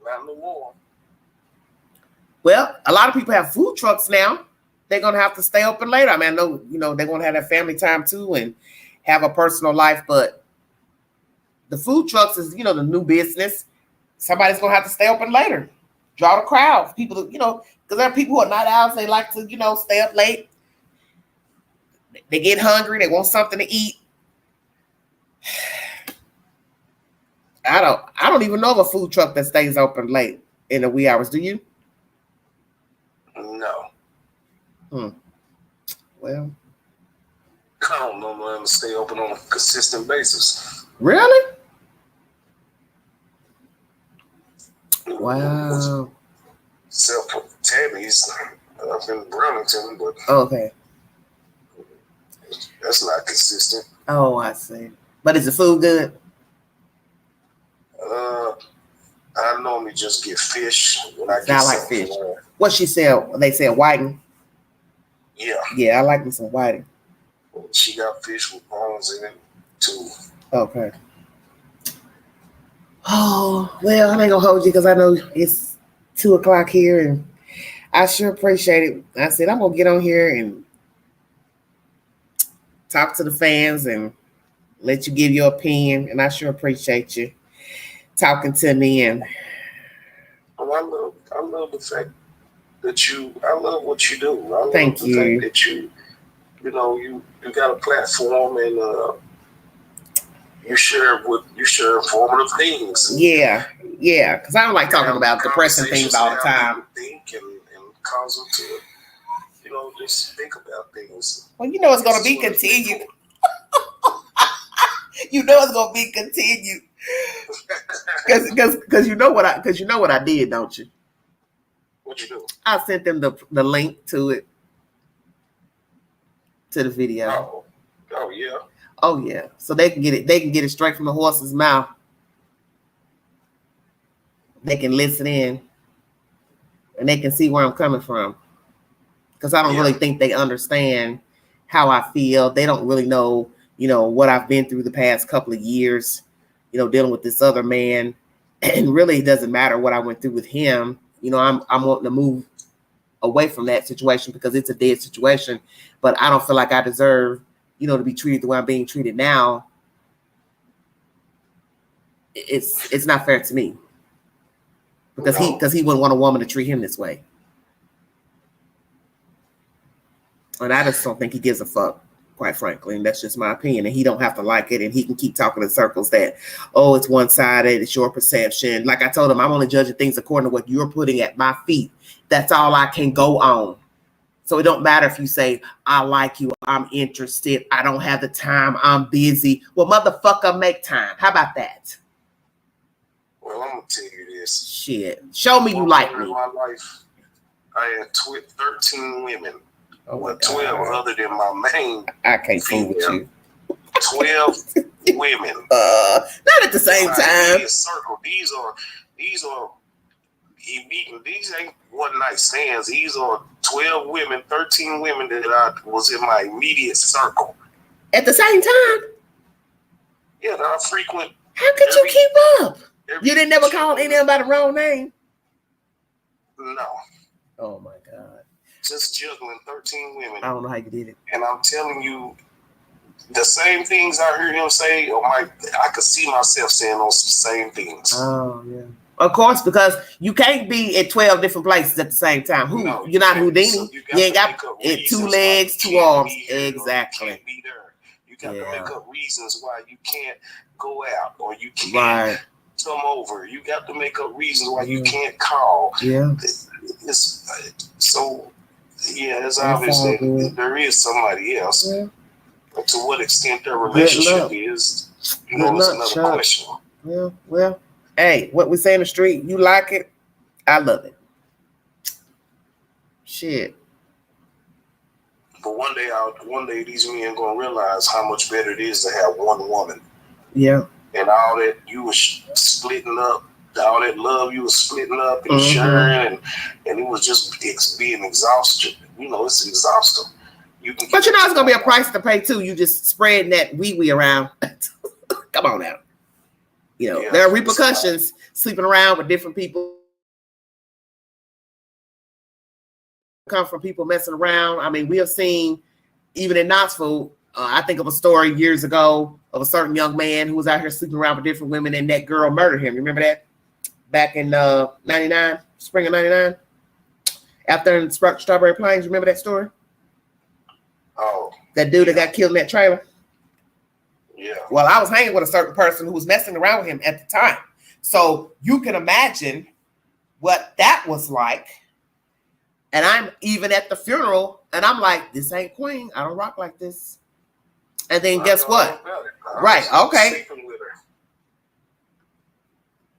Not no more. Well, a lot of people have food trucks now. They're gonna have to stay open later. I mean, I know, they're gonna have that family time too and have a personal life, but the food trucks is, the new business. Somebody's gonna have to stay open later. Draw the crowd. People, because there are people who are night owls. They like to, stay up late. They get hungry. They want something to eat. I don't even know of a food truck that stays open late in the wee hours. Do you? No. Well, I don't know when to stay open on a consistent basis. Really? Wow. Except for Tammy's up in Burlington, but okay. That's not consistent. Oh, I see. But is the food good? I normally just get fish when I get I like fish. What she said? They said whiting. Yeah. Yeah, I like me some whiting. She got fish with bones in it too. Okay. Oh, well, I ain't gonna hold you because I know it's 2:00 here and I sure appreciate it. I said, I'm gonna get on here and talk to the fans and let you give your opinion. And I sure appreciate you talking to me. And I love the fact that I love what you do. I love Thank the you. fact that you got a platform and you share informative things. Yeah, because I don't like talking about depressing things all the time. Think and cause them to, just think about things. Well, it's going to be continued. It's going to be continued. Because you know what I did, don't you? What'd you do? I sent them the link to it, to the video. Oh yeah. Oh yeah. So they can get it. They can get it straight from the horse's mouth. They can listen in, and they can see where I'm coming from. Because I don't really think they understand how I feel. They don't really know, what I've been through the past couple of years, dealing with this other man. And really, it doesn't matter what I went through with him. I'm wanting to move away from that situation because it's a dead situation. But I don't feel like I deserve, to be treated the way I'm being treated now. It's not fair to me. Because he wouldn't want a woman to treat him this way. And I just don't think he gives a fuck, quite frankly. And that's just my opinion. And he don't have to like it. And he can keep talking in circles that, it's one-sided. It's your perception. Like I told him, I'm only judging things according to what you're putting at my feet. That's all I can go on. So it don't matter if you say, I like you, I'm interested, I don't have the time, I'm busy. Well, motherfucker, make time. How about that? Well, I'm going to tell you this. Shit. Show me you like me. In my life, I had 13 women. 12 other than my main. I can't fool with you. 12 women. Not at the same time. Circle. These ain't one night stands. These are 12 women, 13 women that was in my immediate circle. At the same time? Yeah, that I frequent. How could you keep up? You didn't never call any of them by the wrong name? No. Oh my God. Just juggling 13 women. I don't know how you did it. And I'm telling you, the same things I heard him say, I could see myself saying those same things. Oh, yeah. Of course, because you can't be at 12 different places at the same time. No, you're not Houdini. So you ain't got 2 legs, 2 arms. Exactly. You can't be there. You got to make up reasons why you can't go out or you can't come over. You got to make up reasons why you can't call. Yeah. It's obvious that there is somebody else. Yeah. But to what extent their relationship is, is another question. Yeah, well, hey, what we say in the street, you like it, I love it. Shit. But one day these men gonna realize how much better it is to have one woman. Yeah. And all that you was splitting up, all that love you was splitting up and sharing, and it was just being exhausted. It's exhausting. But you know it's gonna be a price to pay too. You just spreading that wee around. Come on now. You know, there are repercussions sleeping around with different people. Come from people messing around. I mean, we have seen even in Knoxville. I think of a story years ago of a certain young man who was out here sleeping around with different women, and that girl murdered him. Remember that? Back in 99, spring of 99, after in Strawberry Plains. Remember that story? Oh, that dude that got killed in that trailer. Yeah. Well, I was hanging with a certain person who was messing around with him at the time. So you can imagine what that was like. And I'm even at the funeral and I'm like, this ain't Queen. I don't rock like this. And then guess what? Right. Okay.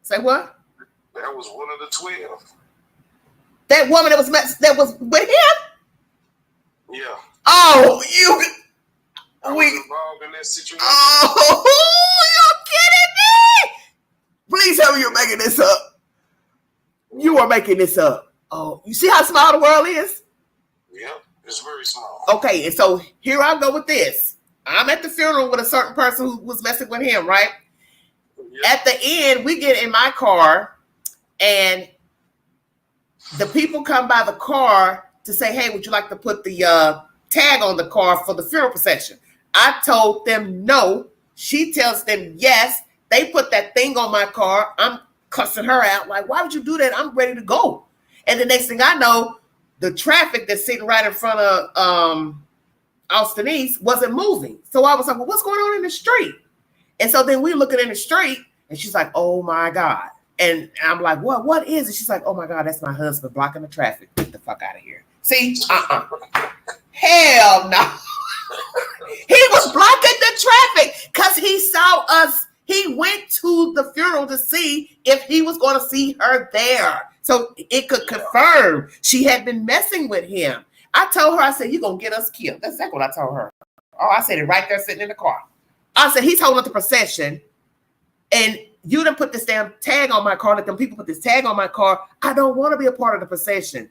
Say what? That was one of the 12. That woman that was with him? Yeah. Oh, you. I was involved in that situation. Oh, you're kidding me! Please tell me you're making this up. You are making this up. Oh, you see how small the world is? Yeah, it's very small. Okay, and so here I go with this. I'm at the funeral with a certain person who was messing with him, right? Yeah. At the end, we get in my car, and the people come by the car to say, hey, would you like to put the tag on the car for the funeral procession? I told them no. She tells them yes. They put that thing on my car. I'm cussing her out. Like, why would you do that? I'm ready to go. And the next thing I know, the traffic that's sitting right in front of Austin East wasn't moving. So I was like, well, what's going on in the street? And so then we looking in the street and she's like, oh my God. And I'm like, what is it? She's like, oh my God, that's my husband blocking the traffic. Get the fuck out of here. See? Hell no. He was blocking the traffic because he saw us. He went to the funeral to see if he was going to see her there. So it could confirm she had been messing with him. I told her, I said, you're going to get us killed. That's exactly what I told her. Oh, I said it right there sitting in the car. I said, he's holding up the procession and you done put this damn tag on my car. Let them people put this tag on my car. I don't want to be a part of the procession.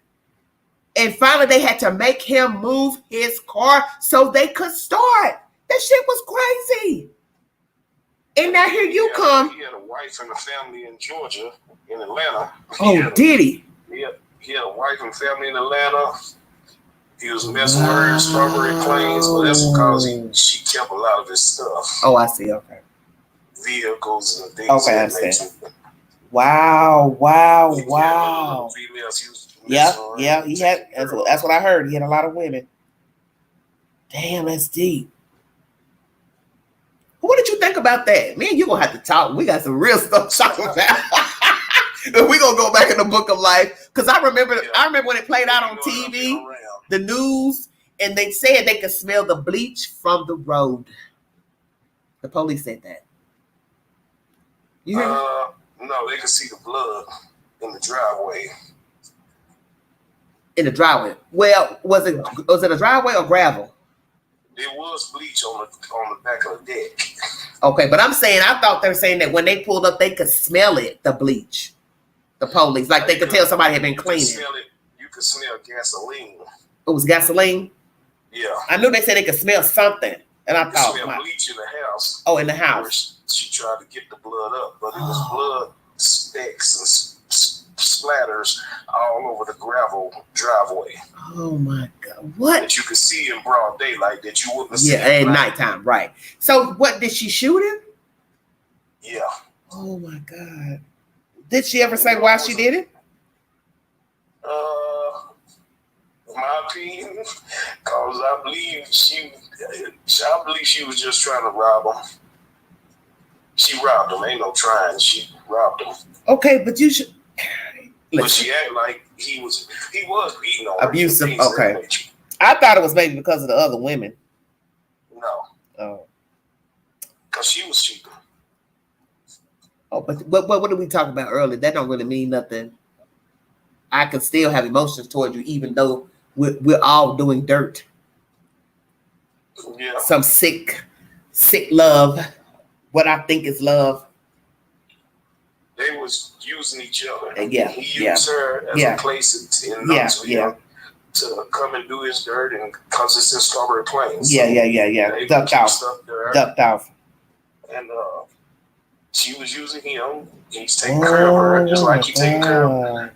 And finally, they had to make him move his car so they could start. That shit was crazy. And now here you come. He had a wife and a family in Georgia, in Atlanta. Did he? He had a wife and family in Atlanta. He was messing with her in Strawberry Plains, but that's because she kept a lot of his stuff. Oh, I see. Okay. Vehicles and things. Okay, I understand. Wow. Females. Yeah, he had. That's what I heard. He had a lot of women. Damn, that's deep. What did you think about that? Man, you're gonna have to talk. We got some real stuff to talk about. We're gonna go back in the book of life. Because I remember when it played out on TV, the news, and they said they could smell the bleach from the road. The police said that. You hear me? No, they could see the blood in the driveway. In the driveway. Well, was it a driveway or gravel? It was bleach on the back of the deck. Okay, but I'm saying I thought they were saying that when they pulled up, they could smell it, the bleach. The police, like they could tell somebody had been cleaning. You could smell gasoline. It was gasoline? Yeah. I knew they said they could smell something. And I thought smell bleach in the house. Oh, in the house. She tried to get the blood up, but it was blood specks and splatters all over the gravel driveway. Oh my God! What? That you could see in broad daylight that you wouldn't see. Yeah, at nighttime, right? So, what did she shoot him? Yeah. Oh my God! Did she ever say why she did it? My opinion, because I believe she was just trying to rob him. She robbed him. Ain't no trying. She robbed him. Okay, but you should. But she acted like he was beating on her. Abusive. Okay. I thought it was maybe because of the other women. No. Oh. Because she was cheating. Oh, but what did we talk about earlier? That don't really mean nothing. I can still have emotions towards you, even though we're all doing dirt. Yeah. Some sick love. What I think is love. They was using each other. Yeah. He used her as a place in Knoxville. to come and do his dirt, and because it's in Strawberry Plains. Yeah. Ducked off. Ducked off. And she was using him. He's taking care of her, just like he's taking care of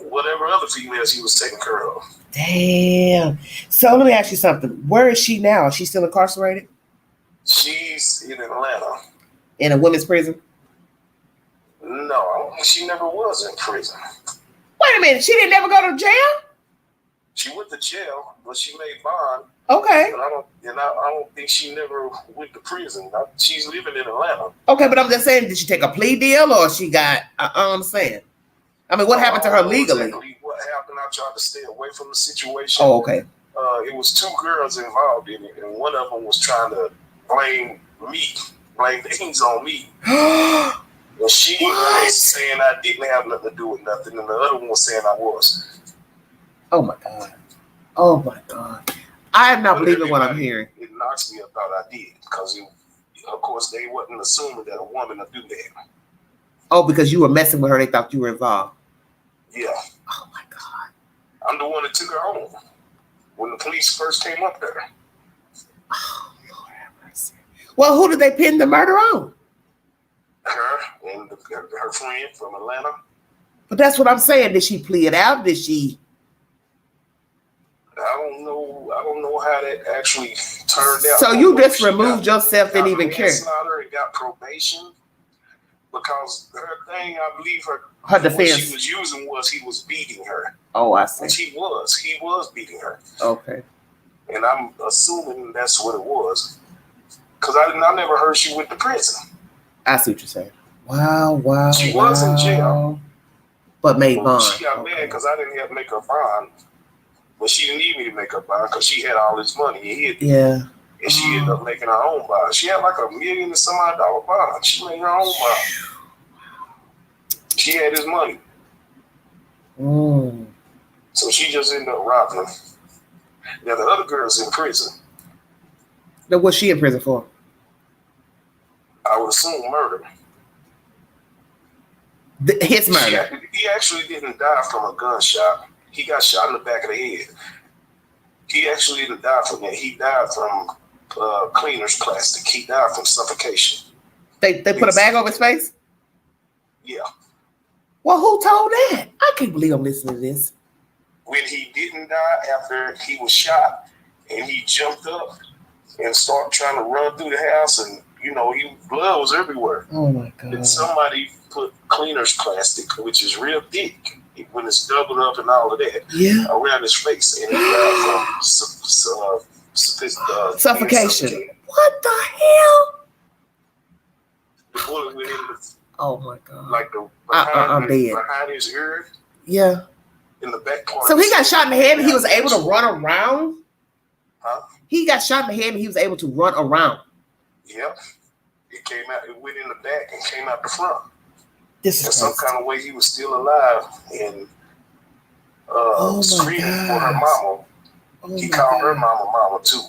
whatever other females he was taking care of. Damn. So let me ask you something. Where is she now? Is she still incarcerated? She's in Atlanta. In a women's prison? No, she never was in prison. Wait a minute. She didn't ever go to jail? She went to jail, but she made bond. Okay. But I don't think she never went to prison. She's living in Atlanta. Okay, but I'm just saying, did she take a plea deal or she got? I don't understand. I mean, what happened to her legally? Exactly what happened? I tried to stay away from the situation. Oh, okay. It was two girls involved in it, and one of them was trying to blame things on me. And she was saying I didn't have nothing to do with nothing, and the other one was saying I was. Oh my God. I am not believing what I'm hearing. It knocks me about I did, because of course they wasn't assuming that a woman would do that. Oh, because you were messing with her, they thought you were involved. Yeah. Oh my God. I'm the one that took her home when the police first came up there. Oh Lord have mercy. Well, who did they pin the murder on? Her and her friend from Atlanta. But that's what I'm saying. Did she plead it out? Did she? I don't know how that actually turned out. So you just removed yourself, didn't even care. And got probation because her thing, I believe her defense what she was using was he was beating her. Oh, I see. Which he was beating her. Okay. And I'm assuming that's what it was, because I never heard she went to prison. I see what you're saying. Wow. She was in jail, but made bond. She got mad because I didn't have to make her bond. But she didn't need me to make her bond because she had all this money. Yeah. And she ended up making her own bond. She had like $1 million and some odd dollar bond. She made her own bond. She had his money. So she just ended up robbing him. Now the other girl's in prison. Now what's she in prison for? I would assume murder. His murder. He actually didn't die from a gunshot. He got shot in the back of the head. He actually didn't die from that. He died from cleaner's plastic. He died from suffocation. They put a bag over his face? Yeah. Well, who told that? I can't believe I'm listening to this. When he didn't die after he was shot, and he jumped up and started trying to run through the house, and blood was everywhere. Oh my God. And somebody put cleaner's plastic, which is real thick, when it's doubled up and all of that, around his face, and he died from suffocation. What the hell? The bullet went in oh my God! Like behind his ear. Yeah. In the back part. So he got shot in the head, and he was able to run around. Huh? He got shot in the head, and he was able to run around. Yep. It came out. It went in the back and came out the front. This is some kind of way he was still alive and screaming for her mama. He called her mama too.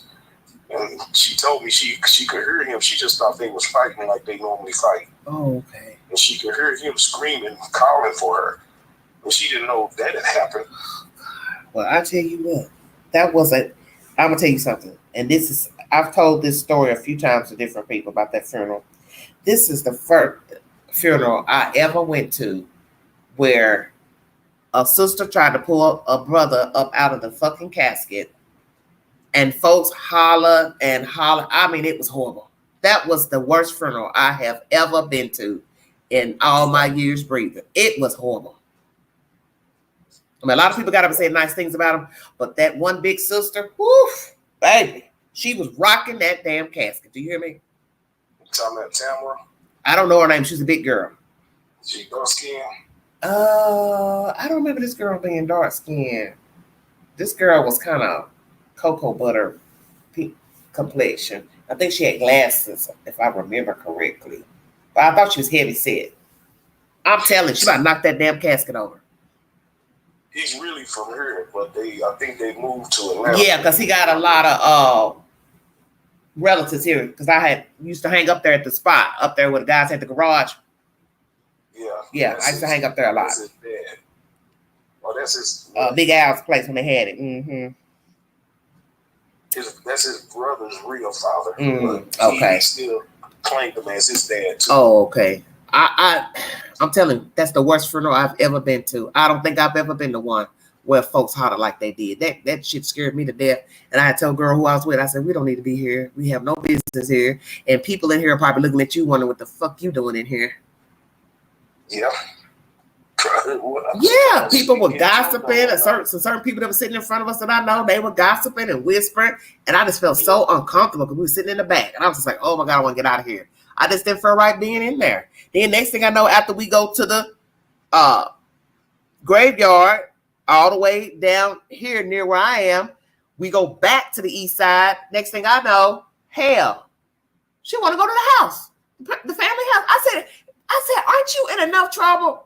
And she told me she could hear him. She just thought they was fighting like they normally fight. Oh, okay. And she could hear him screaming, calling for her. But she didn't know that had happened. Well, I tell you what, that wasn't. I'm gonna tell you something. And this is, I've told this story a few times to different people about that funeral. This is the first funeral I ever went to where a sister tried to pull a brother up out of the fucking casket, and folks holler and holler. I mean, it was horrible. That was the worst funeral I have ever been to in all my years breathing. It was horrible. I mean, a lot of people got up and say nice things about him, but that one big sister, woof, baby, she was rocking that damn casket. Do you hear me? You talking about Tamara? I don't know her name. She's a big girl. She dark skin? I don't remember this girl being dark skinned. This girl was kind of cocoa butter complexion. I think she had glasses, if I remember correctly. But I thought she was heavy set. I'm telling you, she about to knock that damn casket over. He's really from here, but I think they moved to Atlanta. Yeah, because he got a lot of relatives here. Because I used to hang up there at the spot, up there where the guys had the garage. Yeah. Yeah, I used to hang up there a lot. Oh, That's his Big Al's place when they had it. Mm-hmm. That's his brother's real father. Okay. He still claimed him as his dad too. Oh, okay. I'm telling you, that's the worst funeral I've ever been to. I don't think I've ever been to one where folks hollered like they did. That shit scared me to death. And I told girl who I was with, I said, we don't need to be here. We have no business here. And people in here are probably looking at you wondering what the fuck you doing in here. Yeah. Yeah, people were gossiping, and certain people that were sitting in front of us that I know, they were gossiping and whispering, and I just felt so uncomfortable because we were sitting in the back, and I was just like, oh my God, I want to get out of here. I just didn't feel right being in there. Then next thing I know, after we go to the graveyard, all the way down here near where I am, we go back to the east side. Next thing I know, hell, she want to go to the house, the family house. I said, aren't you in enough trouble?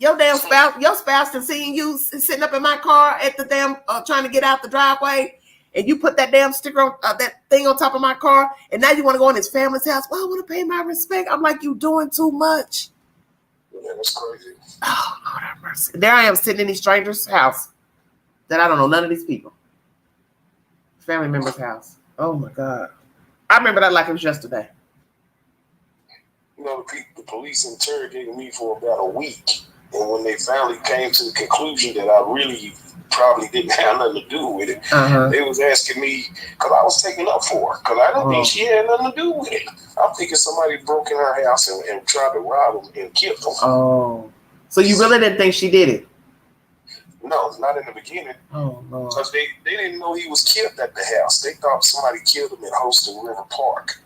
Your spouse has seen you sitting up in my car at the damn trying to get out the driveway, and you put that damn sticker on that thing on top of my car, and now you want to go in his family's house. Well, I want to pay my respect. I'm like, you doing too much. Yeah, that's crazy. Oh, Lord have mercy. There I am sitting in these strangers' house that I don't know none of these people. Family member's house. Oh my God. I remember that like it was yesterday. You know, the police interrogated me for about a week. And when they finally came to the conclusion that I really probably didn't have nothing to do with it, they was asking me, because I was taking up for her, because I didn't think she had nothing to do with it. I'm thinking somebody broke in her house and tried to rob them and kill them. Oh. So you really didn't think she did it? No, not in the beginning. Oh, Lord. Because they didn't know he was killed at the house. They thought somebody killed him in Holston River Park.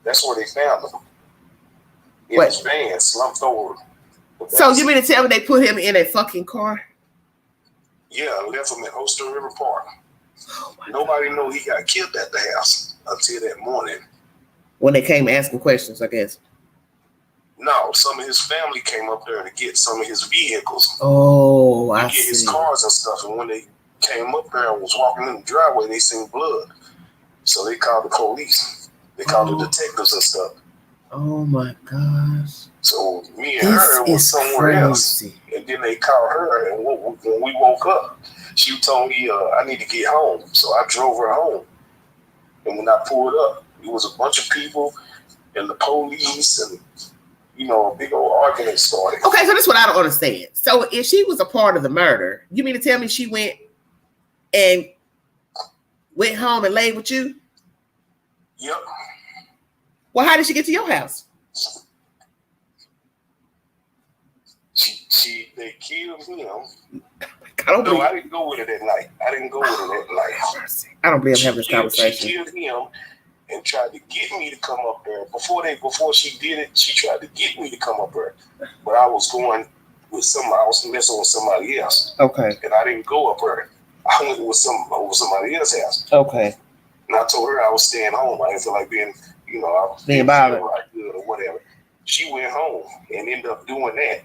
That's where they found him. In his van, slumped over. So you mean to tell me they put him in a fucking car? Yeah, left him in Holston River Park. Oh, nobody knew he got killed at the house until that morning. When they came asking questions, I guess. No, some of his family came up there to get some of his vehicles. Oh, I see. Get his cars and stuff. And when they came up there and was walking in the driveway, they seen blood. So they called the police. They called the detectives and stuff. Oh my gosh. So me and her was somewhere else. And then they called her, and when we woke up, she told me I need to get home. So I drove her home. And when I pulled up, it was a bunch of people and the police, and a big old argument started. Okay, so this is what I don't understand. So if she was a part of the murder, you mean to tell me she went home and laid with you? Yep. Well, how did she get to your house? They killed him. I didn't go with her that night. I don't believe I'm having this conversation. She killed him and tried to get me to come up there. Before she did it, she tried to get me to come up there. But I was going with somebody. I was messing with somebody else. Okay. And I didn't go up there. I went with somebody else's house. Okay. And I told her I was staying home. I didn't feel like being bothered right good or whatever. She went home and ended up doing that.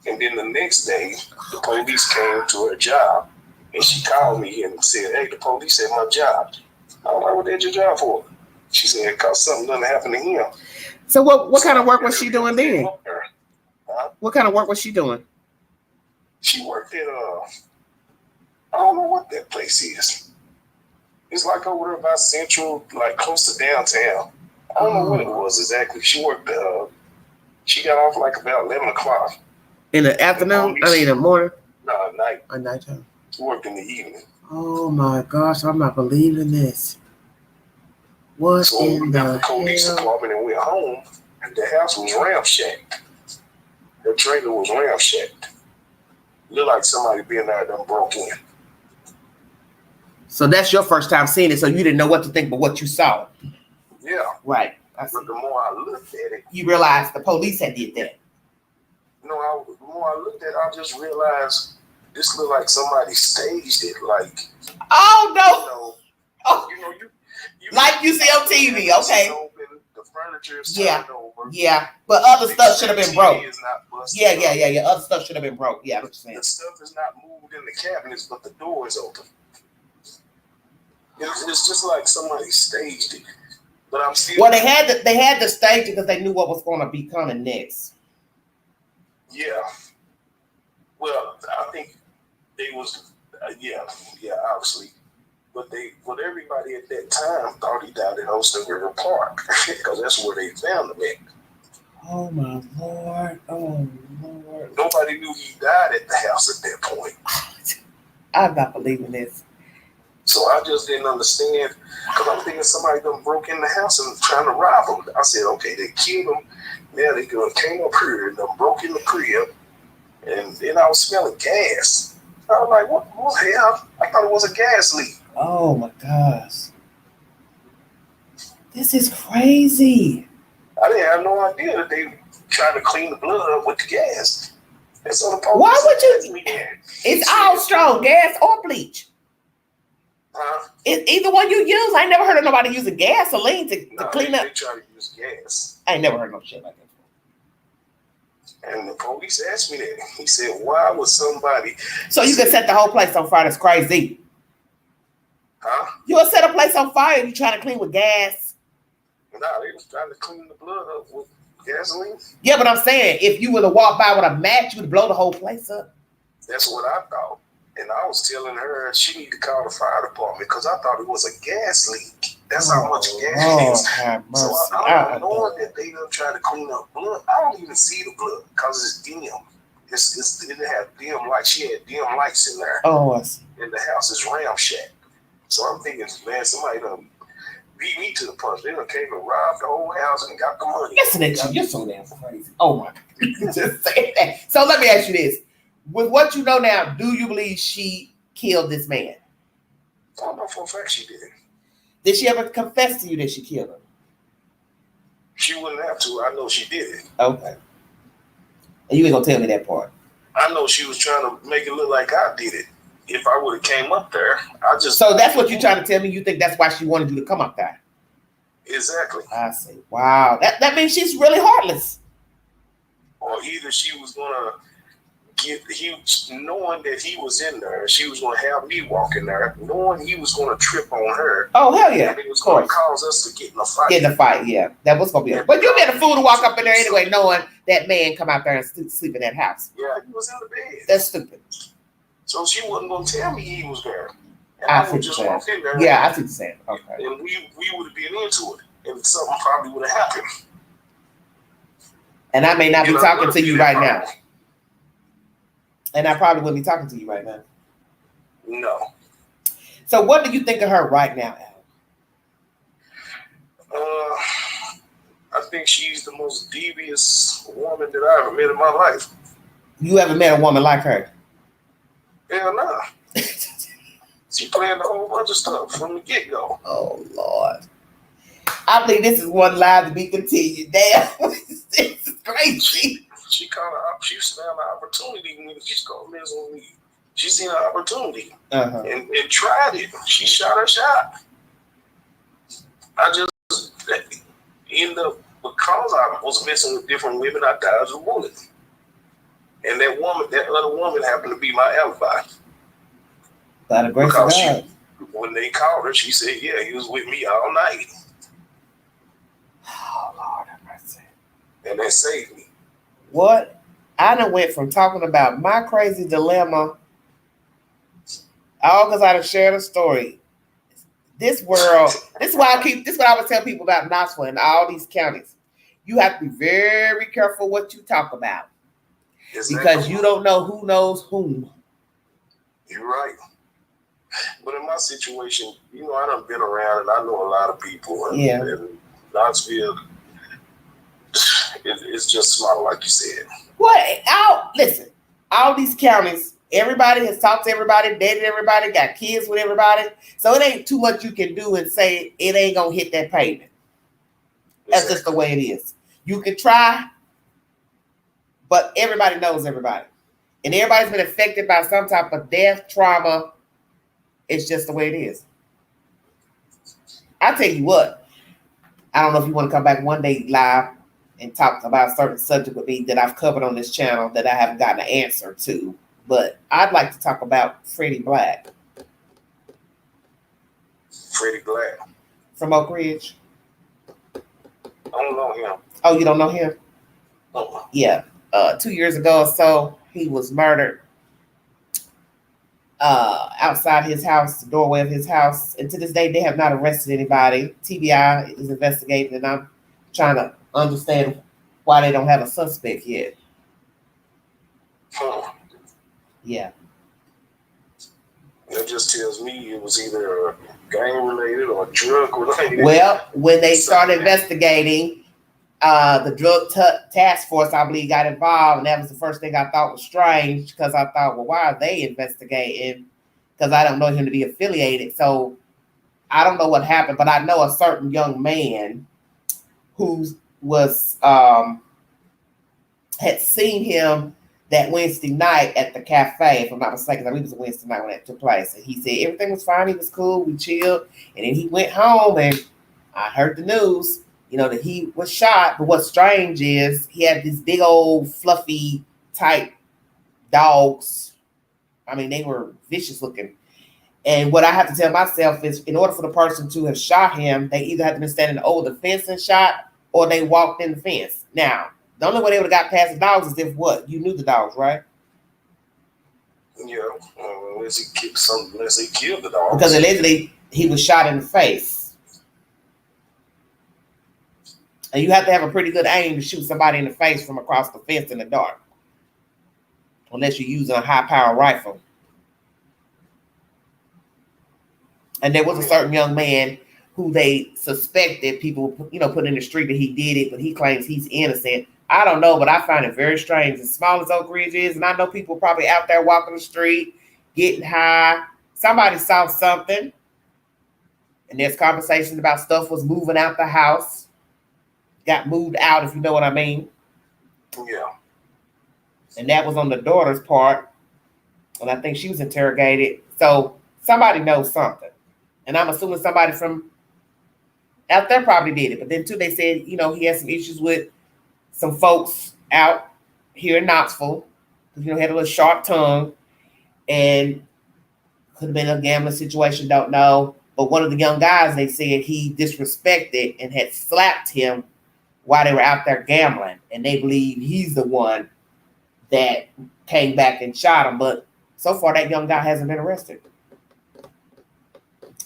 And then the next day, the police came to her job, and she called me and said, "Hey, the police at my job." I'm like, "What did your job for?" She said, "Because something done happened to him." So what kind of work was she doing then? What kind of work was she doing? She worked at I don't know what that place is. It's like over there by Central, like close to downtown. I don't know what it was exactly. She worked. She got off like about 11 o'clock. In the afternoon? I mean, in the morning? No, at night. At nighttime. She worked in the evening. Oh my gosh, I'm not believing this. What so in the hell? So we left the police department and went home, and the house was ramshacked. The trailer was ramshacked. Looked like somebody being there done broke in. So that's your first time seeing it, so you didn't know what to think but what you saw. Yeah. Right. But the more I looked at it, you realized the police had did that. The more I looked at it, I just realized this looked like somebody staged it. Like, oh no! Like you see on TV, okay? The furniture is turned over. Yeah, but other stuff should have been broke. Yeah. Other stuff should have been broke. Yeah, I understand. The stuff is not moved in the cabinets, but the door is open. It's just like somebody staged it. But I'm still. Well, they had to stage it because they knew what was going to be coming next. Yeah. Well, think they was, obviously. But everybody at that time thought he died in Holston River Park because that's where they found him at. Oh my Lord! Oh Lord! Nobody knew he died at the house at that point. I'm not believing this. So I just didn't understand because I'm thinking somebody done broke in the house and trying to rob him. I said, okay, they killed him. Now they came up here and done broke in the crib, and then I was smelling gas. I was like, what the hell? I thought it was a gas leak. Oh my gosh. This is crazy. I didn't have no idea that they trying to clean the blood up with the gas. And so the police why would you? It's all said, strong, gas or bleach. Huh? It's either one you use. I ain't never heard of nobody using gasoline to clean up. They try to use gas. I ain't never heard no shit like that. And the police asked me that. He said, why would somebody... So you can set the whole place on fire? That's crazy. Huh? You'll set a place on fire if you're trying to clean with gas. No, they was trying to clean the blood up with gasoline. Yeah, but I'm saying, if you were to walk by with a match, you would blow the whole place up. That's what I thought. And I was telling her she needed to call the fire department because I thought it was a gas leak. That's how much gas is. So I'm knowing that they done trying to clean up blood. I don't even see the blood because it's dim. It had dim lights. She had dim lights in there. Oh, I see. And the house is ramshackle. So I'm thinking, man, somebody done beat me to the punch. They done came and robbed the whole house and got the money. Listen to you. You're so damn crazy. Oh my God. Just say that. So let me ask you this. With what you know now, do you believe she killed this man? I don't know for a fact she did. Did she ever confess to you that she killed him? She wouldn't have to. I know she did it. Okay. And you ain't gonna tell me that part. I know she was trying to make it look like I did it. If I would have came up there, I just... So that's what you're trying to tell me? You think that's why she wanted you to come up there? Exactly. I see. Wow. That means she's really heartless. Or either she was gonna knowing that he was in there, she was gonna have me walk in there, knowing he was gonna trip on her. Oh hell yeah! And it was gonna cause us to get in a fight. Get in a fight, yeah. That was gonna be it. But you been a fool to walk up in there anyway, knowing that man come out there and sleep in that house. Yeah, he was in the bed. That's stupid. So she wasn't gonna tell me he was there. And I I would just walk in there. Yeah, I see what you're saying. Okay. And we would have been into it, and something probably would have happened. And I may not be talking to you right now. And I probably wouldn't be talking to you right now. No. So what do you think of her right now, Al? I think she's the most devious woman that I ever met in my life. You ever met a woman like her? Hell no. She planned a whole bunch of stuff from the get-go. Oh, Lord. I believe this is one lie to be continued. Damn. This is crazy. She found an opportunity when she called me. She seen an opportunity and tried it. She shot her shot. I just ended up, because I was messing with different women, I dodged a bullet. And that other woman happened to be my alibi. By the grace of God. When they called her, she said, yeah, he was with me all night. Oh, Lord have mercy. And that saved me. What? I done went from talking about my crazy dilemma, all because I done shared a story. This world, this is what I would tell people about Knoxville and all these counties. You have to be very careful what you talk about. Because you don't know who knows whom. You're right. But in my situation, I done been around and I know a lot of people. And Knoxville, it's just small, like you said. Listen, all these counties, everybody has talked to everybody, dated everybody, got kids with everybody. So it ain't too much you can do and say it ain't going to hit that pavement. That's just the way it is. You can try, but everybody knows everybody. And everybody's been affected by some type of death, trauma. It's just the way it is. I tell you what, I don't know if you want to come back one day live and talk about a certain subject with me that I've covered on this channel that I haven't gotten an answer to. But I'd like to talk about Freddie Black. Freddie Black? From Oak Ridge? I don't know him. Oh, you don't know him? Uh-uh. Yeah. 2 years ago or so, he was murdered outside his house, the doorway of his house. And to this day, they have not arrested anybody. TBI is investigating, and I'm trying to understand why they don't have a suspect yet. Yeah. That just tells me it was either gang related or drug related. Well, when they started investigating, the drug task force, I believe, got involved, and that was the first thing I thought was strange, because I thought, well, why are they investigating? Because I don't know him to be affiliated. So I don't know what happened, but I know a certain young man who was had seen him that Wednesday night at the cafe, if I'm not mistaken. I believe it was a Wednesday night when that took place. And he said everything was fine, he was cool, we chilled. And then he went home, and I heard the news, that he was shot. But what's strange is he had these big old fluffy type dogs. I mean, they were vicious looking. And what I have to tell myself is, in order for the person to have shot him, they either had to be standing over the fence and shot, or they walked in the fence. Now, the only way they would have got past the dogs is if what? You knew the dogs, right? Yeah, unless he killed the dogs. Because allegedly he was shot in the face. And you have to have a pretty good aim to shoot somebody in the face from across the fence in the dark. Unless you're using a high-power rifle. And there was a certain young man who they suspected, people, put in the street that he did it, but he claims he's innocent. I don't know, but I find it very strange. As small as Oak Ridge is, and I know people probably out there walking the street, getting high. Somebody saw something, and there's conversations about stuff was moving out the house. Got moved out, if you know what I mean. Yeah. And that was on the daughter's part, and I think she was interrogated. So somebody knows something. And I'm assuming somebody from out there probably did it. But then, too, they said, he had some issues with some folks out here in Knoxville. Had a little sharp tongue. And could have been a gambling situation, don't know. But one of the young guys, they said he disrespected and had slapped him while they were out there gambling. And they believe he's the one that came back and shot him. But so far, that young guy hasn't been arrested.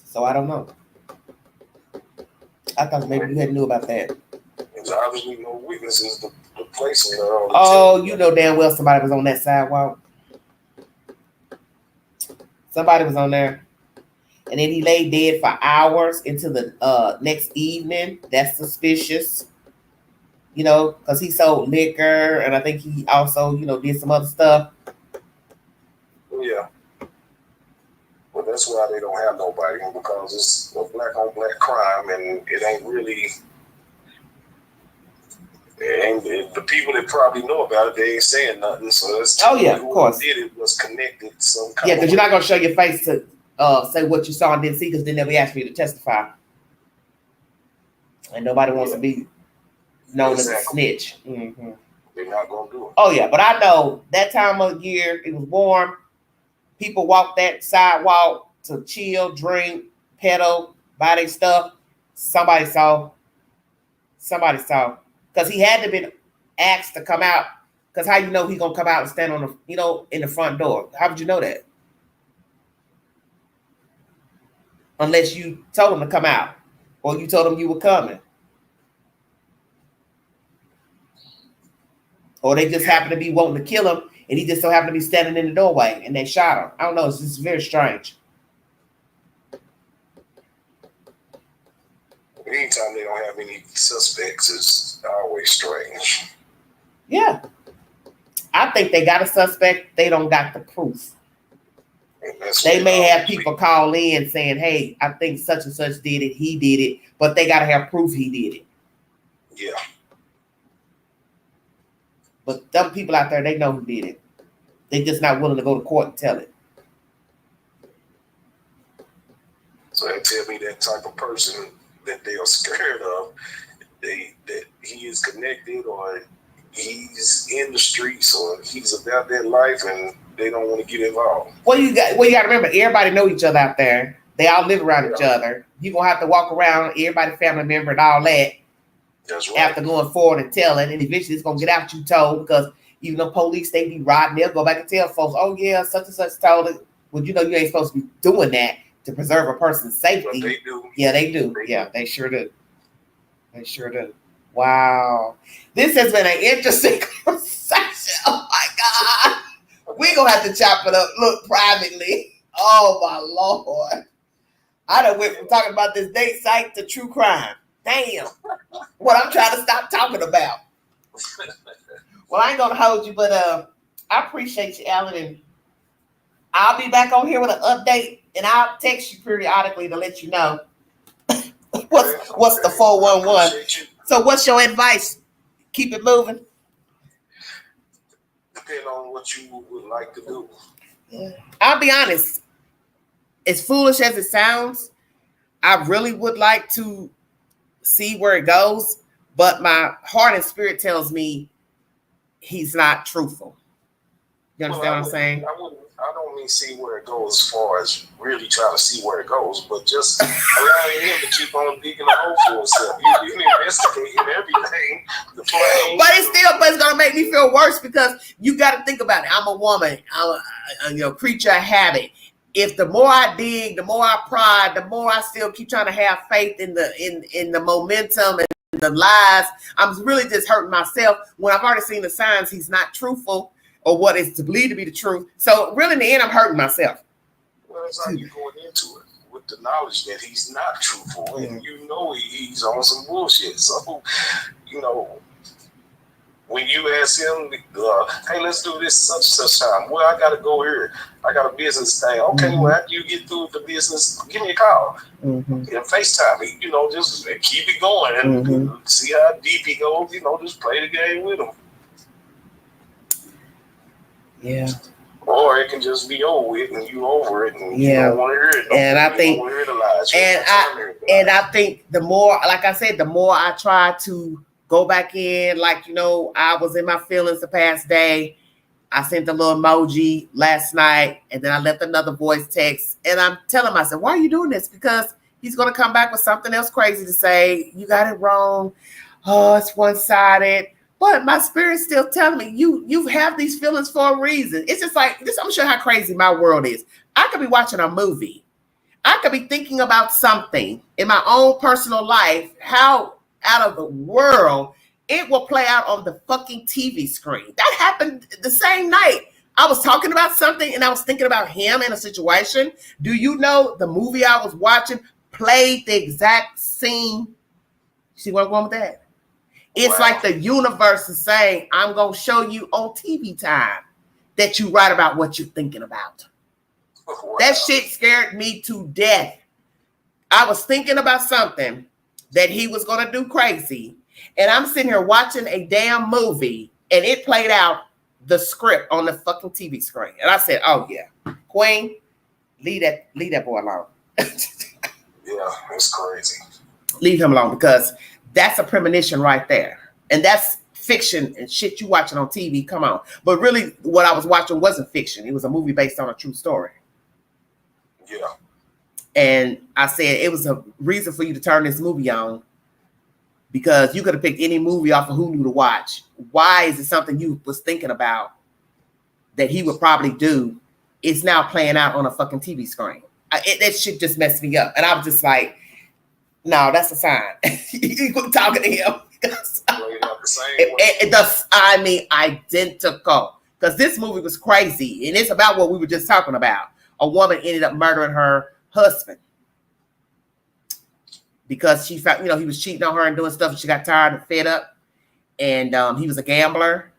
So I don't know. I thought maybe you had knew about that. There's obviously no witnesses to place him. Oh, you know damn well somebody was on that sidewalk. Somebody was on there. And then he lay dead for hours into the next evening. That's suspicious. Because he sold liquor, and I think he also, did some other stuff. Yeah. But that's why they don't have nobody, because it's a black on black crime, and it ain't really. And the people that probably know about it, they ain't saying nothing. So it's of course. Who did it was connected some kind. Yeah, because you're not gonna show your face to say what you saw and didn't see, because then they'll be asking you to testify, and nobody wants to be known as a snitch. Mm-hmm. They're not gonna do it. Oh yeah, but I know that time of year it was warm. People walk that sidewalk to chill, drink, pedal, buy their stuff. Somebody saw. Because he had to been asked to come out. Because how you know he's going to come out and stand on the, in the front door? How would you know that? Unless you told him to come out. Or you told him you were coming. Or they just happened to be wanting to kill him, and he just so happened to be standing in the doorway, and they shot him. I don't know. It's just very strange. Anytime they don't have any suspects, it's always strange. Yeah. I think they got a suspect. They don't got the proof. They may have people call in saying, hey, I think such and such did it. He did it. But they got to have proof he did it. Yeah. But them people out there, they know who did it. They just not willing to go to court and tell it. So they tell me that type of person that they are scared of, that he is connected, or he's in the streets, or he's about that life, and they don't want to get involved. Well, you got to remember, everybody know each other out there. They all live around each other. You're going to have to walk around, everybody family member and all that. That's right. After going forward and telling, and eventually it's going to get out you told, because even the police, they be riding, they'll go back and tell folks, oh yeah, such and such told it. Well, you know, you ain't supposed to be doing that to preserve a person's safety. But they do. Yeah, they do. They sure do. They sure do. Wow. This has been an interesting conversation. Oh my God. We're going to have to chop it up, look, privately. Oh my Lord. I done went from talking about this date site to true crime. Damn. What I'm trying to stop talking about. Well, I ain't going to hold you, but I appreciate you, Alan. And I'll be back on here with an update, and I'll text you periodically to let you know what's the 411. So what's your advice? Keep it moving? Depending on what you would like to do. Yeah. I'll be honest. As foolish as it sounds, I really would like to see where it goes, but my heart and spirit tells me he's not truthful. You understand what I'm saying? I don't mean see where it goes as far as really trying to see where it goes, but just allowing him to keep on digging a hole for himself. You've been investigating everything. But it's gonna make me feel worse because you got to think about it. I'm a woman. I'm a creature of habit. If the more I dig, the more I prod, the more I still keep trying to have faith in the momentum and the lies, I'm really just hurting myself when I've already seen the signs he's not truthful or what is to believe to be the truth. So really in the end, I'm hurting myself. Well, that's how you're going into it, with the knowledge that he's not truthful. And you know he's on some bullshit. So, you know, when you ask him, hey, let's do this such time. Well, I got to go here. I got a business thing. Okay, well, after you get through the business, give me a call. And FaceTime me. You know, just keep it going and see how deep he goes. You know, just play the game with him. Yeah. Or it can just be over with and you over it and you don't want to hear it. And I think, I think the more, like I said, the more I try to go back in, like, you know, I was in my feelings the past day. I sent a little emoji last night and then I left another voice text and I'm telling myself, why are you doing this? Because he's going to come back with something else crazy to say. You got it wrong. Oh, it's one-sided. But my spirit's still telling me you have these feelings for a reason. It's just like this. I'm sure how crazy my world is. I could be watching a movie. I could be thinking about something in my own personal life, how out of the world it will play out on the fucking TV screen. That happened the same night. I was talking about something and I was thinking about him in a situation. Do you know the movie I was watching played the exact scene? See where I'm going with that? It's like the universe is saying, I'm going to show you on TV time that you write about what you're thinking about. Wow. That shit scared me to death. I was thinking about something that he was going to do crazy. And I'm sitting here watching a damn movie and it played out the script on the fucking TV screen. And I said, oh yeah, Queen, leave that boy alone. Yeah, that's crazy. Leave him alone because that's a premonition right there. And that's fiction and shit you watching on TV. Come on. But really what I was watching wasn't fiction. It was a movie based on a true story. Yeah. And I said it was a reason for you to turn this movie on because you could have picked any movie off of Hulu to watch. Why is it something you was thinking about that he would probably do? It's now playing out on a fucking TV screen. That shit just messed me up. And I was just like, no, that's a sign. You quit talking to him. I mean, identical. Because this movie was crazy. And it's about what we were just talking about. A woman ended up murdering her husband. Because she found, he was cheating on her and doing stuff. And she got tired and fed up. And he was a gambler.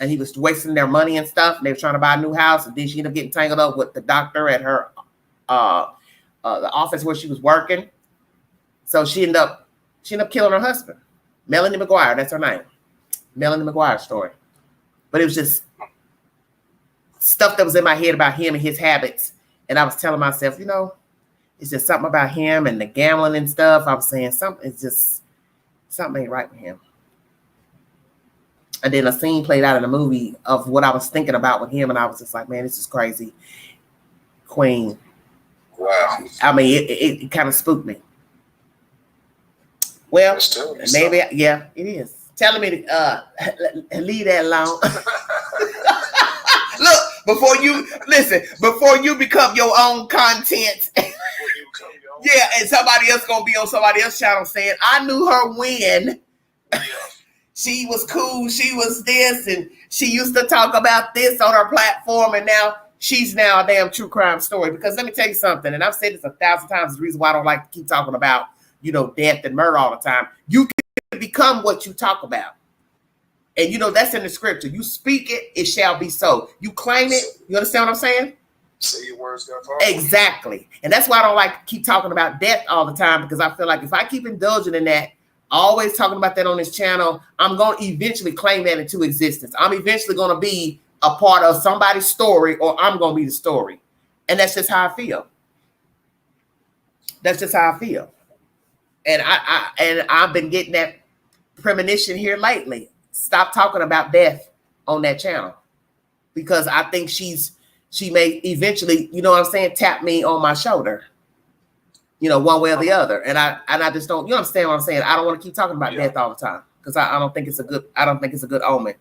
And he was wasting their money and stuff. And they were trying to buy a new house. And then she ended up getting tangled up with the doctor at her the office where she was working. So she ended up killing her husband. Melanie McGuire, that's her name. Melanie McGuire story. But it was just stuff that was in my head about him and his habits. And I was telling myself, it's just something about him and the gambling and stuff. I was saying something ain't right with him. And then a scene played out in a movie of what I was thinking about with him. And I was just like, man, this is crazy. Queen. Wow. I mean, it kind of spooked me. Well, maybe, yeah, it is. Telling me to leave that alone. Look, Before you become your own content. Yeah, and somebody else gonna be on somebody else's channel saying, I knew her when. Yeah. She was cool, she was this, and she used to talk about this on her platform, and now she's now a damn true crime story. Because let me tell you something, and I've said this 1,000 times, the reason why I don't like to keep talking about, death and murder all the time. You can become what you talk about. And that's in the scripture. You speak it, it shall be so. You claim it, you understand what I'm saying? Say your words, God. Exactly. And that's why I don't like to keep talking about death all the time, because I feel like if I keep indulging in that, always talking about that on this channel, I'm going to eventually claim that into existence. I'm eventually going to be a part of somebody's story, or I'm going to be the story. And that's just how I feel. That's just how I feel. And I've been getting that premonition here lately. Stop talking about death on that channel, because I think she may eventually, tap me on my shoulder, one way or the other. And I just don't, you understand what I'm saying? I don't want to keep talking about death all the time, because I don't think it's a good omen,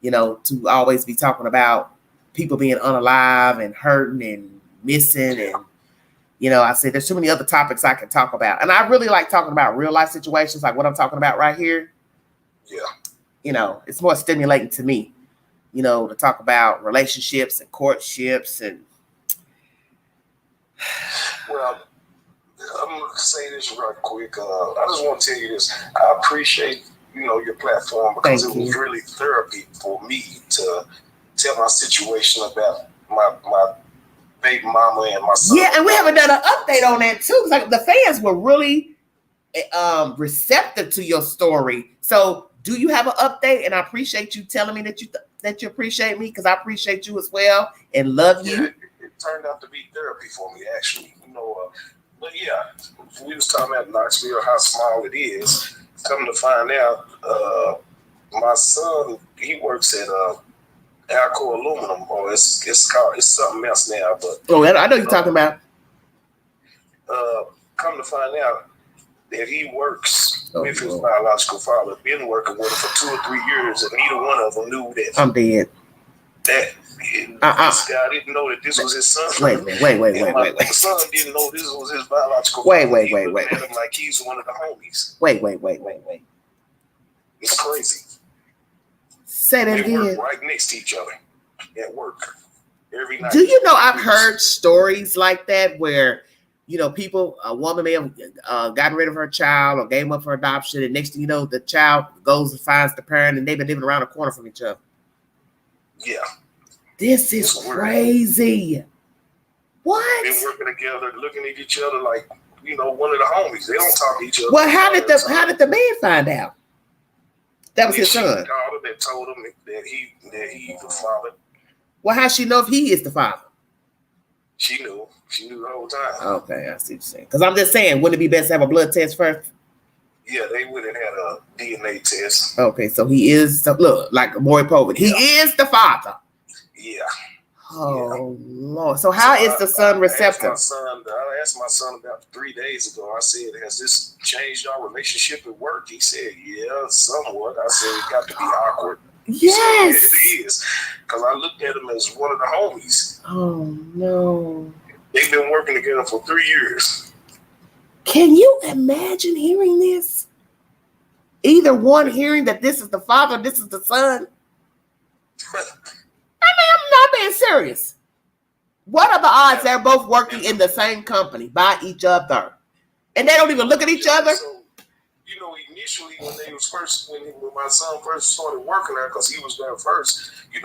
to always be talking about people being unalive and hurting and missing. And, I said, there's too many other topics I can talk about. And I really like talking about real life situations like what I'm talking about right here. Yeah. It's more stimulating to me, to talk about relationships and courtships and. Well, I'm going to say this right quick. I just want to tell you this. I appreciate, your platform, because it was really therapy for me to tell my situation about my baby mama and my son. Yeah, and we haven't done an update on that too. It's like the fans were really receptive to your story. So do you have an update? And I appreciate you telling me that you appreciate me, because I appreciate you as well and love you. It turned out to be therapy for me, actually. But yeah, we was talking about Knoxville, how small it is. Come to find out, my son, he works at Alco Aluminum, or it's something else now. But I know you're talking about. Come to find out that he works with his biological father, been working with him for 2 or 3 years, and neither one of them knew that. I'm dead. This guy didn't know that this was his son. Wait. My son didn't know this was his biological father. Wait. At him like he's one of the homies. Wait. It's crazy. Say that again. They work right next to each other at work every night. Do you know I've heard stories like that where, a woman may have gotten rid of her child or gave him up for adoption, and next thing you know, the child goes and finds the parent, and they've been living around the corner from each other. Yeah. This is crazy. What? Been working together, looking at each other like, one of the homies. They don't talk to each other. Well, how did the man find out? That was his son. That told him that he's the father. Well, how she know if he is the father? She knew. She knew the whole time. Okay, I see what you're saying. Because I'm just saying, wouldn't it be best to have a blood test first? Yeah, they would have had a DNA test. Okay, so he is, look, like Maury Povich. He is the father. Yeah. Oh, yeah. Lord. So how is the son receptive? I asked my son about 3 days ago. I said, has this changed our relationship at work? He said, yeah, somewhat. I said, it got to be awkward. Yes. So, it is. Because I looked at him as one of the homies. Oh, no. They've been working together for 3 years. Can you imagine hearing this? Either one hearing that this is the father, this is the son. I mean, I'm not being serious. What are the odds they're both working in the same company by each other, and they don't even look at each other? So, initially when my son first started working there, because he was there first, he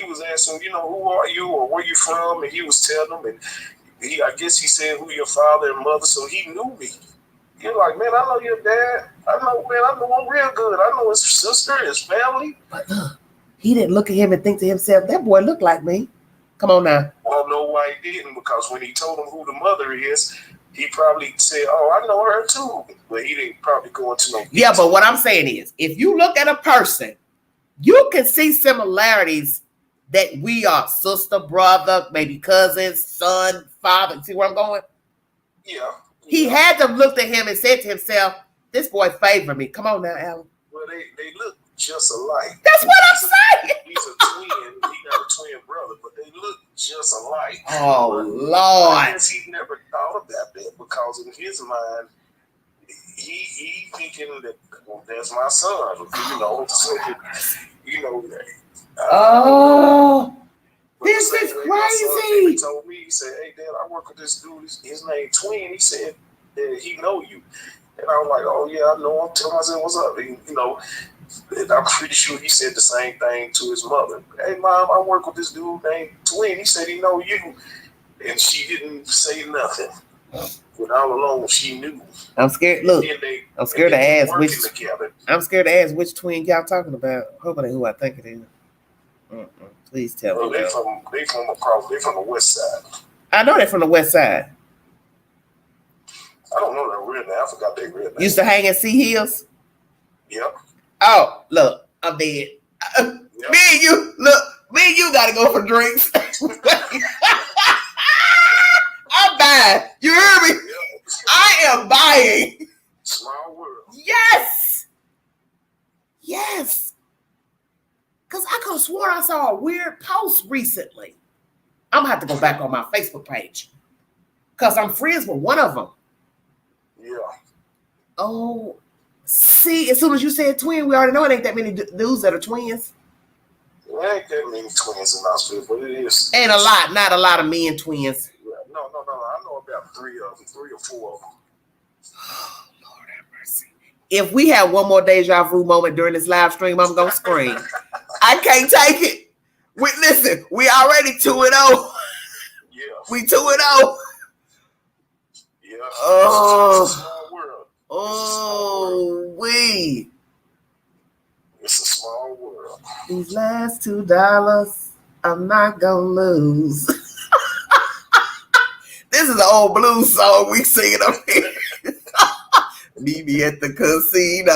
was asking, who are you or where you from, and he was telling them, and I guess he said who your father and mother, so he knew me. You're like, man, I know your dad. I know him real good. I know his sister, his family. But look, he didn't look at him and think to himself, that boy looked like me. Come on now. Well, no, why he didn't, because when he told him who the mother is, he probably said, oh, I know her too. But he didn't probably go into no detail. Yeah, but what I'm saying is, if you look at a person, you can see similarities that we are sister, brother, maybe cousins, son, father. See where I'm going? Yeah. He had to look at him and said to himself, this boy favored me. Come on now, Alan. Well, they look just alike. That's what I'm saying. He's a twin. He got a twin brother, but they look just alike. Oh, but Lord. I guess he never thought about that because in his mind, he thinking that, well, that's my son. You know, so, you know. Oh, this is crazy. He told me, he said, "Hey, Dad, I work with this dude. His name Twin." He said that he know you, and I was like, "Oh yeah, I know him." Tell him, I said, "What's up?" And, you know, and I'm pretty sure he said the same thing to his mother. "Hey, Mom, I work with this dude named Twin. He said he know you," and she didn't say nothing. But all along, she knew. I'm scared. Look, I'm scared to ask which. I'm scared to ask which twin y'all talking about. Hopefully, who I think it is. Please tell me. They from the west side. I know they're from the west side. I don't know their real name. I forgot their real name. Used to hang at Sea Hills. Yep. Oh, look, I'm dead. Yep. Me and you gotta go for drinks. I'm buying. You hear me? Yep. I am buying. Small world. Yes. Because I could have sworn I saw a weird post recently. I'm going to have to go back on my Facebook page. Because I'm friends with one of them. Yeah. Oh, see, as soon as you said twin, we already know it ain't that many dudes that are twins. There ain't that many twins in Australia, but it is. And not a lot of men twins. Yeah, no. I know about 3 or 4 of them. Oh, Lord have mercy. If we have one more deja vu moment during this live stream, I'm going to scream. I can't take it. Listen, we already 2-0. Yeah. We 2-0. Yeah. Oh. It's a small world. It's a small world. These last $2, I'm not gonna lose. This is an old blues song we singing up here. Meet me at the casino.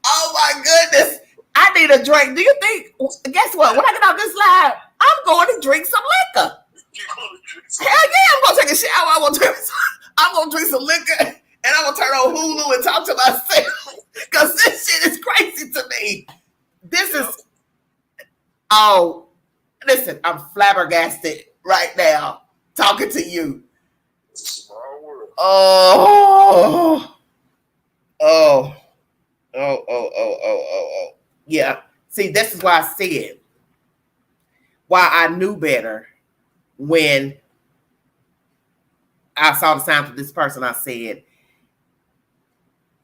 Oh my goodness. I need a drink. Do you think, guess what? When I get out this live, I'm going to drink some liquor. Hell yeah, I'm going to take a shower. I'm going to drink some liquor, and I'm going to turn on Hulu and talk to myself. Because this shit is crazy to me. This is, listen, I'm flabbergasted right now talking to you. It's a small world. Oh. Yeah. See, this is why I said why I knew better when I saw the signs of this person. I said,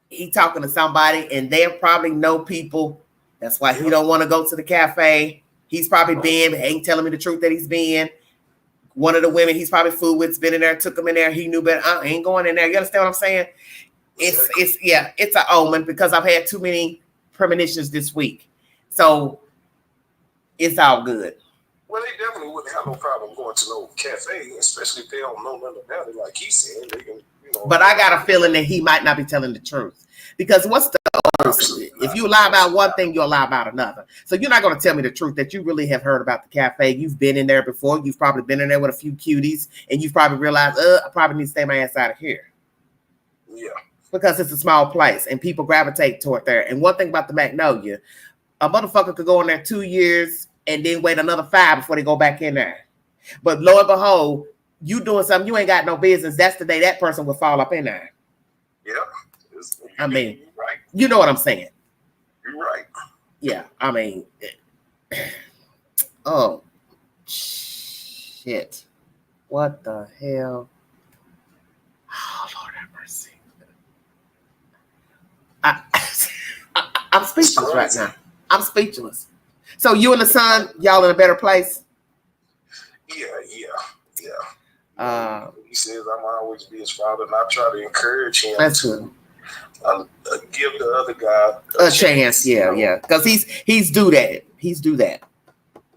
he talking to somebody and they probably know people. That's why he don't want to go to the cafe. He's probably been, but ain't telling me the truth that he's been. One of the women he's probably fooled with's been in there, took him in there. He knew better. I ain't going in there. You understand what I'm saying? It's an omen because I've had too many premonitions this week. So it's all good. Well, they definitely wouldn't have no problem going to no cafe, especially if they don't know nothing about it. Like he said, they can, But I got a feeling that he might not be telling the truth. Because what's the if you lie about one thing, you'll lie about another. So you're not going to tell me the truth that you really have heard about the cafe. You've been in there before. You've probably been in there with a few cuties, and you've probably realized, I probably need to stay my ass out of here. Yeah. Because it's a small place, and people gravitate toward there. And one thing about the Magnolia, a motherfucker could go in there 2 years and then wait another 5 before they go back in there. But lo and behold, you doing something you ain't got no business. That's the day that person will fall up in there. Yeah. I mean, right. You know what I'm saying. You're right. Yeah, I mean, oh, shit. What the hell? Oh, Lord have mercy. I'm speechless right now. I'm speechless. So you and the son, y'all in a better place? Yeah. He says I'm always be his father, and I try to encourage him. That's good. Give the other guy a chance. Yeah. Because he's do that.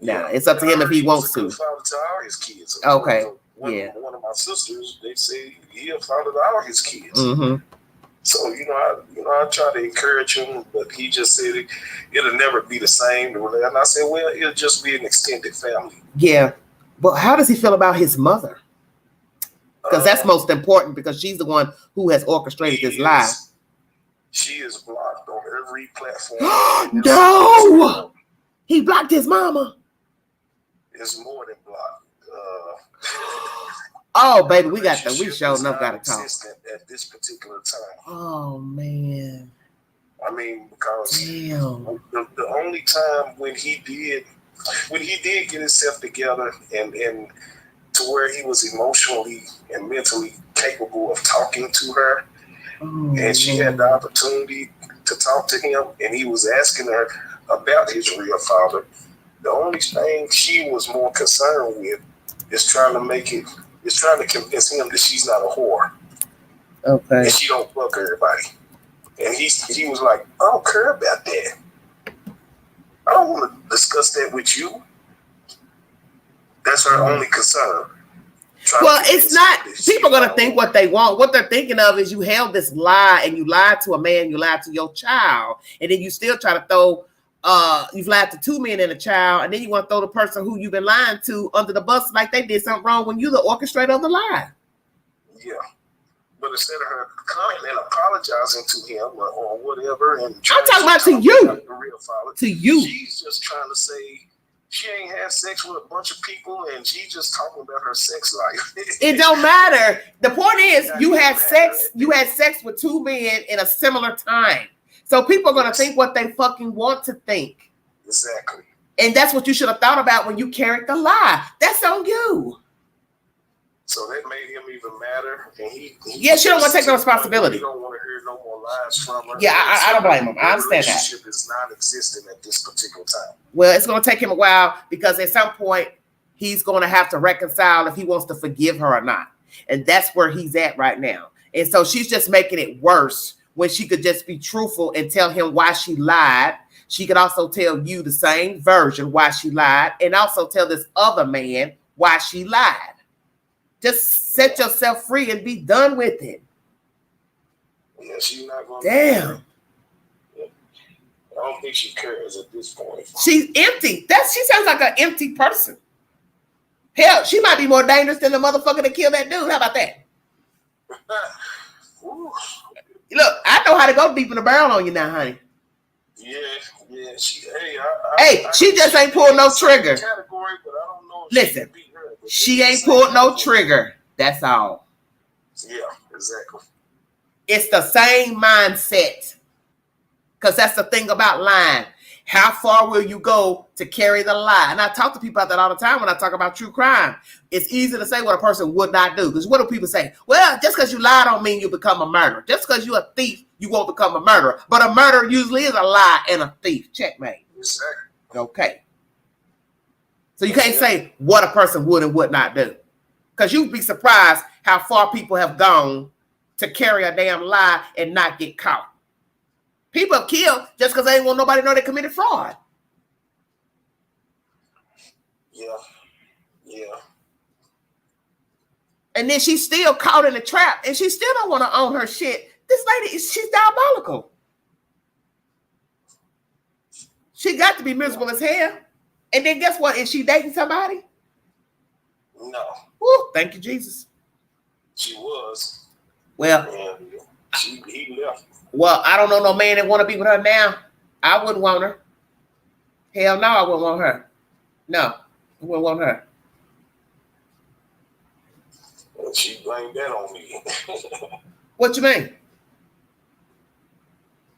Now it's up to him if he wants to. Father to all his kids. Okay. One of my sisters, they say he a father to all his kids. Mm-hmm. So I try to encourage him, but he just said it'll never be the same. And I said, well, it'll just be an extended family. Yeah, but how does he feel about his mother? Because that's most important, because she's the one who has orchestrated this lie. She is blocked on re-platformed. No, he blocked his mama. It's more than blocked. Oh, baby, we showed enough got to talk. At this particular time. Oh man. I mean, because damn. The only time when he did get himself together and to where he was emotionally and mentally capable of talking to her, and she had the opportunity to talk to him, and he was asking her about his real father, the only thing she was more concerned with is trying to convince him that she's not a whore. Okay. And she don't fuck everybody. And he was like, I don't care about that. I don't want to discuss that with you. That's her only concern. Well, it's not. People are going to think what they want. What they're thinking of is you held this lie and you lied to a man, you lied to your child. And then you still try to throw, you've lied to two men and a child. And then you want to throw the person who you've been lying to under the bus like they did something wrong when you're the orchestrator of the lie. Yeah. But instead of her coming and apologizing to him or whatever, and I'm talking about to you. The real father, to you. She's just trying to say she ain't had sex with a bunch of people, and she's just talking about her sex life. It don't matter. The point is, you had sex. You had sex with two men in a similar time. So people are gonna think what they fucking want to think. Exactly. And that's what you should have thought about when you carried the lie. That's on you. So that made him even madder, and he she don't want to take no responsibility. He don't want to hear no more lies from her. Yeah, I don't blame him. I understand that. The relationship is non-existent at this particular time. Well, it's going to take him a while because at some point he's going to have to reconcile if he wants to forgive her or not, and that's where he's at right now. And so she's just making it worse when she could just be truthful and tell him why she lied. She could also tell you the same version why she lied, and also tell this other man why she lied. Just set yourself free and be done with it. Yeah, she's not going to. I don't think she cares at this point. She's empty. She sounds like an empty person. Hell, she might be more dangerous than the motherfucker that killed that dude. How about that? Look, I know how to go deep in the barrel on you now, honey. Yeah. She just ain't pulled no trigger. Listen. She ain't pulled no trigger. That's all. Yeah, exactly. It's the same mindset. Because that's the thing about lying. How far will you go to carry the lie? And I talk to people about that all the time when I talk about true crime. It's easy to say what a person would not do. Because what do people say? Well, just because you lie don't mean you become a murderer. Just because you're a thief, you won't become a murderer. But a murderer usually is a lie and a thief. Checkmate. Exactly. Okay. So you can't say what a person would and would not do. Because you'd be surprised how far people have gone to carry a damn lie and not get caught. People have killed just because they didn't want nobody to know they committed fraud. Yeah. And then she's still caught in the trap and she still don't want to own her shit. This lady, she's diabolical. She got to be miserable as hell. And then guess what? Is she dating somebody? No. Woo, thank you, Jesus. She was. Well, he left. Well, I don't know no man that want to be with her now. I wouldn't want her. Hell no, I wouldn't want her. No, I wouldn't want her. And she blamed that on me. What you mean?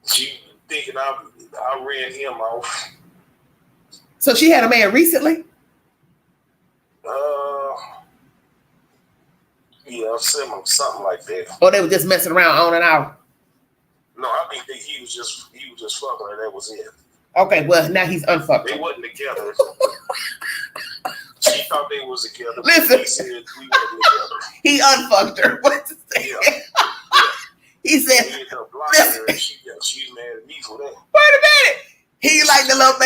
She thinking I ran him off. So she had a man recently? Yeah, something like that. Or they were just messing around on and off? No, I think that he was just fucking her. That was it. Okay, well now he's unfucked. They wasn't together. She thought they was together. Listen, he said we wasn't together. He unfucked her. What to say? Yeah. He said, he ended up blocking her. She's mad at me for that. Wait a minute. He like the little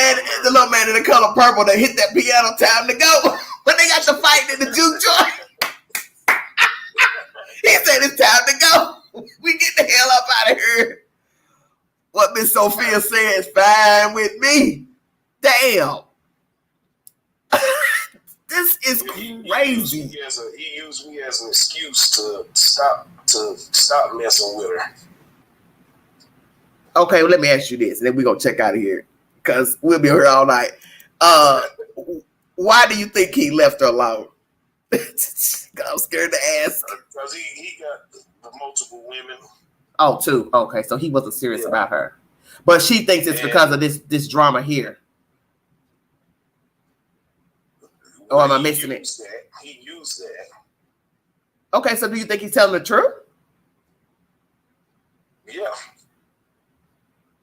man in the color purple that hit that piano time to go. When they got the fight in the juke joint. He said it's time to go. We get the hell up out of here. What Miss Sophia says, fine with me. Damn. This is crazy. He used me as an excuse to stop messing with her. Okay, well, let me ask you this, and then we're going to check out of here because we'll be here all night. Why do you think he left her alone? I'm scared to ask. Because he got the multiple women. Oh, two. Okay, so he wasn't serious about her. But she thinks it's because of this drama here. Or am I missing it? He used that. Okay, so do you think he's telling the truth? Yeah.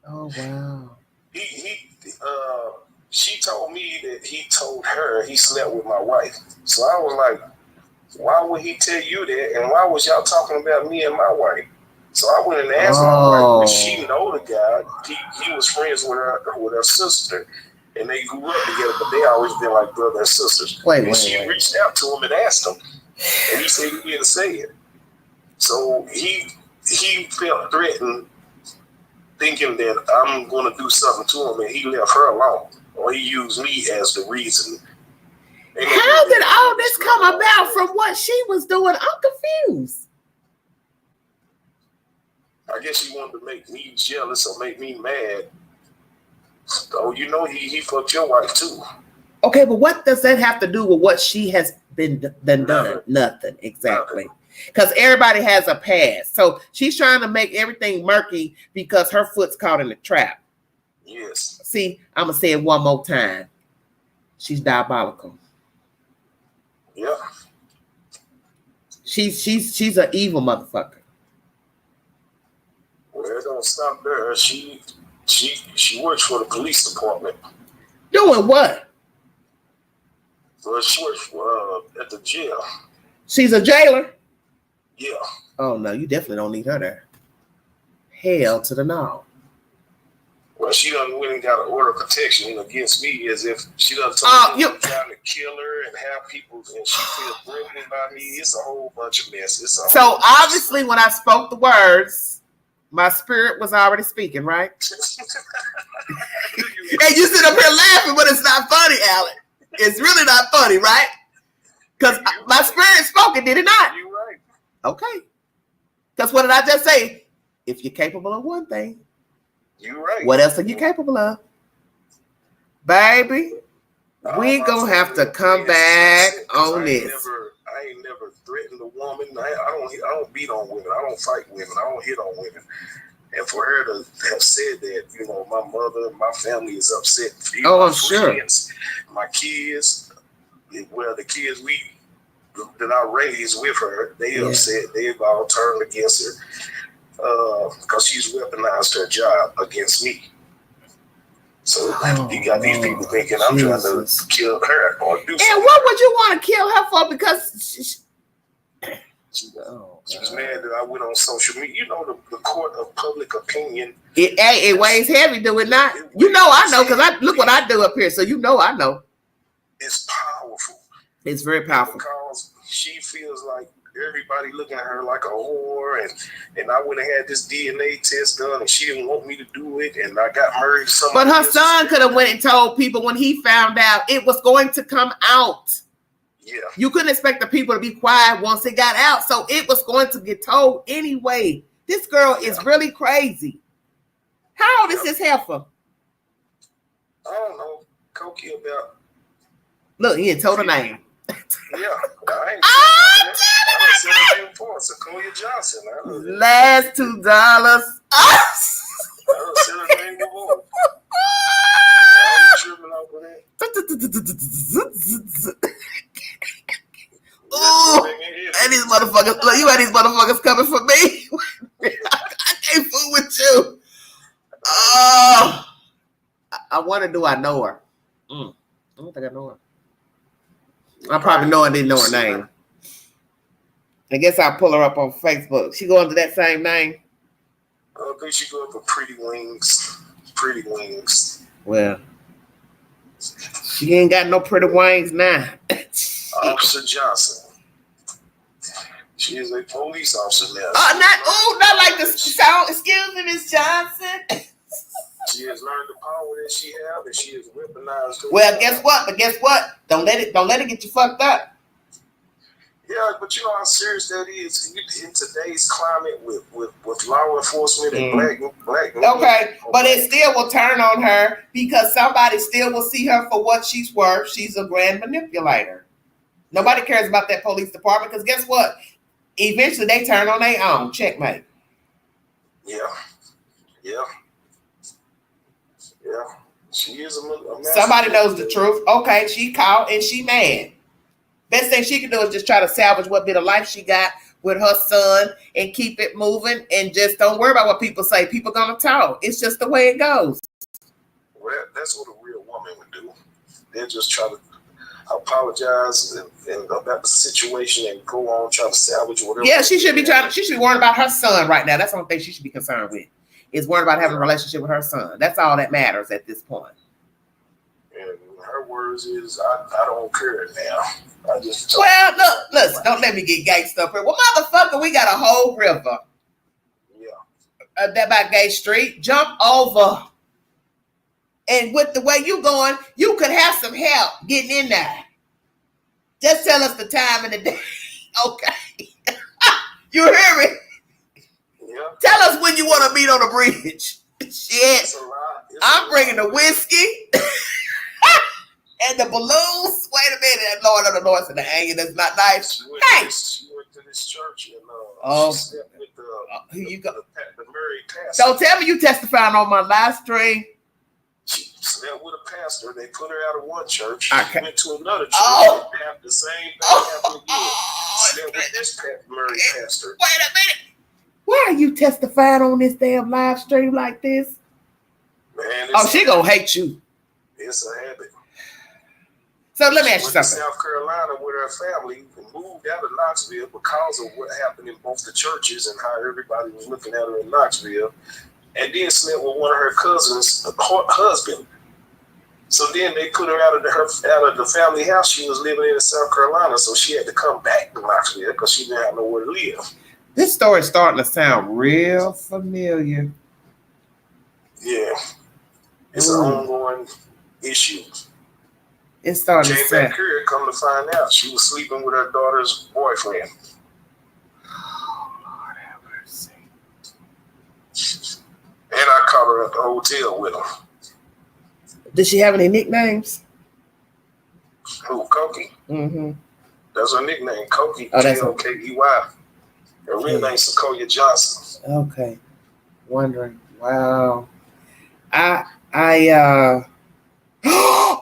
Oh, wow. She told me that he told her he slept with my wife. So I was like, why would he tell you that? And why was y'all talking about me and my wife? So I went and asked my wife, but she know the guy. He was friends with her sister. And they grew up together, but they always been like brother and sisters. She reached out to him and asked him. And he said he didn't say it. So he felt threatened, thinking that I'm going to do something to him, and he left her alone. Or he used me as the reason. How did all this come about from what she was doing? I'm confused. I guess she wanted to make me jealous or make me mad. So, he fucked your wife too. Okay, but what does that have to do with what she has been done? Nothing, exactly. Because everybody has a past. So she's trying to make everything murky because her foot's caught in the trap. Yes. See, I'm going to say it one more time. She's diabolical. Yeah. She's an evil motherfucker. Well, it don't stop there. She works for the police department. Doing what? Well, she works at the jail. She's a jailer? Yeah. Oh, no, you definitely don't need her there. Hell to the no. Well, she done went and got an order of protection against me as if she done told me trying to kill her and have people, and she feels threatened by me. It's a whole bunch of mess. So obviously when I spoke the words, my spirit was already speaking, right? And you sit up here laughing, but it's not funny, Alec. It's really not funny, right? Because my spirit spoke it, did it not? You're right. Okay. Because what did I just say? If you're capable of one thing, you're right. What else are you capable of? Baby, we gonna have to come back on this. I ain't never threatened a woman. I don't beat on women. I don't fight women. I don't hit on women. And for her to have said that, my mother, my family is upset. I'm sure. My kids, the kids that I raised with her, they upset. They've all turned against her. Because she's weaponized her job against me. So you got these people thinking I'm trying to kill her or do something. And what would you want to kill her for? Because she was mad that I went on social media. The court of public opinion. It weighs heavy, do it not? I know, because look what I do up here. So I know. It's powerful. It's very powerful. Because she feels like everybody looking at her like a whore, and I went and had this DNA test done, and she didn't want me to do it, and I got married. But her son could have went and told people when he found out it was going to come out. Yeah. You couldn't expect the people to be quiet once it got out, so it was going to get told anyway. This girl is really crazy. How old is this heifer? I don't know. Cokie about. Look, he ain't told her name. Yeah, I ain't said her name before. Sequoia Johnson. Last $2. I done said her name before. I'm tripping over that. Ooh, and these motherfuckers, look, you had these motherfuckers coming for me. I can't fool with you. Oh, I wonder, do I know her? I don't think I know her. I probably know and didn't know her name. I guess I'll pull her up on Facebook. She go under that same name? I think she go up with Pretty Wings. Pretty Wings. Well, she ain't got no pretty wings now. Officer Johnson. She is a police officer now. Not like the sound. Excuse me, Miss Johnson. She has learned the power that she has, and she has weaponized her. Well, guess what? Don't let it get you fucked up. Yeah, but you know how serious that is in today's climate with law enforcement and black men. Okay, but it still will turn on her because somebody still will see her for what she's worth. She's a grand manipulator. Nobody cares about that police department because guess what? Eventually they turn on their own. Checkmate. Yeah. She is a somebody knows the truth. Okay, she caught and she mad. Best thing she can do is just try to salvage what bit of life she got with her son and keep it moving and just don't worry about what people say. People gonna talk. It's just the way it goes. Well, that's what a real woman would do. They'll just try to apologize and about the situation and go on try to salvage whatever. Yeah, she should be worrying about her son right now. That's the only thing she should be concerned with. Is worried about having a relationship with her son. That's all that matters at this point. And her words is, I don't care now. I just don't. Well, look, listen, don't let me get gangsta up here. Well, motherfucker, we got a whole river. Yeah. That by Gay Street. Jump over. And with the way you going, you could have some help getting in there. Just tell us the time and the day. Okay. You hear me? Yeah. Tell us when you want to meet on the bridge. Shit. I'm bringing the whiskey and the balloons. Wait a minute. Lord of the Lords and the anger. That's not nice. She went to this church and she slept with the married pastor. Don't tell me you testifying on my live stream. She slept with a pastor. They put her out of one church. Okay. She went to another church. And have the same thing happen again. Slept with this married pastor. Wait a minute. Why are you testifying on this damn live stream like this? Man, she gonna hate you. It's a habit. So let me ask you something. South Carolina with her family and moved out of Knoxville because of what happened in both the churches and how everybody was looking at her in Knoxville. And then slept with one of her cousins' husband. So then they put her out of the family house she was living in South Carolina. So she had to come back to Knoxville because she didn't have nowhere to live. This story's starting to sound real familiar. Yeah. It's an ongoing issue. It's starting to sound. Jane come to find out she was sleeping with her daughter's boyfriend. Oh, Lord have mercy. And I caught her at the hotel with him. Does she have any nicknames? Who, Cokie? Mm-hmm. That's her nickname, Cokie. Oh, that's K-O-K-E-Y. Her real name is Sequoia Johnson. Okay. Wondering. Wow.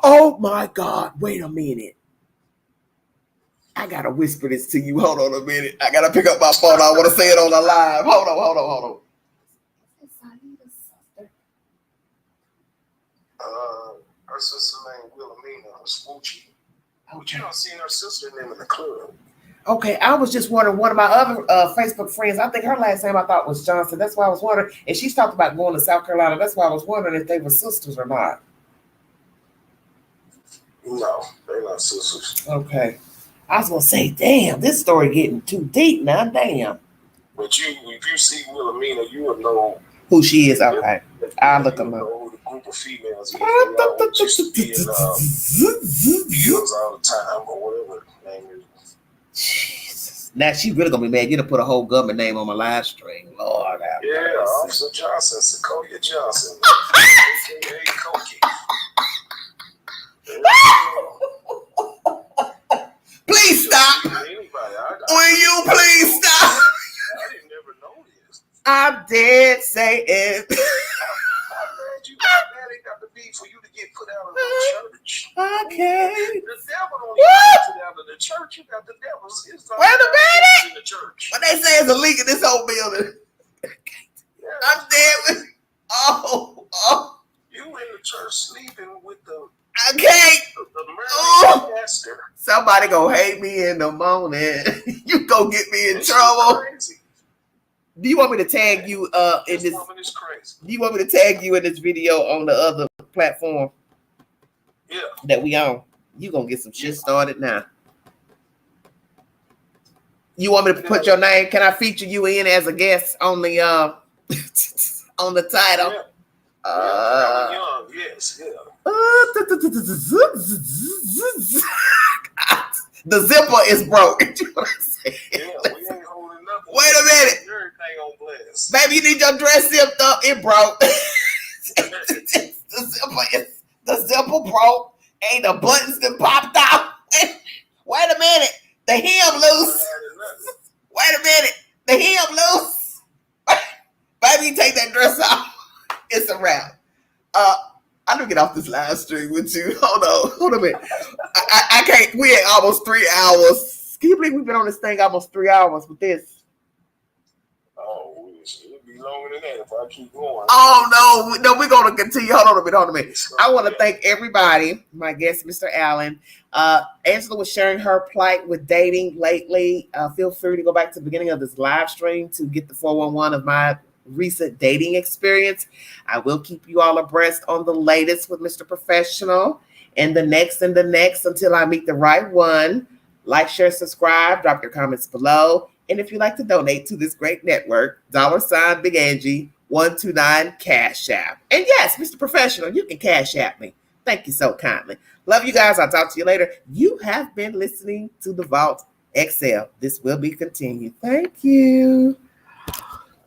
Oh my God. Wait a minute. I gotta whisper this to you. Hold on a minute. I gotta pick up my phone. I want to say it on the live. Hold on. Her sister named Wilhelmina, her Swoochie. But you don't see her sister name in the club. Okay, I was just wondering, one of my other Facebook friends, I think her last name I thought was Johnson. That's why I was wondering. And she's talked about going to South Carolina. That's why I was wondering if they were sisters or not. No, they're not sisters. Okay. I was going to say, damn, this story getting too deep now. Damn. But if you see Wilhelmina, you will know who she is. Okay. I'll look them up. The group of females. Used to be in fields all the time or whatever her name is. Jesus. Now she really gonna be mad. You done put a whole government name on my live stream. Lord have mercy. Yeah, Officer Johnson, Sequoia Johnson. AKA Cokie. Please stop. Will you please stop? I didn't never know this. I'm dead saying. I'm glad you got the beef for you to get put out of the church. Okay. The devil don't even get put out of the church. You got the devil's. Wait a minute. In the church. What they say is a leak in this whole building. Yeah. I'm dead with. Oh. You in the church sleeping with the. I can't. The pastor. Somebody gonna hate me in the morning. You gonna get me in trouble. Crazy. Do you want me to tag you in this? Woman is crazy. Do you want me to tag you in this video on the other platform? Yeah. That we on? You gonna get some shit started now. You want me to put your name? Can I feature you in as a guest on the on the title? Yeah. Young, yes, yeah. The zipper is broke. You know what I'm saying? Yeah, we ain't holding nothing. Wait a minute. Everything on blast. Baby, you need your dress zipped up. It broke. the zipper broke. Ain't the buttons been popped out. Wait a minute. The hem loose. Wait a minute. The hem loose. Baby, take that dress off. It's a wrap. I'm gonna get off this live stream with you. Hold on a minute. I can't. We at almost 3 hours. Can you believe we've been on this thing almost 3 hours with this? Oh, it'll be longer than that if I keep going. Oh no, we're gonna continue. Hold on a minute. I want to thank everybody. My guest, Mr. Allen. Angela was sharing her plight with dating lately. Feel free to go back to the beginning of this live stream to get the 411 of my recent dating experience. I will keep you all abreast on the latest with Mr. Professional and the next until I meet the right one. Like, share, subscribe, drop your comments below. And if you'd like to donate to this great network, $ Big Angie 129 Cash App. And yes, Mr. Professional, you can Cash App me. Thank you so kindly. Love you guys. I'll talk to you later. You have been listening to The Vault XL. This will be continued. Thank you.